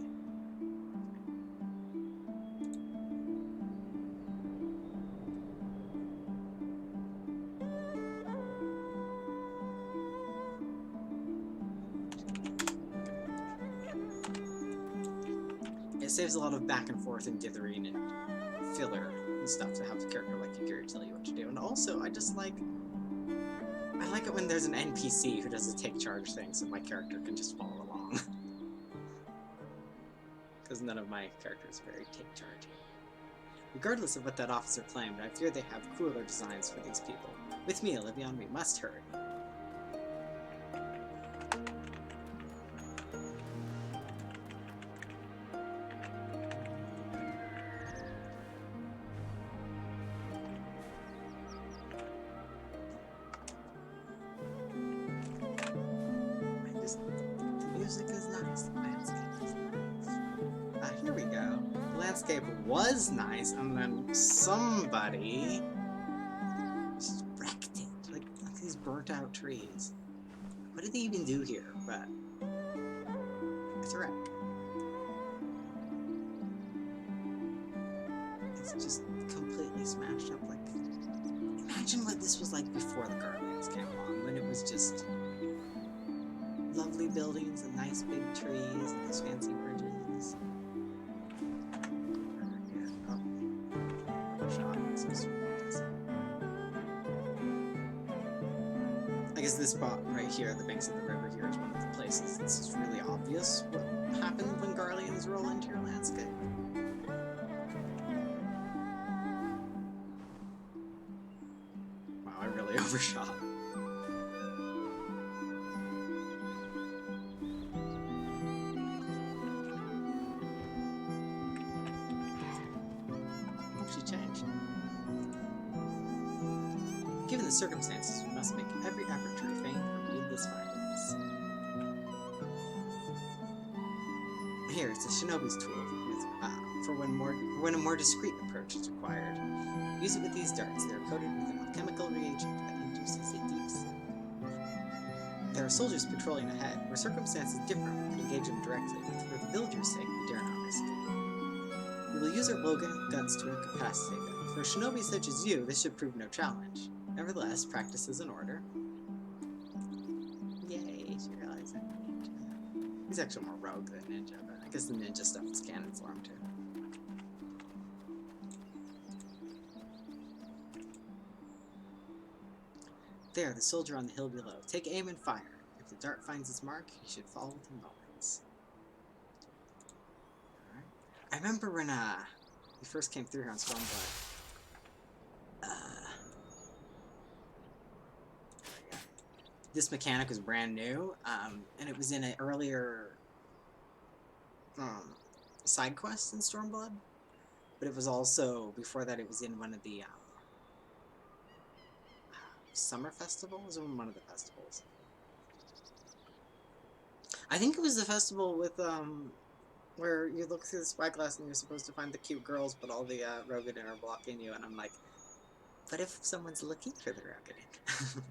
Speaker 1: It saves a lot of back and forth and dithering and filler and stuff to have a character like Yugiri tell you what to do. And also, I I like it when there's an NPC who does a take charge thing so my character can just follow along. Because none of my characters are very take charge. Regardless of what that officer claimed, I fear they have crueler designs for these people. With me, Olivia, we must hurry. The music is nice, the landscape is nice. Here we go. The landscape was nice, and then somebody just wrecked it. Like these burnt out trees. What did they even do here? But it's a wreck. It's just completely smashed up. Like, imagine what this was like before the Guardians came along, when it was just lovely buildings and nice big trees and these fancy bridges. I guess this spot right here at the banks of the river here is one of the places it's just really obvious what happened when Garleans roll into your landscape. Wow, I really overshot. Given the circumstances, we must make every effort to refrain from needless violence. Here is the shinobi's tool for when a more discreet approach is required. Use it with these darts. They are coated with an alchemical reagent that induces a deep sleep. There are soldiers patrolling ahead. Where circumstances differ, we can engage them directly, but for the villagers' sake, we dare not risk it. We will use our blowguns to incapacitate them. For a shinobi such as you, this should prove no challenge. Nevertheless, practice is in order. Yay, she realized I'm a ninja. He's actually more rogue than ninja, but I guess the ninja stuff is canon for him too. There, the soldier on the hill below. Take aim and fire. If the dart finds its mark, he should fall within moments. Alright. I remember when we first came through here on Stormblood. This mechanic was brand new, and it was in an earlier side quest in Stormblood, but it was also, before that, it was in one of the summer festivals, or one of the festivals. I think it was the festival with, where you look through the spyglass and you're supposed to find the cute girls, but all the Rogadin are blocking you, and I'm like, what if someone's looking for the Rogadin?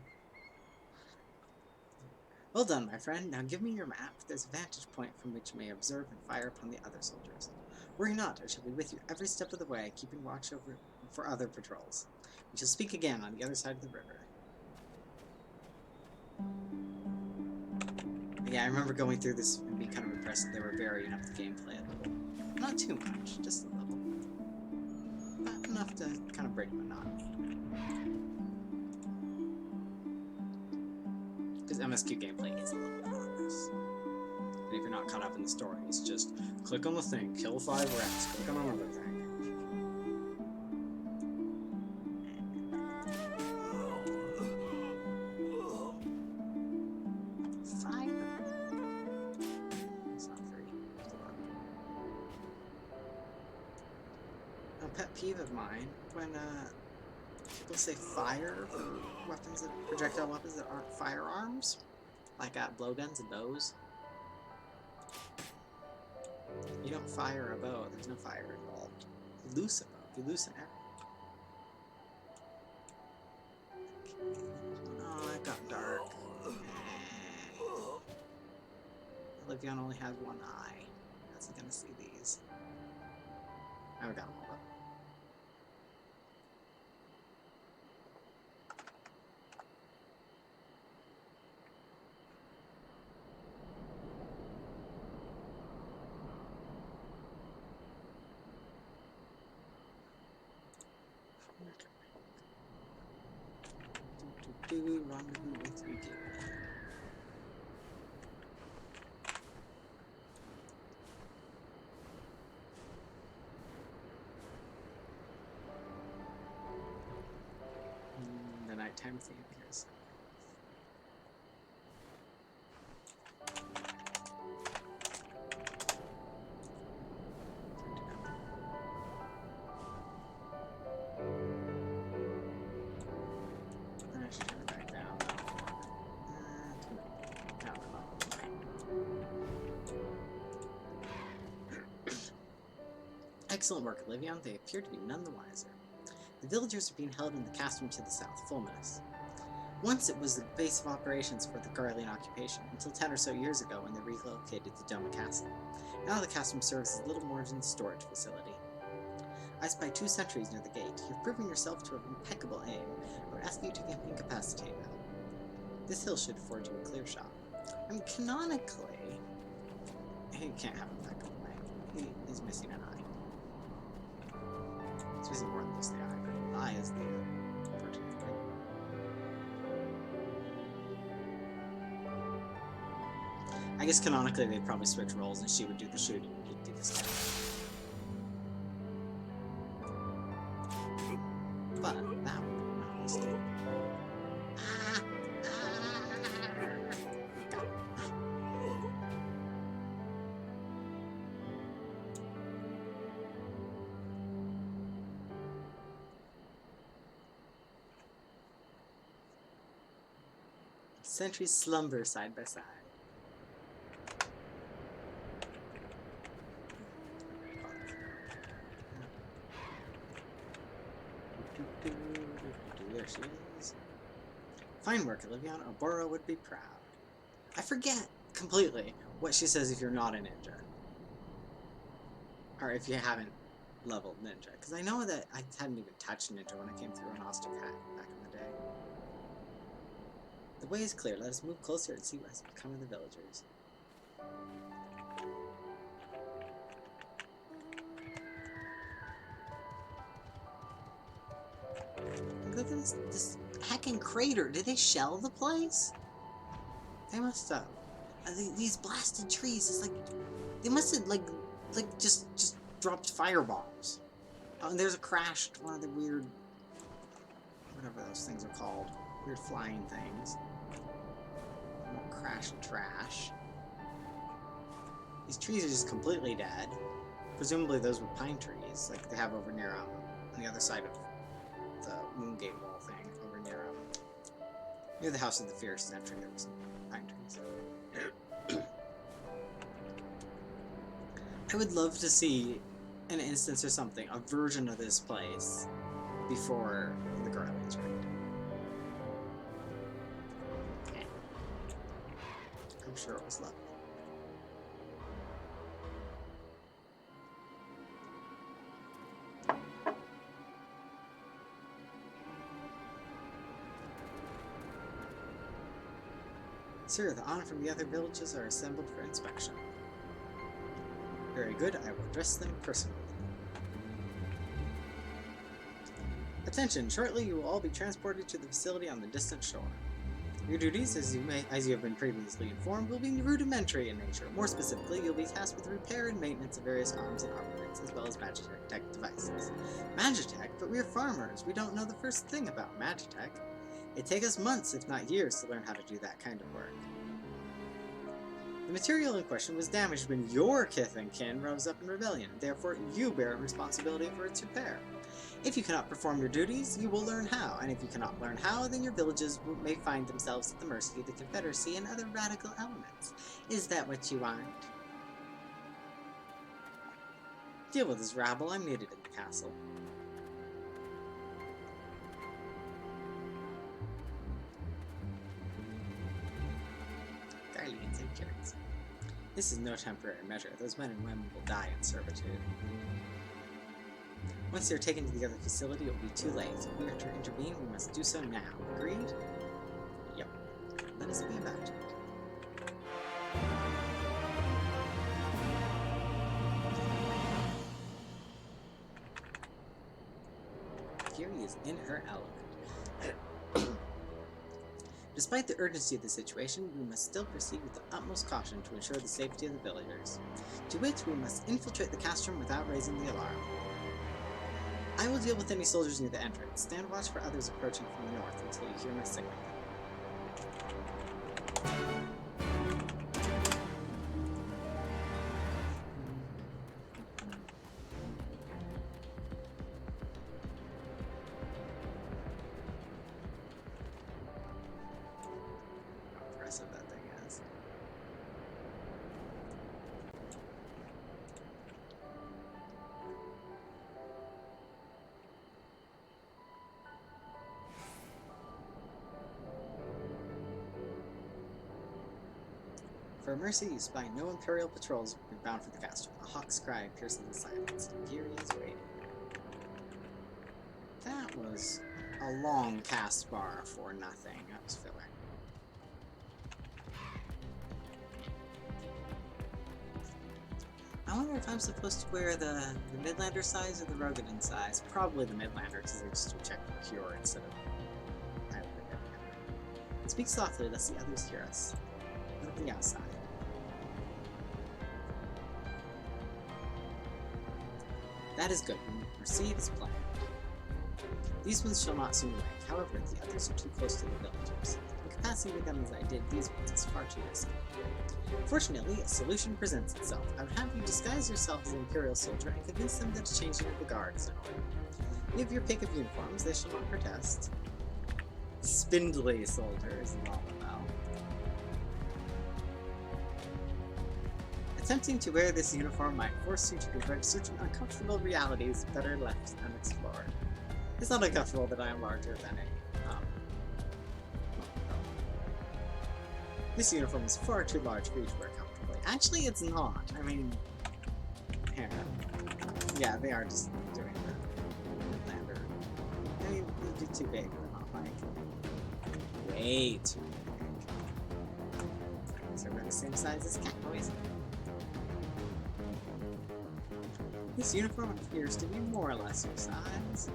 Speaker 1: Well done, my friend. Now give me your map. There's a vantage point from which you may observe and fire upon the other soldiers. Worry not, I shall be with you every step of the way, keeping watch over for other patrols. We shall speak again on the other side of the river. Yeah, I remember going through this and being kind of impressed that they were varying up the gameplay a little. Not too much, just a little. But enough to kind of break monotony. Because MSQ gameplay is a little monotonous. And if you're not caught up in the story, it's just click on the thing, kill 5 rats, click on another thing. Pet peeve of mine when people say fire for weapons, projectile weapons that aren't firearms, like blowguns and bows. You don't fire a bow. There's no fire involved. You loose a bow. You loose an arrow. Okay. Oh, it got dark. Olivia only has one eye. How's he gonna see these? I got them all up. Rendezvous with you. The nighttime theme appears. I should turn it back down. Excellent work, Olivia. They appear to be none the wiser. The villagers are being held in the castrum to the south, Fulminus. Once it was the base of operations for the Garlean occupation, until 10 or so years ago when they relocated to Doma Castle. Now the castrum serves as little more than a storage facility. I spy 2 sentries near the gate. You've proven yourself to have impeccable aim. I would ask you to incapacitate them. This hill should afford you a clear shot. I mean, canonically, he can't have impeccable aim. He's missing an eye. He's missing more than just the eye, but the eye is the unfortunate thing. I guess canonically they'd probably switch roles and she would do the shooting and he'd do the stuff. But that would be not a mistake. Sentries slumber side by side. There she is. Fine work, Olivia. Obora would be proud. I forget completely what she says if you're not a ninja. Or if you haven't leveled ninja. Because I know that I hadn't even touched ninja when I came through an Austin Pack back in the day. The way is clear. Let us move closer and see what has become of the villagers. Look at this heckin' crater. Did they shell the place? They must have. These blasted trees. It's like they must have like just dropped fireballs. Oh, and there's a crashed one of the weird, whatever those things are called, weird flying things. Crashed trash. These trees are just completely dead. Presumably those were pine trees, like they have over near on the other side of the Moongate Wall thing, over near the House of the Fierce Sentry. There were some pine trees. I would love to see an instance or something, a version of this place before the Garleans raid. I'm sure it was lovely. Sir, the honor from the other villages are assembled for inspection. Very good, I will address them personally. Attention, shortly you will all be transported to the facility on the distant shore. Your duties, as you have been previously informed, will be rudimentary in nature. More specifically, you'll be tasked with repair and maintenance of various arms and armaments, as well as Magitech devices. Magitech? But we're farmers. We don't know the first thing about Magitech. It'd take us months, if not years, to learn how to do that kind of work. The material in question was damaged when your kith and kin rose up in rebellion. Therefore, you bear responsibility for its repair. If you cannot perform your duties, you will learn how, and if you cannot learn how, then your villages may find themselves at the mercy of the Confederacy and other radical elements. Is that what you want? Deal with this rabble. I'm needed in the castle. Garleans and Kyrans. This is no temporary measure. Those men and women will die in servitude. Once they are taken to the other facility, it will be too late. If we are to intervene, we must do so now. Agreed? Yep. Let us be about it. Kiri is in her element. Despite the urgency of the situation, we must still proceed with the utmost caution to ensure the safety of the villagers. To which we must infiltrate the castrum without raising the alarm. I will deal with any soldiers near the entrance. Stand watch for others approaching from the north until you hear my signal. Impressive that thing is. For mercy, you spy no Imperial patrols are bound for the castrum. A hawk's cry pierces the silence. Geary is waiting. That was a long cast bar for nothing. That was filler. I wonder if I'm supposed to wear the Midlander size or the Rogadan size. Probably the Midlander, because they just do check for cure instead of... Speak softly, lest the others hear us. Look at the outside. That is good. We proceed as planned. These ones shall not soon awake. However, the others are too close to the villagers. Incapacitating them as I did these ones is far too risky. Fortunately, a solution presents itself. I would have you disguise yourself as an Imperial soldier and convince them that a changing of the guard is in order. You have your pick of uniforms, they shall not protest. Spindly soldiers, lol. Attempting to wear this uniform might force you to confront certain uncomfortable realities better left unexplored. It's not uncomfortable that I am larger than a, This uniform is far too large for you to wear comfortably. Actually, it's not. I mean, here. Yeah, they are just doing the Lander. I mean, they're too big, but not like way too big. So we're the same size as Catboys. This uniform appears to be more or less your size.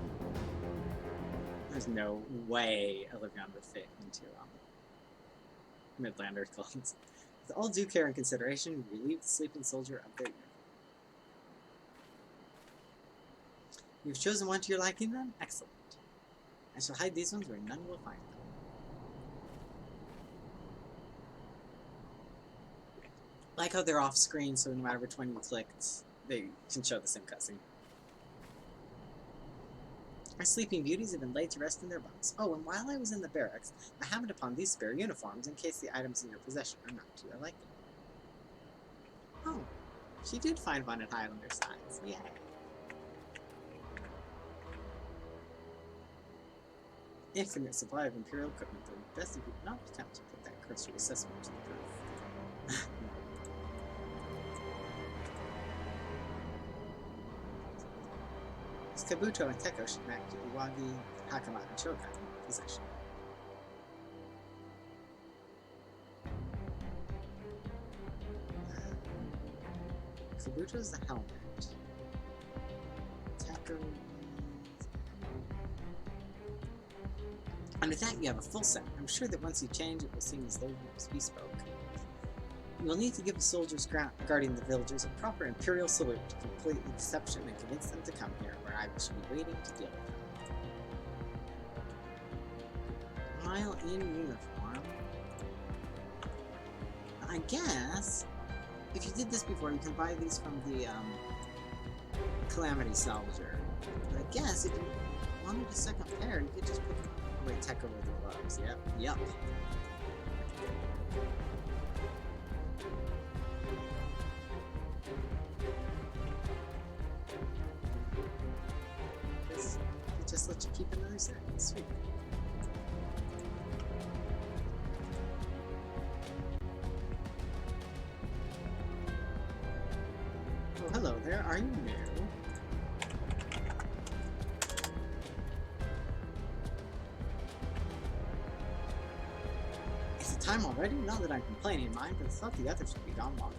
Speaker 1: There's no way Olivia would fit into Midlander clothes. With all due care and consideration, we relieve the sleeping soldier of their uniform. You've chosen one to your liking then? Excellent. I shall hide these ones where none will find them. Like how they're off screen, so no matter which one you clicked, they can show the same cutscene. Our sleeping beauties have been laid to rest in their bunks. Oh, and while I was in the barracks, I happened upon these spare uniforms in case the items in your possession are not to your liking. Oh, she did find one at Highlander size. Yay. Infinite supply of Imperial equipment, though best if you not attempt to put that cursory assessment to the proof. Kabuto and Teko should match Iwagi, Hakama, and Shokan in possession. Kabuto's the helmet. Teko. And with that, you have a full set. I'm sure that once you change, it will seem as though it was bespoke. You will need to give the soldiers guarding the villagers a proper Imperial salute to complete the deception and convince them to come here, where I shall be waiting to deal with them. While in uniform, I guess, if you did this before, you can buy these from the Calamity Salvager. But I guess if you wanted a second pair, you could just put them on. Wait, Teko with the gloves. Yep. Just let you keep another set. Sweet. Oh, hello there. Are you new? Is it time already? Not that I'm complaining, mind, but I thought the others would be gone longer.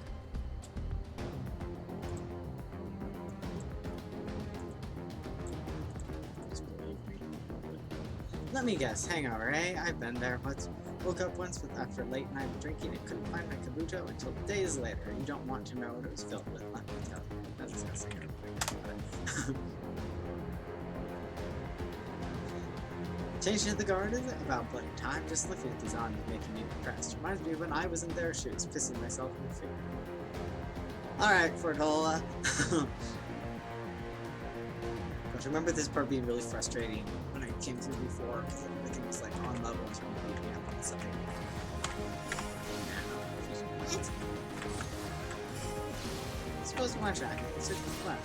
Speaker 1: Let me guess, hangover, eh? I've been there. Once woke up once after late night drinking and couldn't find my kabuto until days later. You don't want to know what it was filled with. Let me tell you. That's disgusting. Changing to the guard is about bloody time. Just looking at these on making me depressed. Reminds me of when I was in their shoes, pissing myself in the face. Alright, Fordola. But remember this part being really frustrating when I came through before, because everything was like on level and trying to beat me up on something. What? I'm supposed to one-shot me. It's just fun.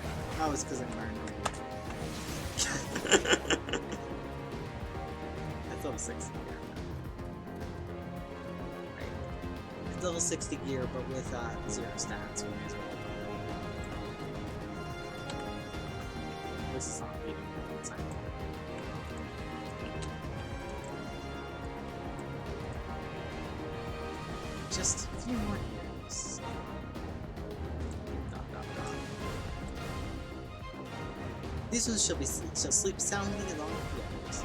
Speaker 1: Oh, it's because I'm wearing That's level 60 gear. Right. It's level 60 gear, but with 0 stats, we may as well. This is not beating me outside. Just a few more years. These ones shall sleep soundly along with the others.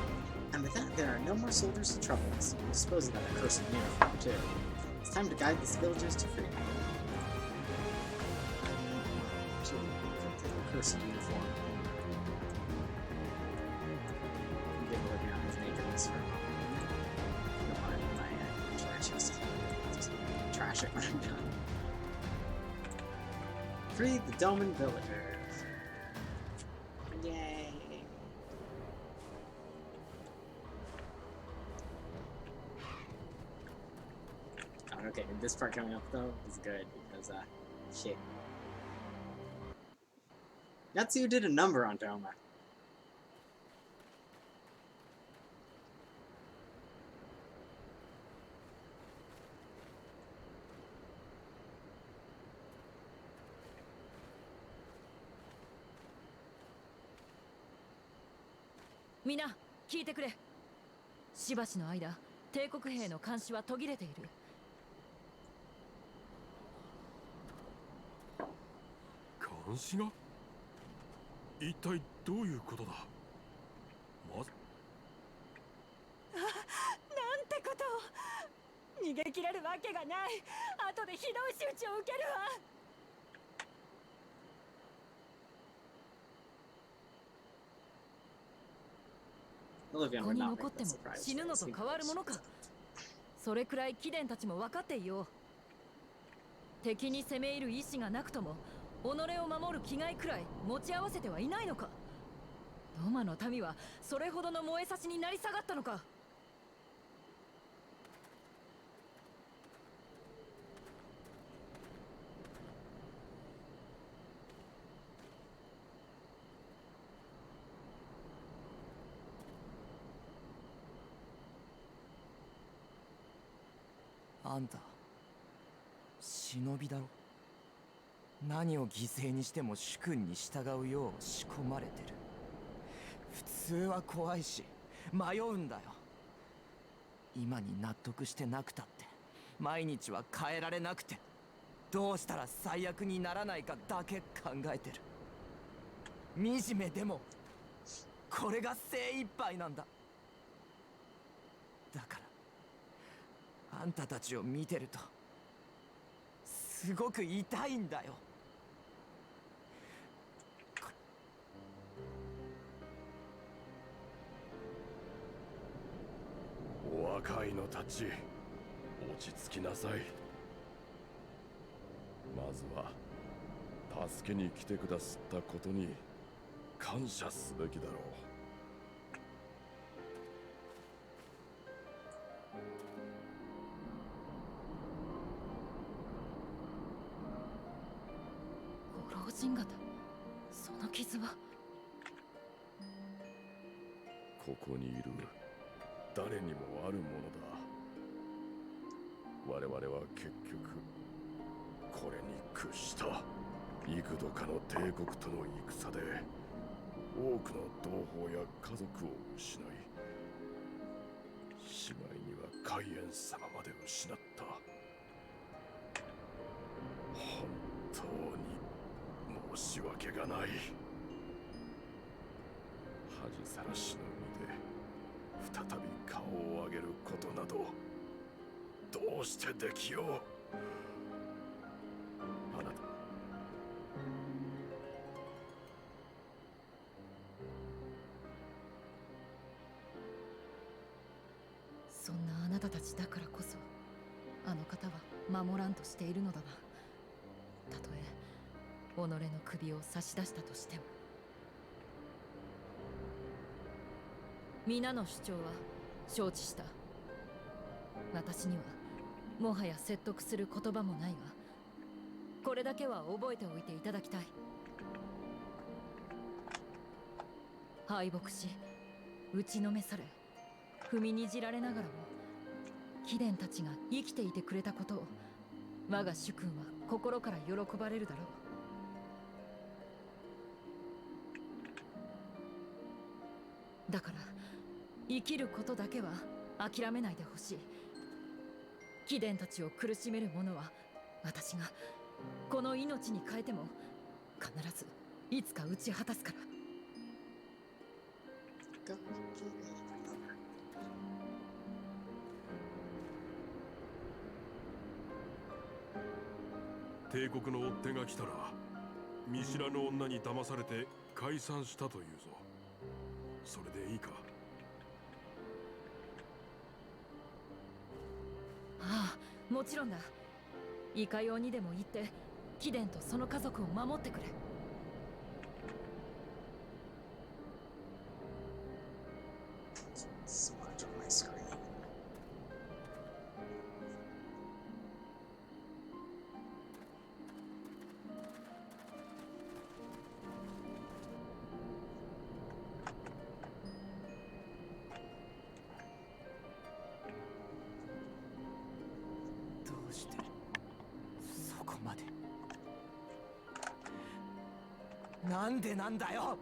Speaker 1: And with that, there are no more soldiers to trouble us. We'll dispose of that accursed uniform, too. It's time to guide these villagers to freedom. Accursed uniform. Give a look at his nakedness for a moment. I don't want it in my just trash it when I'm done. Free the Doman villagers. Yay. God, okay, this part coming up though is good because shit. Natsu did a number on Doma.
Speaker 2: みんな聞いてくれ。しばしの間、帝国兵の監視は途切れている。
Speaker 9: 監視が？一体どういうことだ？
Speaker 10: なんてことを。逃げ切れるわけがない。後でひどい仕打ちを受けるわ。
Speaker 2: ここに残っても死ぬのと変わるものか。それくらい貴殿たちも分かっていよう。敵に攻め入る意志がなくとも己を守る気概くらい持ち合わせてはいないのか。ロマの民はそれほどの燃えさしになり下がったのか。
Speaker 6: あんた忍びだろ。何を犠牲にしても主君に従うよう仕込まれてる。普通は怖いし迷うんだよ。今に納得してなくたって毎日は変えられなくて、どうしたら最悪にならないかだけ考えてる。惨めでもこれが精一杯なんだ。だからあんたたちを見てるとすごく痛いんだよ。
Speaker 5: お若いのたち、落ち着きなさい。まずは助けに来てくださったことに感謝すべきだろう。
Speaker 2: 老人方、その傷は。
Speaker 5: ここにいる誰にもあるものだ。我々は結局これに屈した。幾度かの帝国との戦で多くの同胞や家族を失い、しまいには海援様まで失った。本当に申し訳がない。恥さらしの身で
Speaker 9: 再び顔を上げることなどどうしてできよう。あなた
Speaker 2: そんなあなたたちだからこそ、あの方は守らんとしているのだな。たとえ己の首を差し出したとしても。皆の主張は承知した。私にはもはや説得する言葉もないが、これだけは覚えておいていただきたい。敗北し打ちのめされ踏みにじられながらも貴殿たちが生きていてくれたことを我が主君は心から喜ばれるだろう。だから生きることだけは諦めないでほしい。貴殿たちを苦しめる者は私がこの命に変えても必ずいつか打ち果たすから。
Speaker 9: 帝国の追っ手が来たら見知らぬ女に騙されて解散したというぞ。それでいいか。
Speaker 2: ああ、もちろんだ。いかようにでも言って貴殿とその家族を守ってくれ。
Speaker 1: Smudge on my screen.
Speaker 6: So そこまで。なんでなんだよ。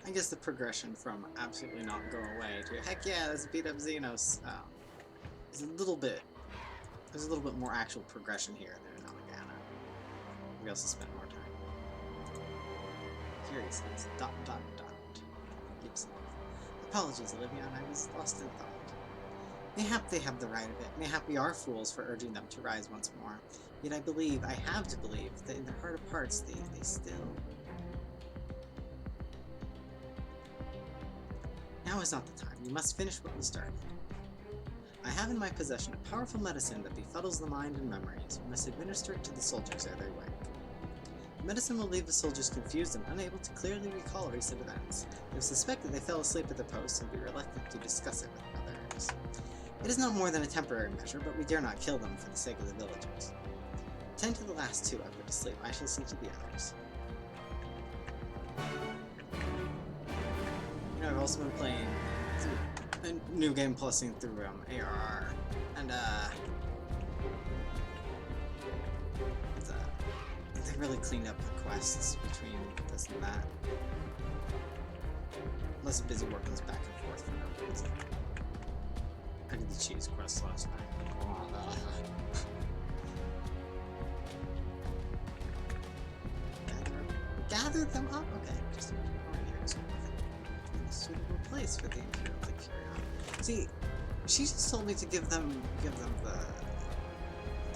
Speaker 1: I guess the progression from absolutely not go away to heck yeah, let's beat up Xenos is a little bit. There's a little bit more actual progression here than in Amagana. We also spent more time. Here he says, ... Gibson. Apologies, Olivia, I was lost in thought. Mayhap they have the right of it. Mayhap we are fools for urging them to rise once more. Yet I have to believe, that in their heart of hearts they still... Now is not the time. We must finish what we started. I have in my possession a powerful medicine that befuddles the mind and memories. We must administer it to the soldiers ere they wake. The medicine will leave the soldiers confused and unable to clearly recall recent events. They will suspect that they fell asleep at their posts and be reluctant to discuss it with others. It is not more than a temporary measure, but we dare not kill them for the sake of the villagers. Tend to the last two I put to sleep. I shall see to the others. You know, I've also been playing a new game plusing through ARR, and they really cleaned up the quests between this and that. Less busy working this back and forth for no reason. I did the cheese quest last night. Gather them up? Okay, just a suitable place for the Imperial to carry on. See, she just told me to give them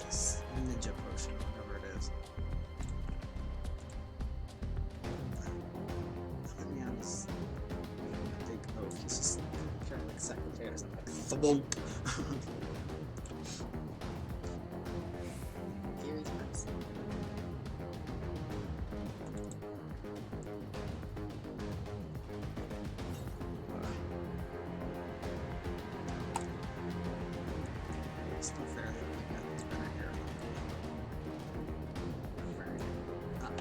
Speaker 1: this ninja potion, whatever it is. Let me on this big oak. He's just carrying like secretaries and like thump. Very nice. It's not fair that we got this better here. Where up.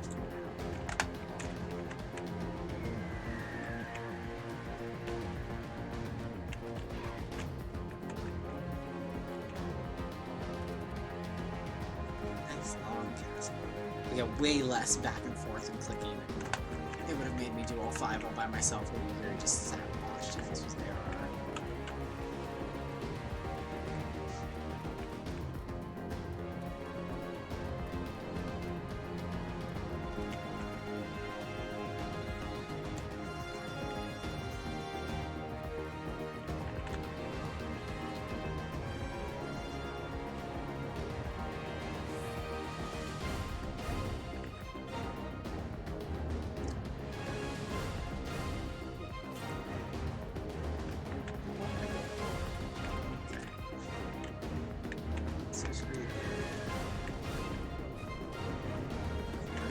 Speaker 1: this long cast. We get way less back and forth and clicking. It would have made me do all 5 all by myself. It would be very just sat and watched if this was ARR.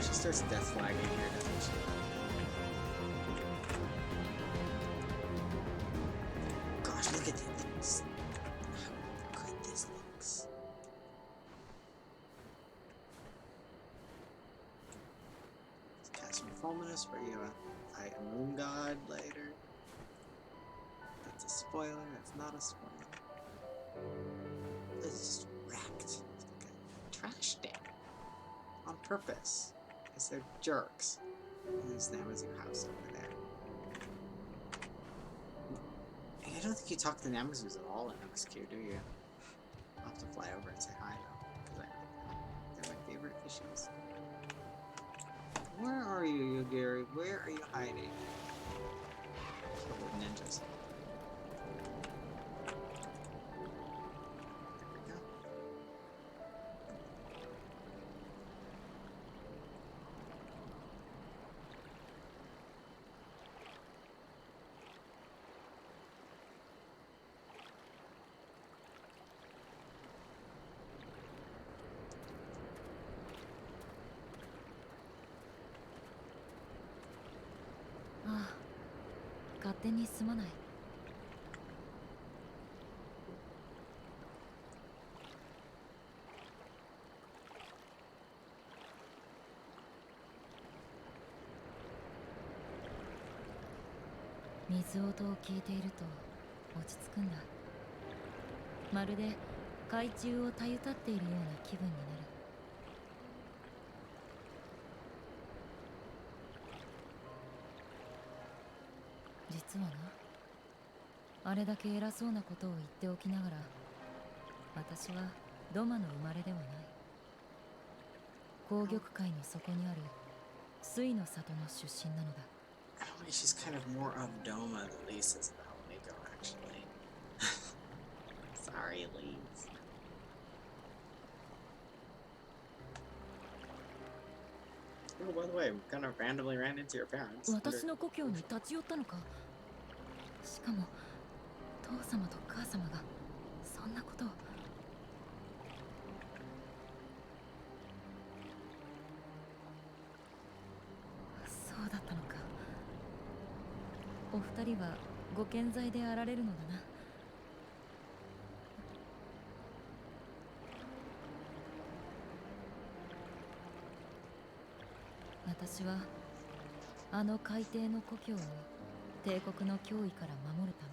Speaker 1: She starts death flagging here, doesn't she? Gosh, look at this. How good this looks. Cast some Fulminous, where you fight a moon god later. That's a spoiler, that's not a spoiler. It's just wrecked. It's like a trash day. On purpose. Because they're jerks. And there's the Namazu house over there. I don't think you talk to Namazus at all in MSQ, do you? I'll have to fly over and say hi though. Because they're my favorite fishies. Where are you, Gary? Where are you hiding? Couple of ninjas.
Speaker 2: ああ、勝手にすまない。水音を聞いていると落ち着くんだ。まるで海中をたゆたっているような気分になる。実はな、あれだけ偉そうなことを言っておきながら、私はドマの生まれではない。紅玉海の底にある水の里の出身なのだ。
Speaker 1: I don't think she's kind of more of Doma than Lisa's about Miko, actually. Sorry, Lise. Oh, by the way, we kind of randomly ran into your parents.
Speaker 2: 私の故郷に立ち寄ったのか。しかも父様と母様がそんなことを。そうだったのか。お二人はご健在であられるのだな。私はあの海底の故郷を帝国の脅威から守るため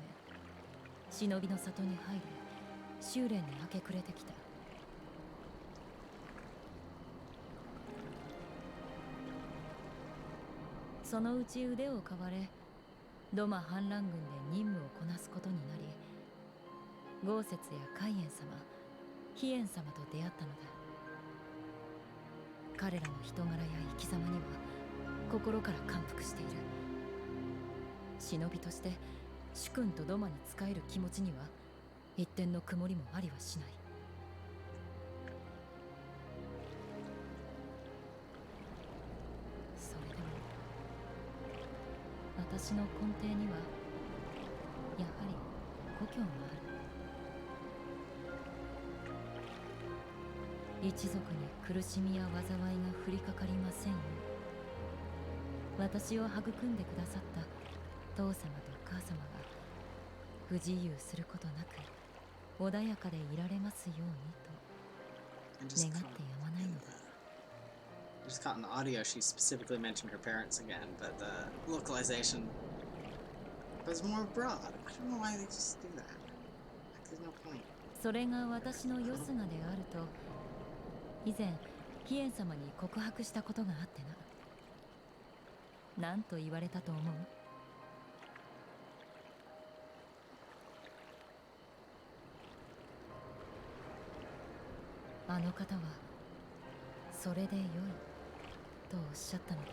Speaker 2: 忍びの里に入り修練に明け暮れてきた。そのうち腕を買われドマ反乱軍で任務をこなすことになり、豪雪や海燕様、飛燕様と出会ったのだ。彼らの人柄や生き様には心から感服している。忍びとして主君とドマに仕える気持ちには一点の曇りもありはしない。それでも私の根底にはやはり故郷がある。一族に苦しみや災いが降りかかりませんよう、私を育んでくださった父様と母様が不自由することなく穏やかでいられますようにと願ってやまないのだ。
Speaker 1: I just caught in the audio she specifically mentioned her parents again, but the localization was more broad. I don't know why they just do that. Like, there's no point.
Speaker 2: それが私のよすがであると以前ヒエン様に告白したことがあってな。何と言われたと思う？あの方はそれで良いとおっしゃったのだ。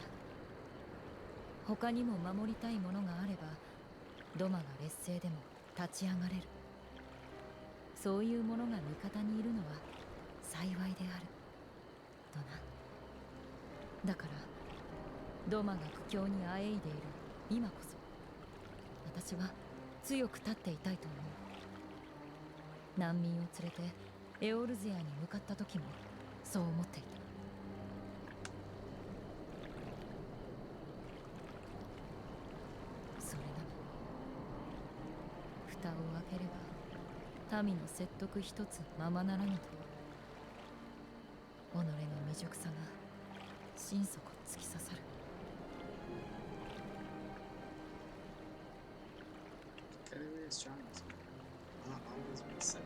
Speaker 2: 他にも守りたいものがあればドマが劣勢でも立ち上がれる。そういうものが味方にいるのは幸いであるとな。だからドマが苦境にあえいでいる今こそ私は強く立っていたいと思う。難民を連れてエオルゼアに向かった時もそう思っていた。それなのに蓋を開ければ民の説得一つままならぬと己の未熟さが心底突き刺さる。
Speaker 1: Category is strong as well. Not always been said.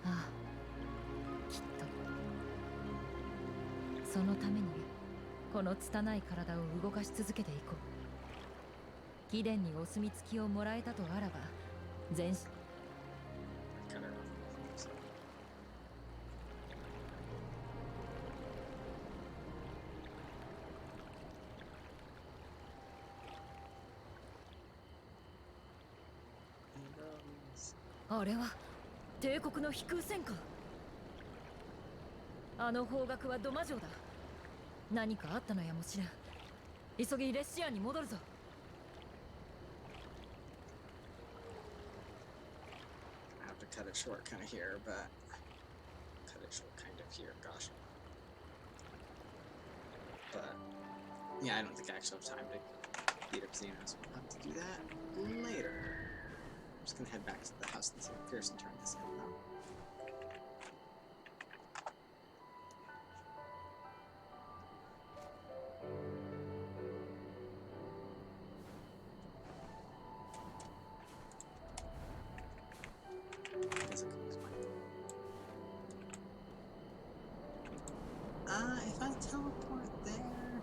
Speaker 2: Ah, きっとそのためにこの拙い体を動かし続けていこう。貴殿にお墨付きをもらえたとあらば全身あれは帝国の飛空戦か。あの方角はドマ城だ。何かあったのやもしれん。急ぎレシアンに戻るぞ。
Speaker 1: I have to cut it short kind of here, but cut it short kind of here, gosh. But yeah, I don't think I actually have time to beat up Xenos. We'll have to do that later. I'm just gonna head back to the house and see if Pearson turned this in though. If I teleport there...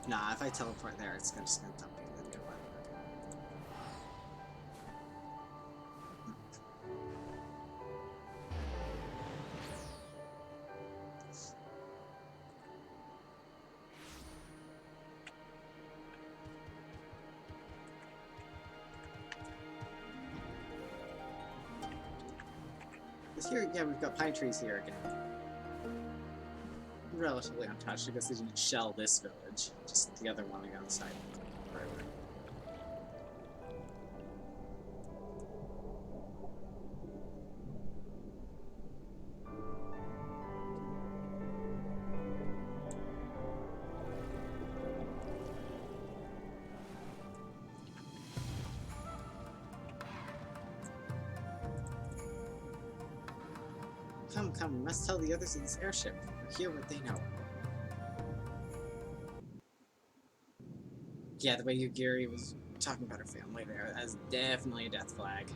Speaker 1: Nah, if I teleport there, it's just gonna dump me in the new one. This here, yeah, we've got pine trees here again. Relatively untouched because they didn't shell this village, just the other one on the side. Forever. Come, come, we must tell the others of this airship. Or hear what they know. Yeah, the way Yugiri was talking about her family there, that's definitely a death flag.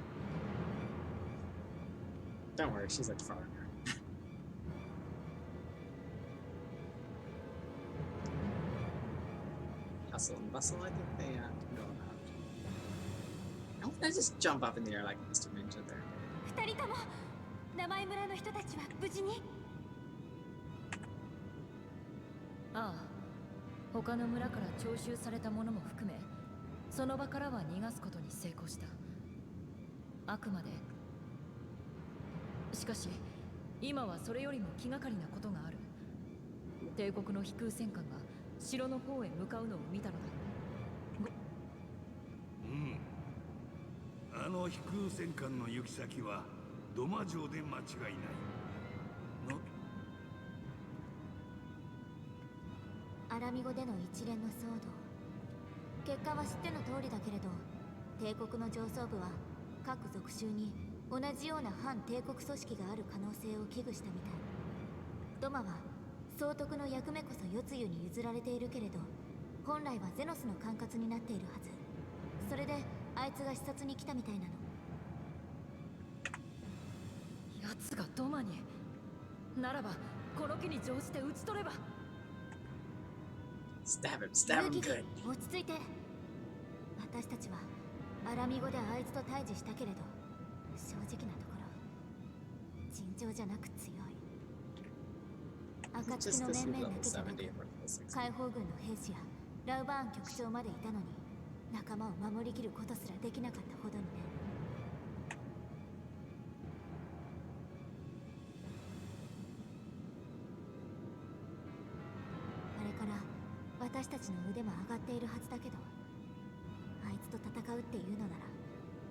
Speaker 1: Don't worry, she's like a foreigner. Hustle and bustle, I think they know about. How did I just jump up in the air like Mr. Ninja there?
Speaker 10: 二人とも名前村の人たちは無事に？
Speaker 2: ああ、他の村から徴収されたものも含めその場からは逃がすことに成功した。あくまでしかし今はそれよりも気がかりなことがある。帝国の飛空戦艦が城の方へ向かうのを見たのだ。
Speaker 3: あの飛空戦艦の行き先はドマ城で間違いないの。
Speaker 8: アラミゴでの一連の騒動、結果は知っての通りだけれど、帝国の上層部は各属州に同じような反帝国組織がある可能性を危惧したみたい。ドマは総督の役目こそ世露に譲られているけれど、本来はゼノスの管轄になっているはず。それであいつが視察に来たみたいなの。
Speaker 2: 奴がドマに。ならばこの機に乗じて討ち取れば。
Speaker 1: Stab him, stab him good.
Speaker 8: 落ち着いて。私たちはアラミ語であいつと対峙したけれど、正直なところ尋常じゃなく強い。暁の面々だけじゃなく、解放軍の兵士やラウバーン局長までいたのに、仲間を守りきることすらできなかったほどにね。あれから私たちの腕も上がっているはずだけど、あいつと戦うっていうのなら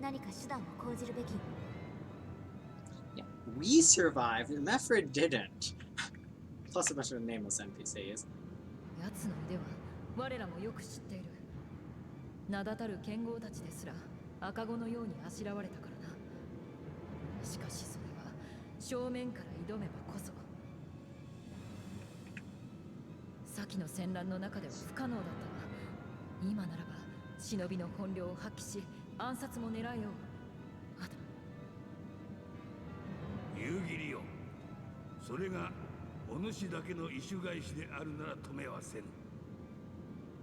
Speaker 8: 何か手段を講じるべき。
Speaker 1: Yeah, we survived, and Mephrid didn't. Plus a bunch of nameless NPCs.
Speaker 2: 奴の腕は我らもよく知っている。名だたる剣豪たちですら赤子のようにあしらわれたからな。しかしそれは正面から挑めばこそ。先の戦乱の中では不可能だったが、今ならば忍びの本領を発揮し暗殺も狙えよう。あと
Speaker 3: 夕霧よ、それがお主だけの意種返しであるなら止めはせぬ。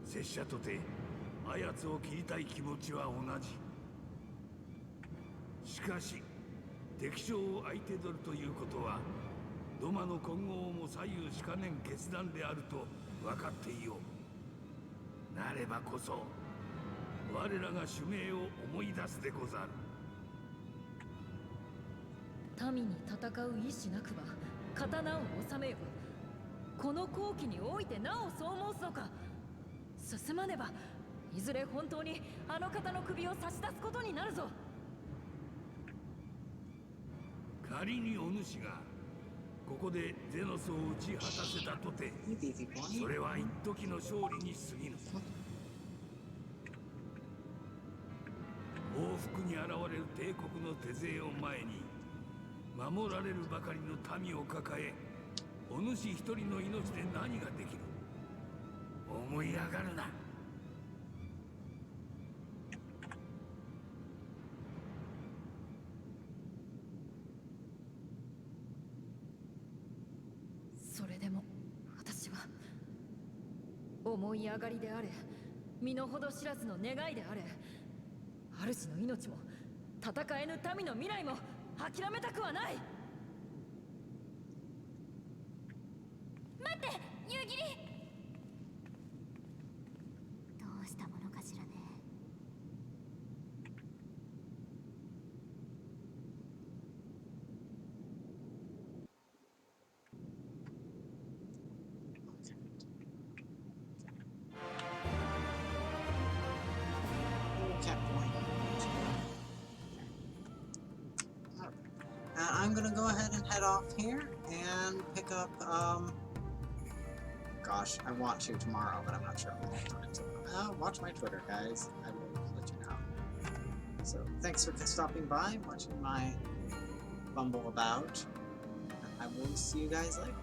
Speaker 3: 拙者とてあやつを切りたい気持ちは同じ。しかし敵将を相手取るということはドマの今後をも左右しかねん決断であると分かっていよう。なればこそ我らが使命を思い出すでござる。
Speaker 2: 民に戦う意志なくば刀を収めよ。この好機においてなおそう申すのか。進まねばいずれ本当にあの方の首を差し出すことになるぞ。
Speaker 3: 仮にお主がここでゼノスを打ち果たせたとて、それは一時の勝利に過ぎぬ。報復に現れる帝国の手勢を前に守られるばかりの民を抱え、お主一人の命で何ができる。思い上がるな。
Speaker 2: それでも私は思い上がりであれ、身の程知らずの願いであれ、主の命も戦えぬ民の未来も諦めたくはない。
Speaker 10: 待って、夕霧。
Speaker 8: どうしたものかしらね。
Speaker 1: I'm gonna go ahead and head off here and pick up, gosh, I want to tomorrow, but I'm not sure if I'll have time to. Watch my Twitter, guys. I will let you know. So, thanks for stopping by, watching my bumble about. I will see you guys later.